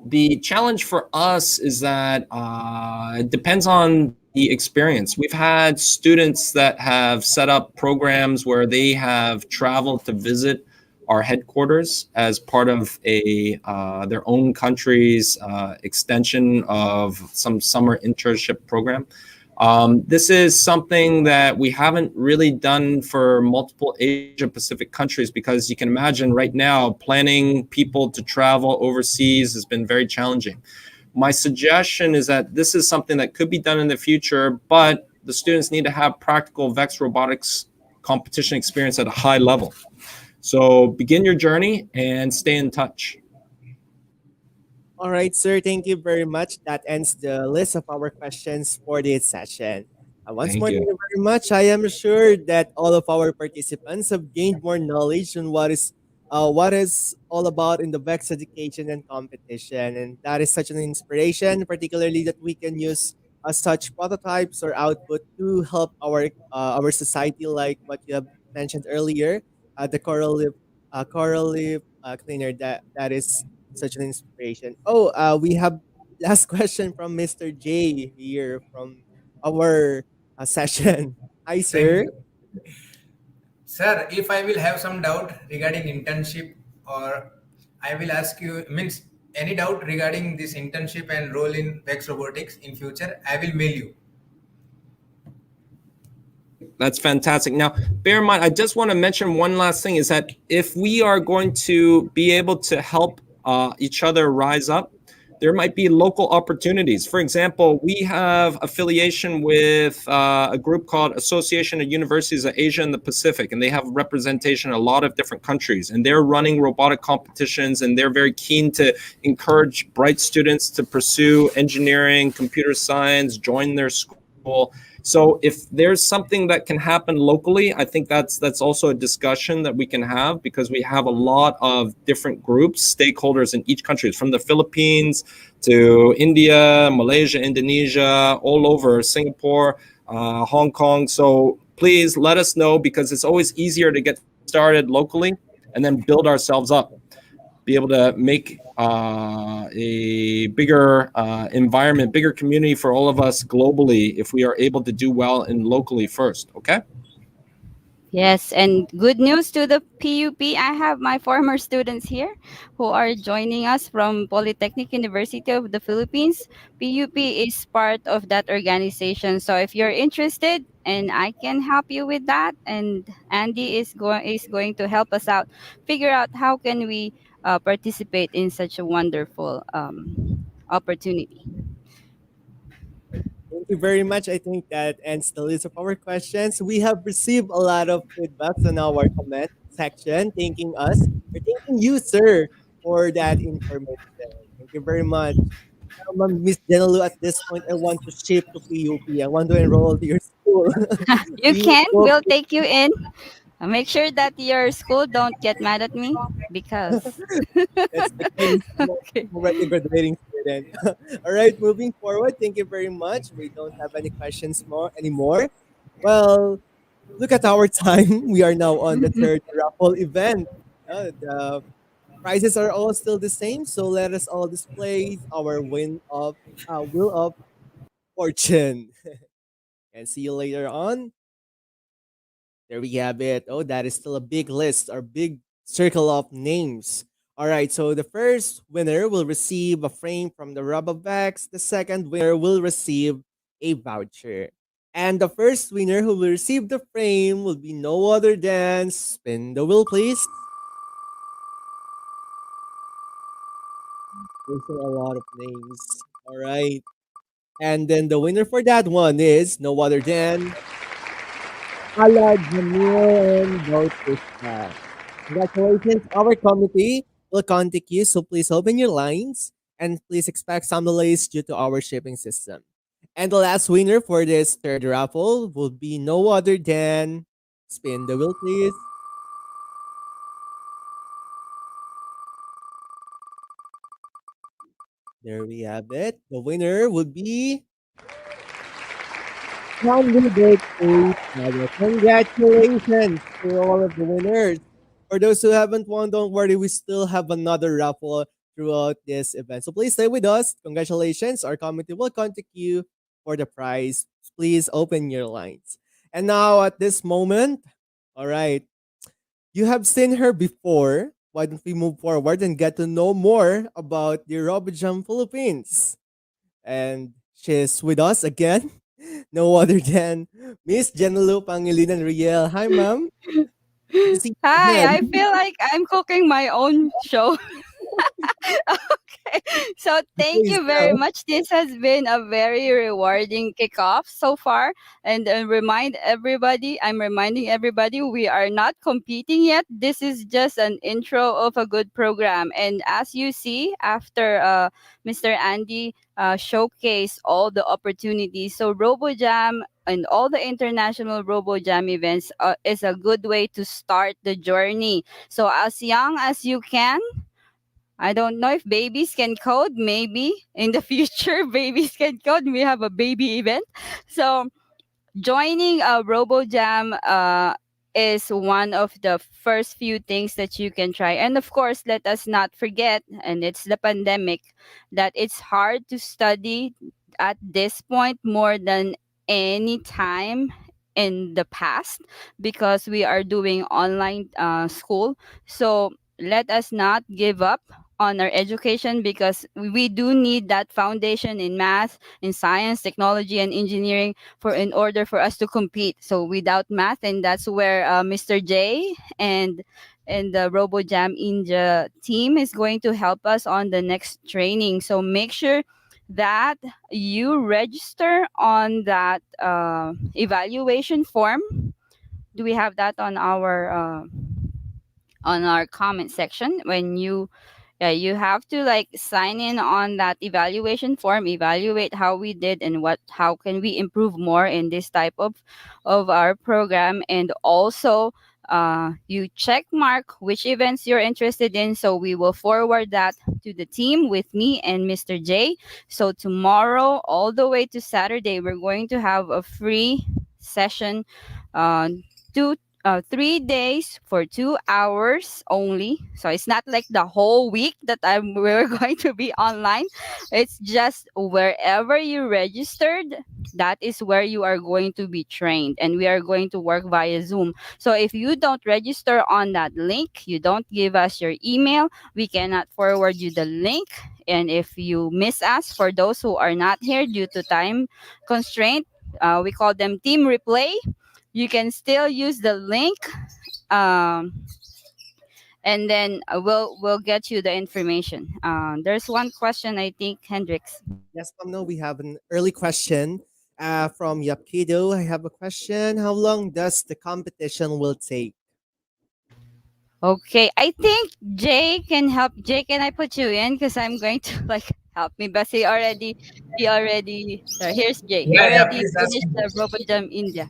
Speaker 7: the challenge for us is that it depends on the experience. We've had students that have set up programs where they have traveled to visit our headquarters as part of a their own country's extension of some summer internship program. This is something that we haven't really done for multiple Asia Pacific countries because you can imagine right now planning people to travel overseas has been very challenging. My suggestion is that this is something that could be done in the future, but the students need to have practical VEX robotics competition experience at a high level. So begin your journey and stay in touch.
Speaker 3: All right, sir. Thank you very much. That ends the list of our questions for this session. Once
Speaker 7: Thank
Speaker 3: more, thank
Speaker 7: you.
Speaker 3: you very much. I am sure that all of our participants have gained more knowledge on what is all about in the VEX education and competition, and that is such an inspiration, particularly that we can use such prototypes or output to help our society, like what you have mentioned earlier, the coral leaf cleaner. That is such an inspiration. Oh, we have last question from Mr. J here from our session. Hi,
Speaker 5: Thank
Speaker 3: sir.
Speaker 5: you. Sir, if I will have some doubt regarding internship, or I will ask you, means any doubt regarding this internship and role in VEX robotics in future, I will mail you.
Speaker 7: That's fantastic. Now, bear in mind, I just want to mention one last thing is that if we are going to be able to help each other rise up, there might be local opportunities. For example, we have affiliation with a group called Association of Universities of Asia and the Pacific, and they have representation in a lot of different countries. And they're running robotic competitions, and they're very keen to encourage bright students to pursue engineering, computer science, join their school. So if there's something that can happen locally, I think that's also a discussion that we can have because we have a lot of different groups, stakeholders in each country, from the Philippines to India, Malaysia, Indonesia, all over, Singapore, Hong Kong. So please let us know because it's always easier to get started locally and then build ourselves up, be able to make a bigger environment, bigger community for all of us globally if we are able to do well in locally first. Okay.
Speaker 4: Yes, and good news to the PUP. I have my former students here who are joining us from Polytechnic University of the Philippines. PUP is part of that organization. So if you're interested and I can help you with that, and Andy is going to help us out, figure out how can we participate in such a wonderful opportunity.
Speaker 3: Thank you very much. I think that ends the list of our questions. We have received a lot of feedbacks on our comment section, thanking us or thanking you, sir, for that information. Thank you very much. Miss Denalu, at this point, I want to shift to PUP. I want to enroll to your school.
Speaker 4: You
Speaker 3: We
Speaker 4: can.
Speaker 3: hope
Speaker 4: We'll take you in. Make sure that your school don't get mad at me because
Speaker 3: that's the case. I'm
Speaker 4: okay.
Speaker 3: already graduating student. All right, moving forward. Thank you very much. We don't have any questions more anymore. Well, look at our time. We are now on the third raffle event. The prizes are all still the same, so let us all display our wheel of fortune. And see you later on. There we have it. Oh, that is still a big list or big circle of names. All right, so the first winner will receive a frame from the RoboVax. The second winner will receive a voucher. And the first winner who will receive the frame will be no other than spin the wheel, please. There's a lot of names. All right. And then the winner for that one is no other than Ala Jamil and Bautista. Congratulations, our committee will contact you, so please open your lines and please expect some delays due to our shipping system. And the last winner for this third raffle will be no other than spin the wheel, please. There we have it. The winner would be candidate A. Congratulations to all of the winners. For those who haven't won, don't worry, we still have another raffle throughout this event. So please stay with us. Congratulations. Our committee will contact you for the prize. Please open your lines. And now at this moment, all right, you have seen her before. Why don't we move forward and get to know more about the RoboJam Philippines? And she's with us again. No other than Miss Jenelu Pangilinan Riel. Hi, ma'am. Good to see you
Speaker 4: Hi, I
Speaker 3: again.
Speaker 4: feel like I'm cooking my own show. Okay. So thank
Speaker 3: Please
Speaker 4: you very
Speaker 3: go.
Speaker 4: much. This has been a very rewarding kickoff so far. And I'm reminding everybody we are not competing yet. This is just an intro of a good program. And as you see, after Mr. Andy showcased all the opportunities, so RoboJam and all the international RoboJam events is a good way to start the journey. So as young as you can, I don't know if babies can code. Maybe in the future, babies can code. We have a baby event. So joining a RoboJam is one of the first few things that you can try. And of course, let us not forget, and it's the pandemic, that it's hard to study at this point more than any time in the past because we are doing online school. So let us not give up on our education because we do need that foundation in math, in science, technology, and engineering for in order for us to compete. So without math, and that's where Mr. J and the RoboJam India team is going to help us on the next training. So make sure that you register on that evaluation form. Do we have that on our comment section? When you Yeah, you have to like sign in on that evaluation form, evaluate how we did and what how can we improve more in this type of our program, and also you check mark which events you're interested in, so we will forward that to the team with me and Mr. J. So tomorrow all the way to Saturday, we're going to have a free session, uh, two 3 days for 2 hours only. So it's not like the whole week that we're going to be online. It's just wherever you registered, that is where you are going to be trained, and we are going to work via Zoom. So if you don't register on that link, you don't give us your email, we cannot forward you the link. And if you miss us, for those who are not here due to time constraint, we call them team replay. You can still use the link, um, and then we'll get you the information. There's one question, I think, Hendrix.
Speaker 3: Yes, ma'am. No, we have an early question from Yapkido. I have a question. How long does the competition will take?
Speaker 4: Okay, I think Jay can help. Jay, can I put you in? Because I'm going to like help me, but he already. Here's Jay. He
Speaker 5: Yeah, yeah,
Speaker 4: already
Speaker 5: please ask
Speaker 4: finished
Speaker 5: me.
Speaker 4: the RoboJam India,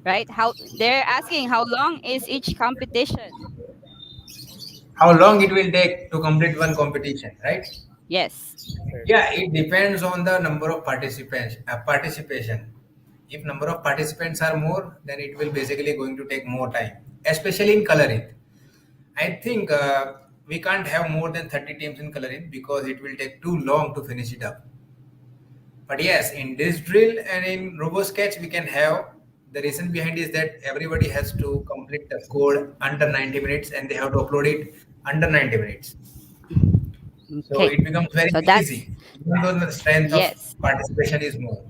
Speaker 4: right? How they're asking how long is each competition?
Speaker 5: How long it will take to complete one competition, right?
Speaker 4: Yes.
Speaker 3: Sure.
Speaker 5: Yeah, it depends on the number of participation. If number of participants are more, then it will basically going to take more time, especially in coloring. I think we can't have more than 30 teams in coloring because it will take too long to finish it up. But yes, in this drill and in RoboSketch, we can have. The reason behind is that everybody has to complete the code under 90 minutes and they have to upload it under 90 minutes. So
Speaker 4: Okay.
Speaker 5: it becomes very
Speaker 4: So that's
Speaker 5: easy, even though the strength of
Speaker 4: yes.
Speaker 5: participation is more.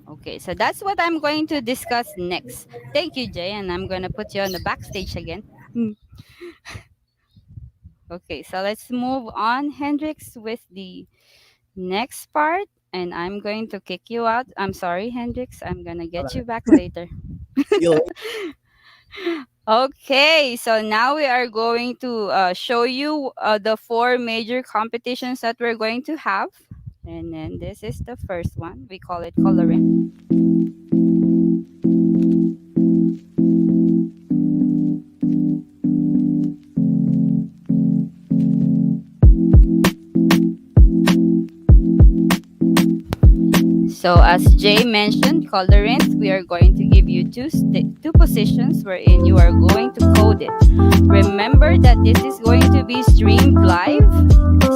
Speaker 4: Okay, so that's what I'm going to discuss next. Thank you, Jay, and I'm going to put you on the backstage again. Hmm. Okay, so let's move on, Hendrix, with the next part. and I'm going to kick you out. I'm sorry, Hendrix. I'm gonna get you
Speaker 3: Alright.
Speaker 4: back later.
Speaker 3: See you later.
Speaker 4: Okay, so now we are going to show you the four major competitions that we're going to have. And then this is the first one. We call it coloring. So as Jay mentioned, colorant, we are going to give you two positions wherein you are going to code it. Remember that this is going to be streamed live,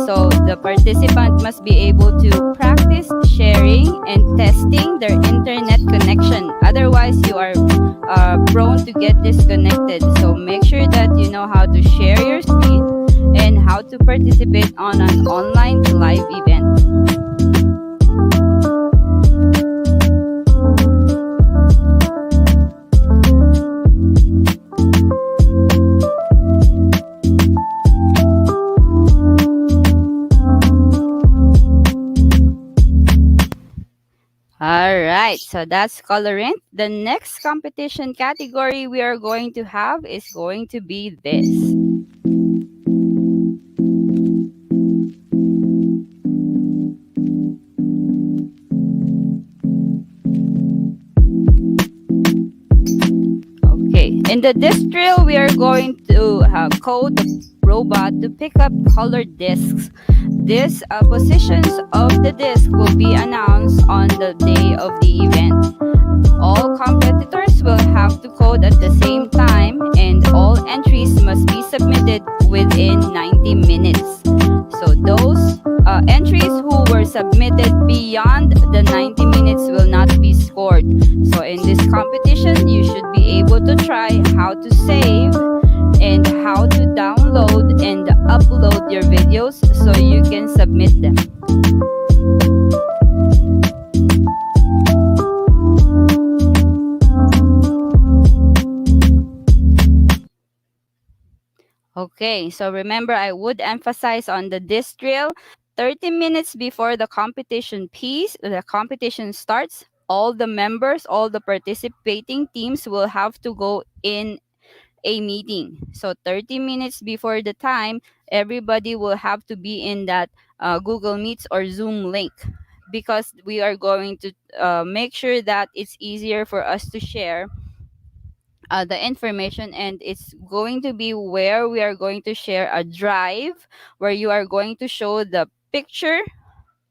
Speaker 4: so the participant must be able to practice sharing and testing their internet connection. Otherwise, you are prone to get disconnected. So make sure that you know how to share your screen and how to participate on an online live event. All right, so that's colorant. The next competition category we are going to have is going to be this. Okay, in the disc drill, we are going to code the robot to pick up colored discs. These positions of the disc will be announced on the day of the event. All competitors will have to code at the same time, and all entries must be submitted within 90 minutes. So those entries who were submitted beyond the 90 minutes will not be scored. So in this competition, you should be able to try how to save and how to download and upload your videos so you can submit them. Okay, so remember, I would emphasize on the disc drill. 30 minutes before the competition starts, all the members, all the participating teams will have to go in a meeting. So 30 minutes before the time, everybody will have to be in that Google Meets or Zoom link, because we are going to make sure that it's easier for us to share the information, and it's going to be where we are going to share a drive where you are going to show the picture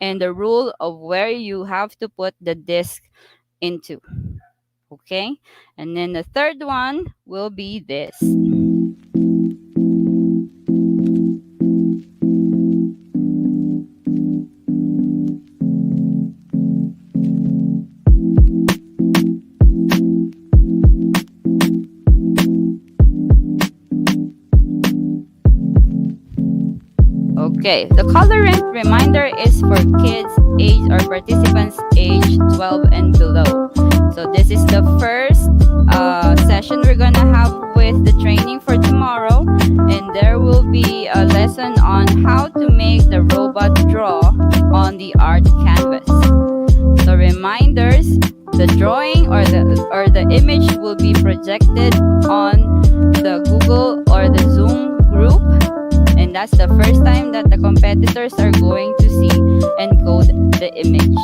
Speaker 4: and the rule of where you have to put the disk into. Okay, and then the third one will be this. Okay, the colorant reminder is for kids age or participants age 12 and below. So this is the first session we're gonna have with the training for tomorrow, and there will be a lesson on how to make the robot draw on the art canvas. So reminders, the drawing or the image will be projected on the Google or the Zoom group, and that's the first time that the competitors are going to see and code the image.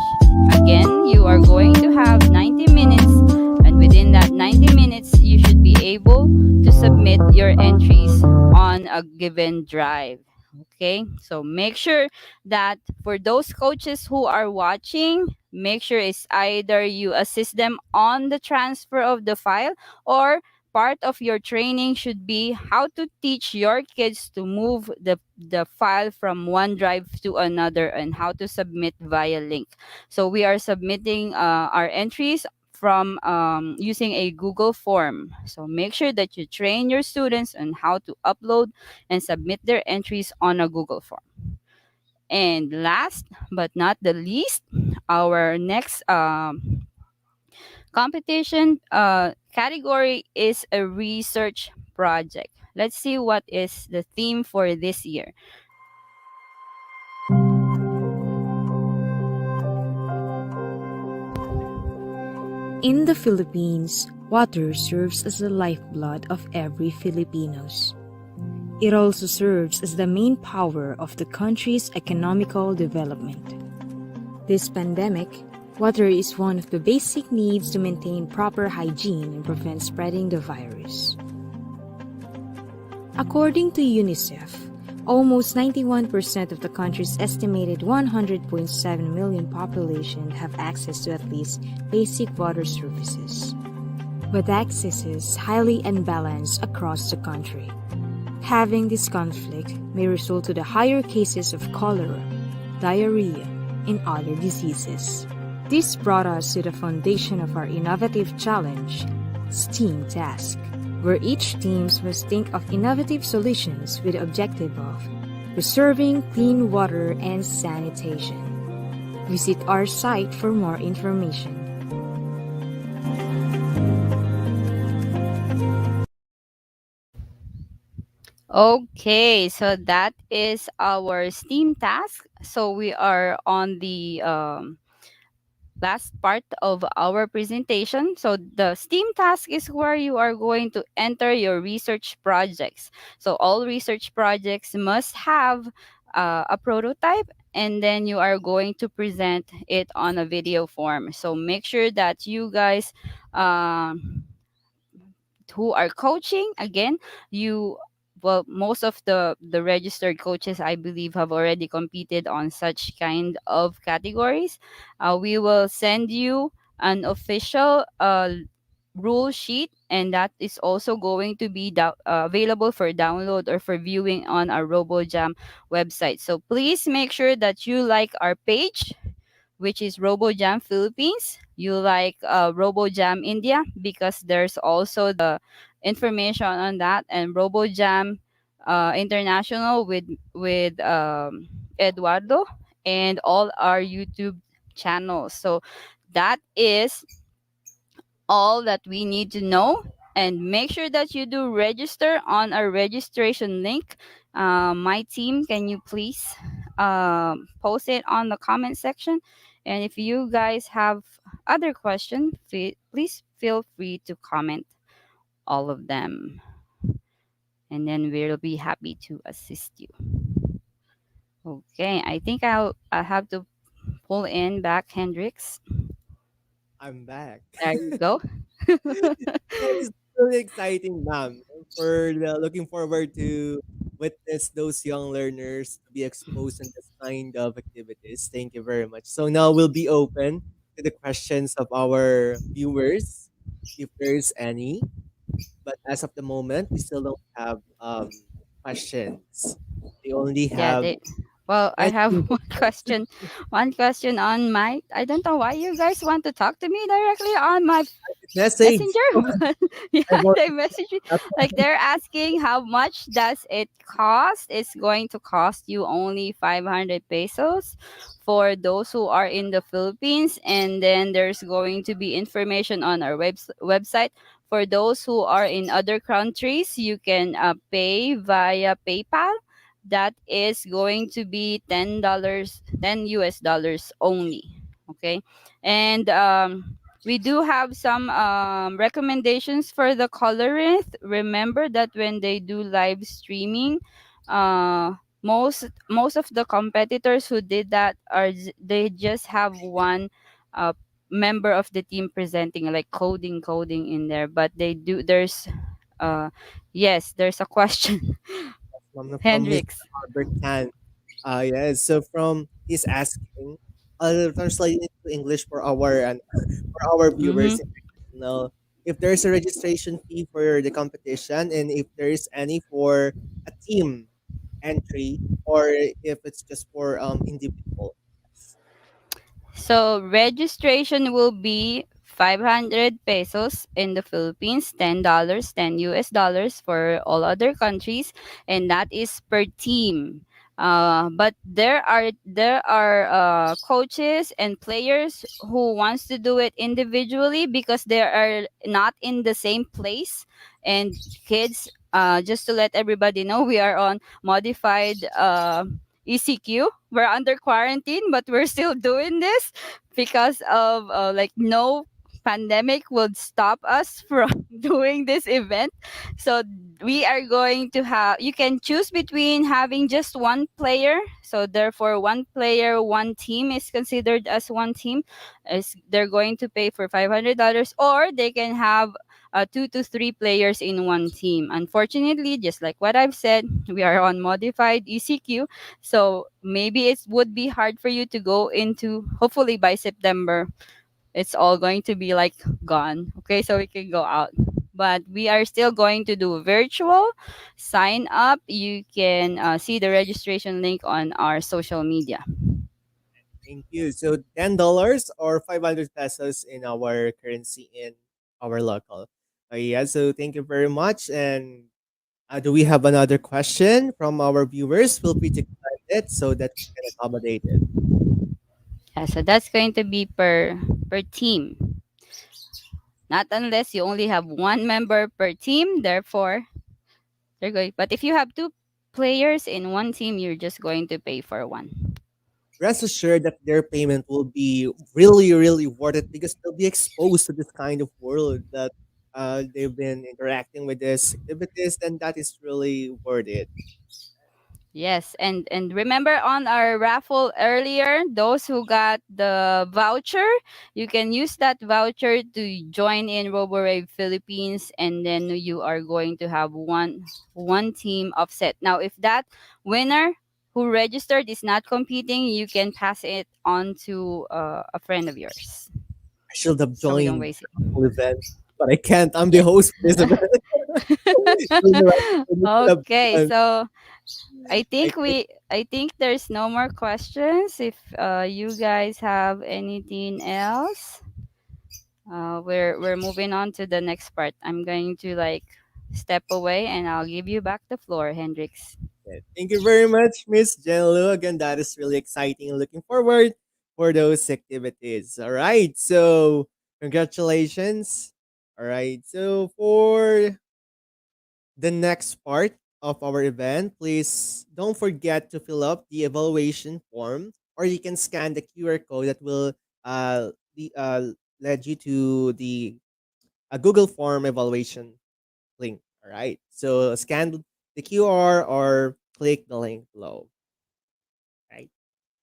Speaker 4: Again, you are going to have 90 minutes, and within that 90 minutes, you should be able to submit your entries on a given drive. Okay, so make sure that for those coaches who are watching, make sure it's either you assist them on the transfer of the file, or part of your training should be how to teach your kids to move the file from one drive to another and how to submit via link. So we are submitting our entries from using a Google form. So make sure that you train your students on how to upload and submit their entries on a Google form. And last but not the least, our next competition category is a research project. Let's see what is the theme for this year.
Speaker 9: In the Philippines, water serves as the lifeblood of every Filipinos. It also serves as the main power of the country's economical development. This pandemic, water is one of the basic needs to maintain proper hygiene and prevent spreading the virus. According to UNICEF, almost 91% of the country's estimated 100.7 million population have access to at least basic water services. But access is highly unbalanced across the country. Having this conflict may result to the higher cases of cholera, diarrhea, and other diseases. This brought us to the foundation of our innovative challenge, STEAM Task, where each team must think of innovative solutions with the objective of preserving clean water and sanitation. Visit our site for more information.
Speaker 4: Okay, so that is our STEAM task. So we are on the last part of our presentation. So the STEAM task is where you are going to enter your research projects. So all research projects must have a prototype, and then you are going to present it on a video form. So make sure that you guys who are coaching, again, you, well, most of the registered coaches, I believe, have already competed on such kind of categories. We will send you an official rule sheet, and that is also going to be available for download or for viewing on our RoboJam website. So please make sure that you like our page, which is RoboJam Philippines. You like RoboJam India, because there's also the information on that, and RoboJam International with Eduardo, and all our YouTube channels. So that is all that we need to know. And make sure that you do register on our registration link. My team, can you please post it on the comment section? And if you guys have other questions, please feel free to comment all of them. And then we'll be happy to assist you. Okay, I think I have to pull in back Hendrix.
Speaker 3: I'm back.
Speaker 4: There you go.
Speaker 3: It's really exciting, ma'am. Looking forward to witness those young learners to be exposed in this kind of activities. Thank you very much. So now we'll be open to the questions of our viewers, if there's any. But as of the moment, we still don't have questions. We only
Speaker 4: Yeah,
Speaker 3: have
Speaker 4: well, I have
Speaker 3: messages.
Speaker 4: one question on my, I don't know why you guys want to talk to me directly on my
Speaker 3: Message.
Speaker 4: messenger, but yeah,
Speaker 3: I've already
Speaker 4: they message me. Like, they're asking how much does it cost. It's going to cost you only 500 pesos for those who are in the Philippines, and then there's going to be information on our website. For those who are in other countries, you can pay via PayPal. That is going to be $10, 10 US dollars only. Okay, and we do have some recommendations for the colorist. Remember that when they do live streaming, most of the competitors who did that they just have one uh, member of the team presenting, like coding in there. But they do, there's yes, there's a question.
Speaker 3: from Mr.
Speaker 4: Hendrix.
Speaker 3: Albert Tan. Yes. So from he's asking, I'll translate it to English for our and for our viewers
Speaker 4: Mm-hmm.
Speaker 3: international. If there's a registration fee for the competition, and if there is any for a team entry, or if it's just for individual.
Speaker 4: So registration will be 500 pesos in the Philippines, $10, 10 US dollars for all other countries, and that is per team. But there are coaches and players who wants to do it individually because they are not in the same place. And kids, just to let everybody know, we are on modified ECQ. We're under quarantine, but we're still doing this because of like no pandemic would stop us from doing this event. So we are going to have, you can choose between having just one player. So therefore, one player, one team is considered as one team. Is they're going to pay for $500, or they can have 2 to 3 players in one team. Unfortunately, just like what I've said, we are on modified ECQ, so maybe it would be hard for you to go into. Hopefully by September, it's all going to be like gone. Okay, so we can go out. But we are still going to do virtual sign up. You can see the registration link on our social media.
Speaker 3: Thank you. So $10 or 500 pesos in our currency in our local. Yeah, so thank you very much. And do we have another question from our viewers? Feel free to comment it so that we can accommodate it.
Speaker 4: Yeah, so that's going to be per team. Not unless you only have one member per team. Therefore, they're going. But if you have 2 players in one team, you're just going to pay for one.
Speaker 3: Rest assured that their payment will be really, really worth it because they'll be exposed to this kind of world that they've been interacting with these activities, and that is really worth it.
Speaker 4: Yes, and remember on our raffle earlier, those who got the voucher, you can use that voucher to join in RoboRave Philippines, and then you are going to have one team offset. Now, if that winner who registered is not competing, you can pass it on to a friend of yours,
Speaker 3: I should have
Speaker 4: so we don't
Speaker 3: joined
Speaker 4: waste it.
Speaker 3: the whole event, but I can't. I'm the
Speaker 4: Yeah.
Speaker 3: host for this event. So you're right. I need to have
Speaker 4: Okay,
Speaker 3: fun.
Speaker 4: so
Speaker 3: I think
Speaker 4: I think there's no more questions. If you guys have anything else, we're moving on to the next part. I'm going to like step away and I'll give you back the floor, Hendrix.
Speaker 3: thank you very much, Miss Jenlu. Again, that is really exciting. Looking forward for those activities. All right. So congratulations. All right. So for the next part of our event, please don't forget to fill up the evaluation form, or you can scan the QR code that will lead you to the Google Form evaluation link. All right. So scan the QR or click the link below. Right.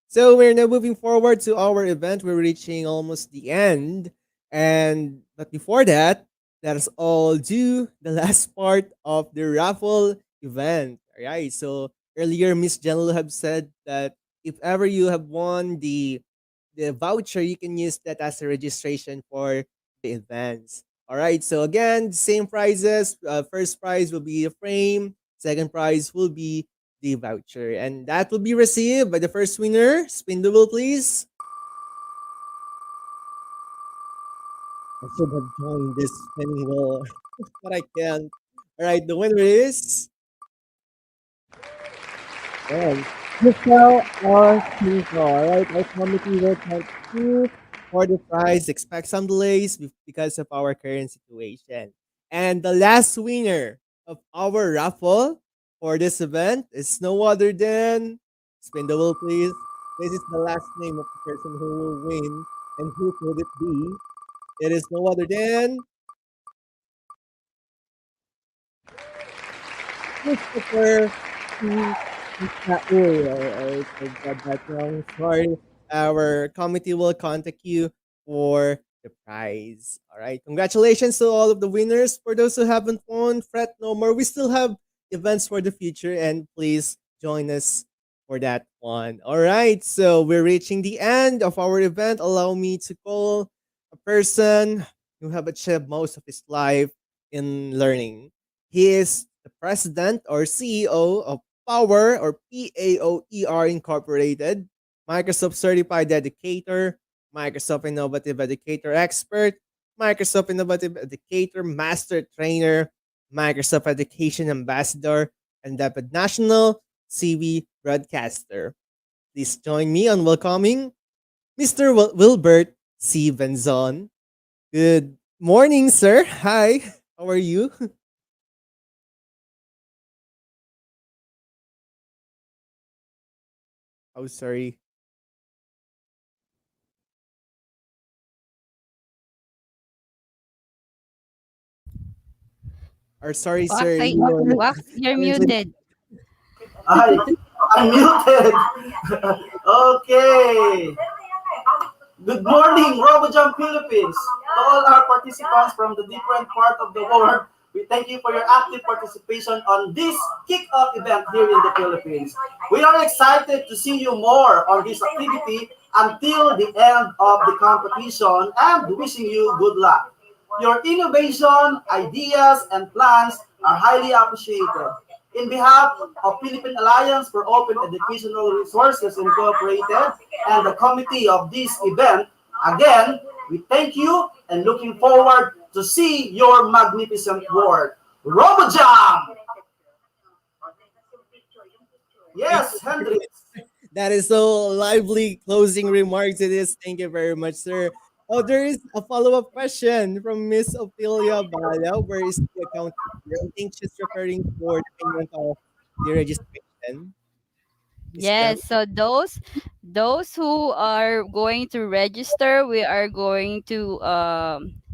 Speaker 3: So we're now moving forward to our event. We're reaching almost the end. And but before that, let us all do the last part of the raffle event. All right. So earlier, Miss Janel have said that if ever you have won the voucher, you can use that as a registration for the events. All right. So again, same prizes. First prize will be a frame. Second prize will be the voucher, and that will be received by the first winner. Spin the wheel, please. I should have joined this spinning wheel, but I can't. All right, the winner is and Michelle or Kinko. All right, our committee will thank you for the prize. Expect some delays because of our current situation. And the last winner of our raffle for this event is no other than spin the wheel, please. This is the last name of the person who will win, and who could it be? It is no other than Christopher P. Saul. I got that wrong. Sorry. Our committee will contact you for the prize. All right. Congratulations to all of the winners. For those who haven't won, fret no more. We still have events for the future, and please join us for that one. All right. So we're reaching the end of our event. Allow me to call a person who have achieved most of his life in learning. He is the president or CEO of Power or PAOER Incorporated, Microsoft Certified Educator, Microsoft Innovative Educator Expert, Microsoft Innovative Educator Master Trainer, Microsoft Education Ambassador, and the National CV Broadcaster. Please join me on welcoming Mr. Wilbert C. Benzon. Good morning, sir. Hi. How are you? Oh, sorry. Or sorry,
Speaker 4: Wax,
Speaker 3: sir, you
Speaker 4: Wax, you're
Speaker 3: currently.
Speaker 4: muted.
Speaker 10: I, I'm muted. Okay. Good morning, RoboJam Philippines. To all our participants from the different part of the world, we thank you for your active participation on this kick-off event here in the Philippines. We are excited to see you more on this activity until the end of the competition and wishing you good luck. Your innovation, ideas, and plans are highly appreciated. In behalf of Philippine Alliance for Open Educational Resources Incorporated and the committee of this event, again, we thank you and looking forward to see your magnificent work. RoboJam! Yes, Hendrix.
Speaker 3: That is so lively closing remark to this. Thank you very much, sir. Oh, there is a follow-up question from Miss Ophelia Bala. Where is the account number? I think she's referring for the payment of the registration. Miss Bella?
Speaker 4: Yes, so those who are going to register, we are going to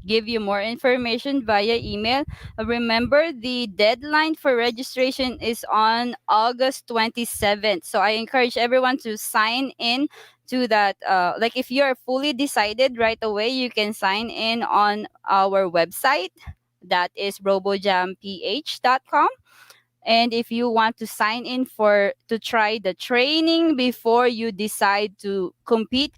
Speaker 4: give you more information via email. Remember, the deadline for registration is on August 27th. So I encourage everyone to sign in to that. Like if you're fully decided right away, you can sign in on our website. That is robojamph.com. And if you want to sign in for to try the training before you decide to compete,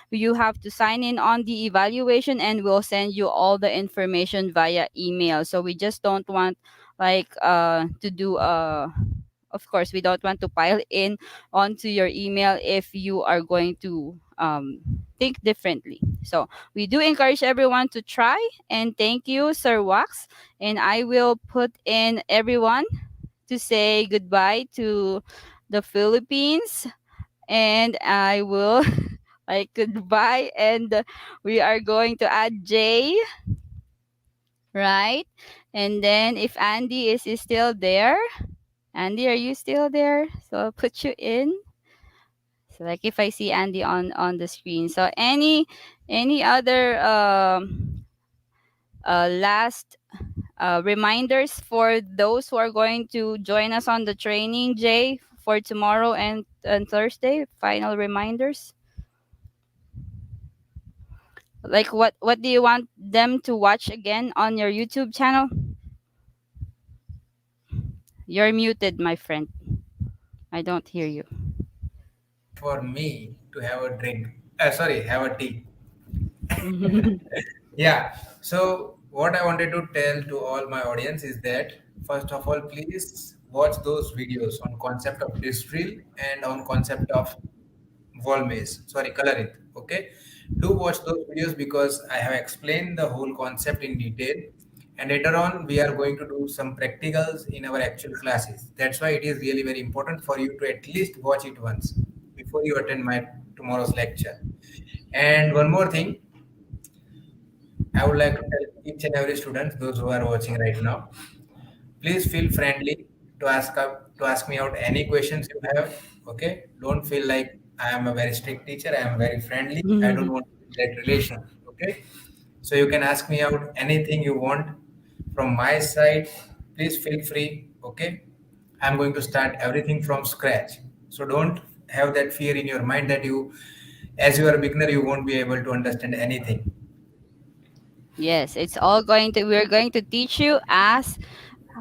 Speaker 4: you have to sign in on the evaluation, and we'll send you all the information via email. So we just don't want like to do of course we don't want to pile in onto your email if you are going to think differently. So we do encourage everyone to try, and thank you, Sir Wax. And I will put in everyone to say goodbye to the Philippines, and I will like goodbye, and we are going to add Jay, right? And then if is still there, Andy, are you still there? So I'll put you in. So like if I see Andy on the screen. So any other last reminders for those who are going to join us on the training, Jay, for tomorrow and Thursday? Final reminders. Like what do you want them to watch again on your YouTube channel? You're muted, my friend. I don't hear you.
Speaker 5: For me to have a drink. Sorry, have a tea. Yeah. So what I wanted to tell to all my audience is that first of all, please watch those videos on concept of distill and on concept of wall maze. Sorry, color it. Okay. Do watch those videos because I have explained the whole concept in detail. And later on, we are going to do some practicals in our actual classes. That's why it is really very important for you to at least watch it once before you attend my tomorrow's lecture. And one more thing, I would like to tell each and every student, those who are watching right now, please feel friendly to ask me out any questions you have. Okay, don't feel like I am a very strict teacher. I am very friendly. I don't want that relation. Okay, so you can ask me out anything you want from my side. Please feel free. Okay, I'm going to start everything from scratch. So don't have that fear in your mind that you, as you are a beginner, you won't be able to understand anything.
Speaker 4: Yes, it's all going to we're going to teach you as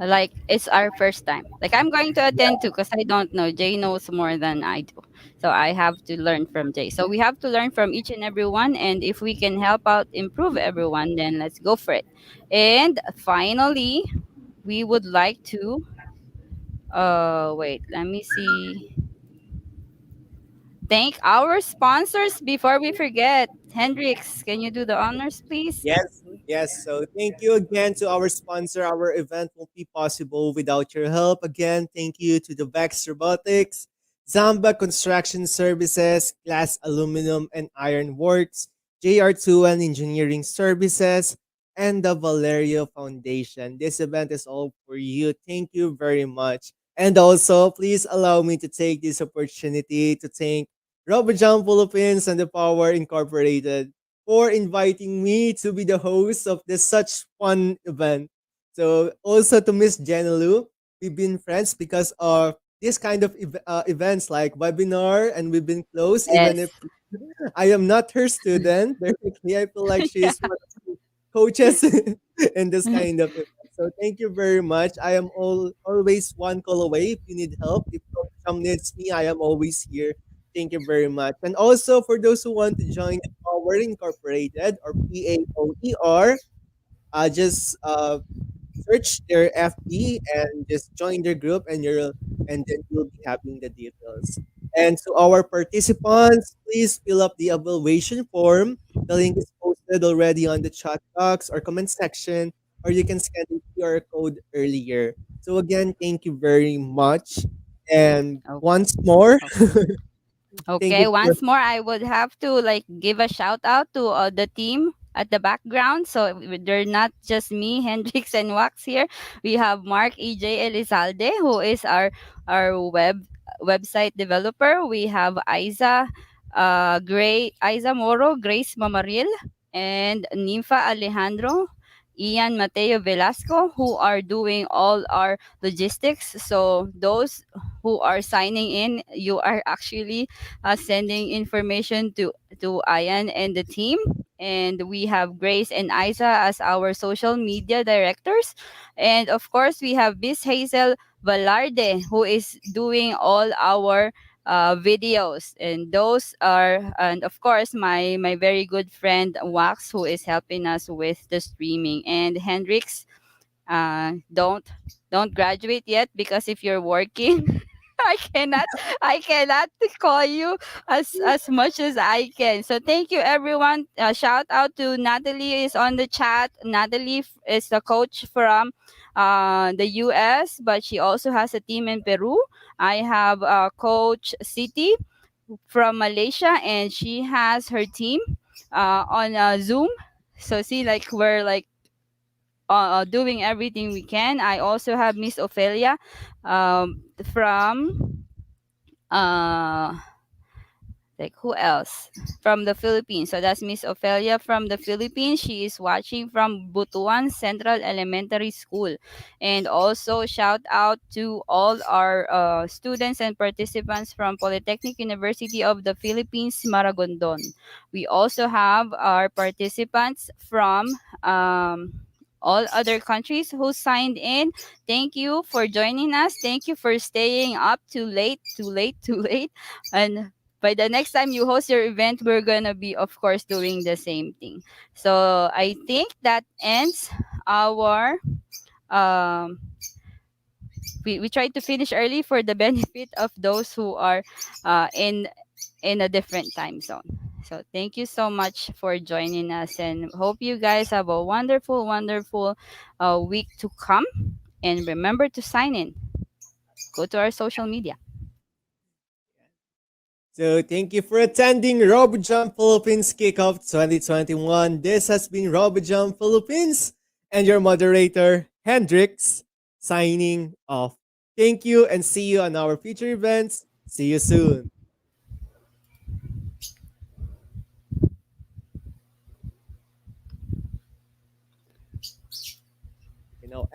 Speaker 4: like it's our first time. Like I'm going to attend too because I don't know. Jay knows more than I do. So I have to learn from Jay. So we have to learn from each and every one. And if we can help out improve everyone, then let's go for it. And finally, we would like to wait, let me see. Thank our sponsors before we forget. Hendrix, can you do the honors, please?
Speaker 3: Yes, yes. So thank you again to our sponsor. Our event won't be possible without your help. Again, thank you to the Vex Robotics, Zamba Construction Services, Glass Aluminum and Iron Works, JR2 and Engineering Services, and the Valerio Foundation. This event is all for you. Thank you very much. And also, please allow me to take this opportunity to thank RoboJam Philippines and the Power Incorporated for inviting me to be the host of this such fun event. So also to Miss Jenelu, we've been friends because of this kind of events like webinar, and we've been close even if
Speaker 4: Yes.
Speaker 3: I am not her student. Technically, I feel like she is one of the coaches in this kind of event. So thank you very much. I am always one call away if you need help. If someone needs me, I am always here. Thank you very much. And also for those who want to join the Power Incorporated or PAOER, just search their FB and just join their group, and then you'll be having the details. And to our participants, please fill up the evaluation form. The link is posted already on the chat box or comment section, or you can scan the QR code earlier. So again, thank you very much. And
Speaker 4: Oh,
Speaker 3: once more,
Speaker 4: okay.
Speaker 3: thank
Speaker 4: Okay,
Speaker 3: you for
Speaker 4: once more, I would have to like give a shout out to the team at the background. So they're not just me, Hendrix and Wax here. We have Mark EJ Elizalde, who is our website developer. We have Isa Moro, Grace Mamaril, and Ninfa Alejandro, Ian Mateo Velasco, who are doing all our logistics. So those who are signing in, you are actually sending information to Ian and the team. And we have Grace and Isa as our social media directors. And of course, we have Miss Hazel Valarde, who is doing all our videos. And those are, and of course, my very good friend Wax, who is helping us with the streaming. And Hendrix, don't graduate yet, because if you're working, I cannot I cannot call you as much as I can. So thank you everyone. Shout out to Natalie is on the chat. Natalie is the coach from the US, but she also has a team in Peru. I have coach City from Malaysia, and she has her team on Zoom. So see, like we're like doing everything we can. I also have Miss Ophelia from uh, like who else from the Philippines. So that's Miss Ophelia from the Philippines. She is watching from Butuan Central Elementary School. And also shout out to all our students and participants from Polytechnic University of the Philippines, Maragondon. We also have our participants from all other countries who signed in. Thank you for joining us. Thank you for staying up too late, too late, too late. And by the next time you host your event, we're gonna be, of course, doing the same thing. So I think that ends our um we tried to finish early for the benefit of those who are in a different time zone. So thank you so much for joining us, and hope you guys have a wonderful, wonderful week to come. And remember to sign in. Go to our social media.
Speaker 3: So thank you for attending RoboJam Philippines Kickoff 2021. This has been RoboJam Philippines and your moderator, Hendrix, signing off. Thank you and see you on our future events. See you soon.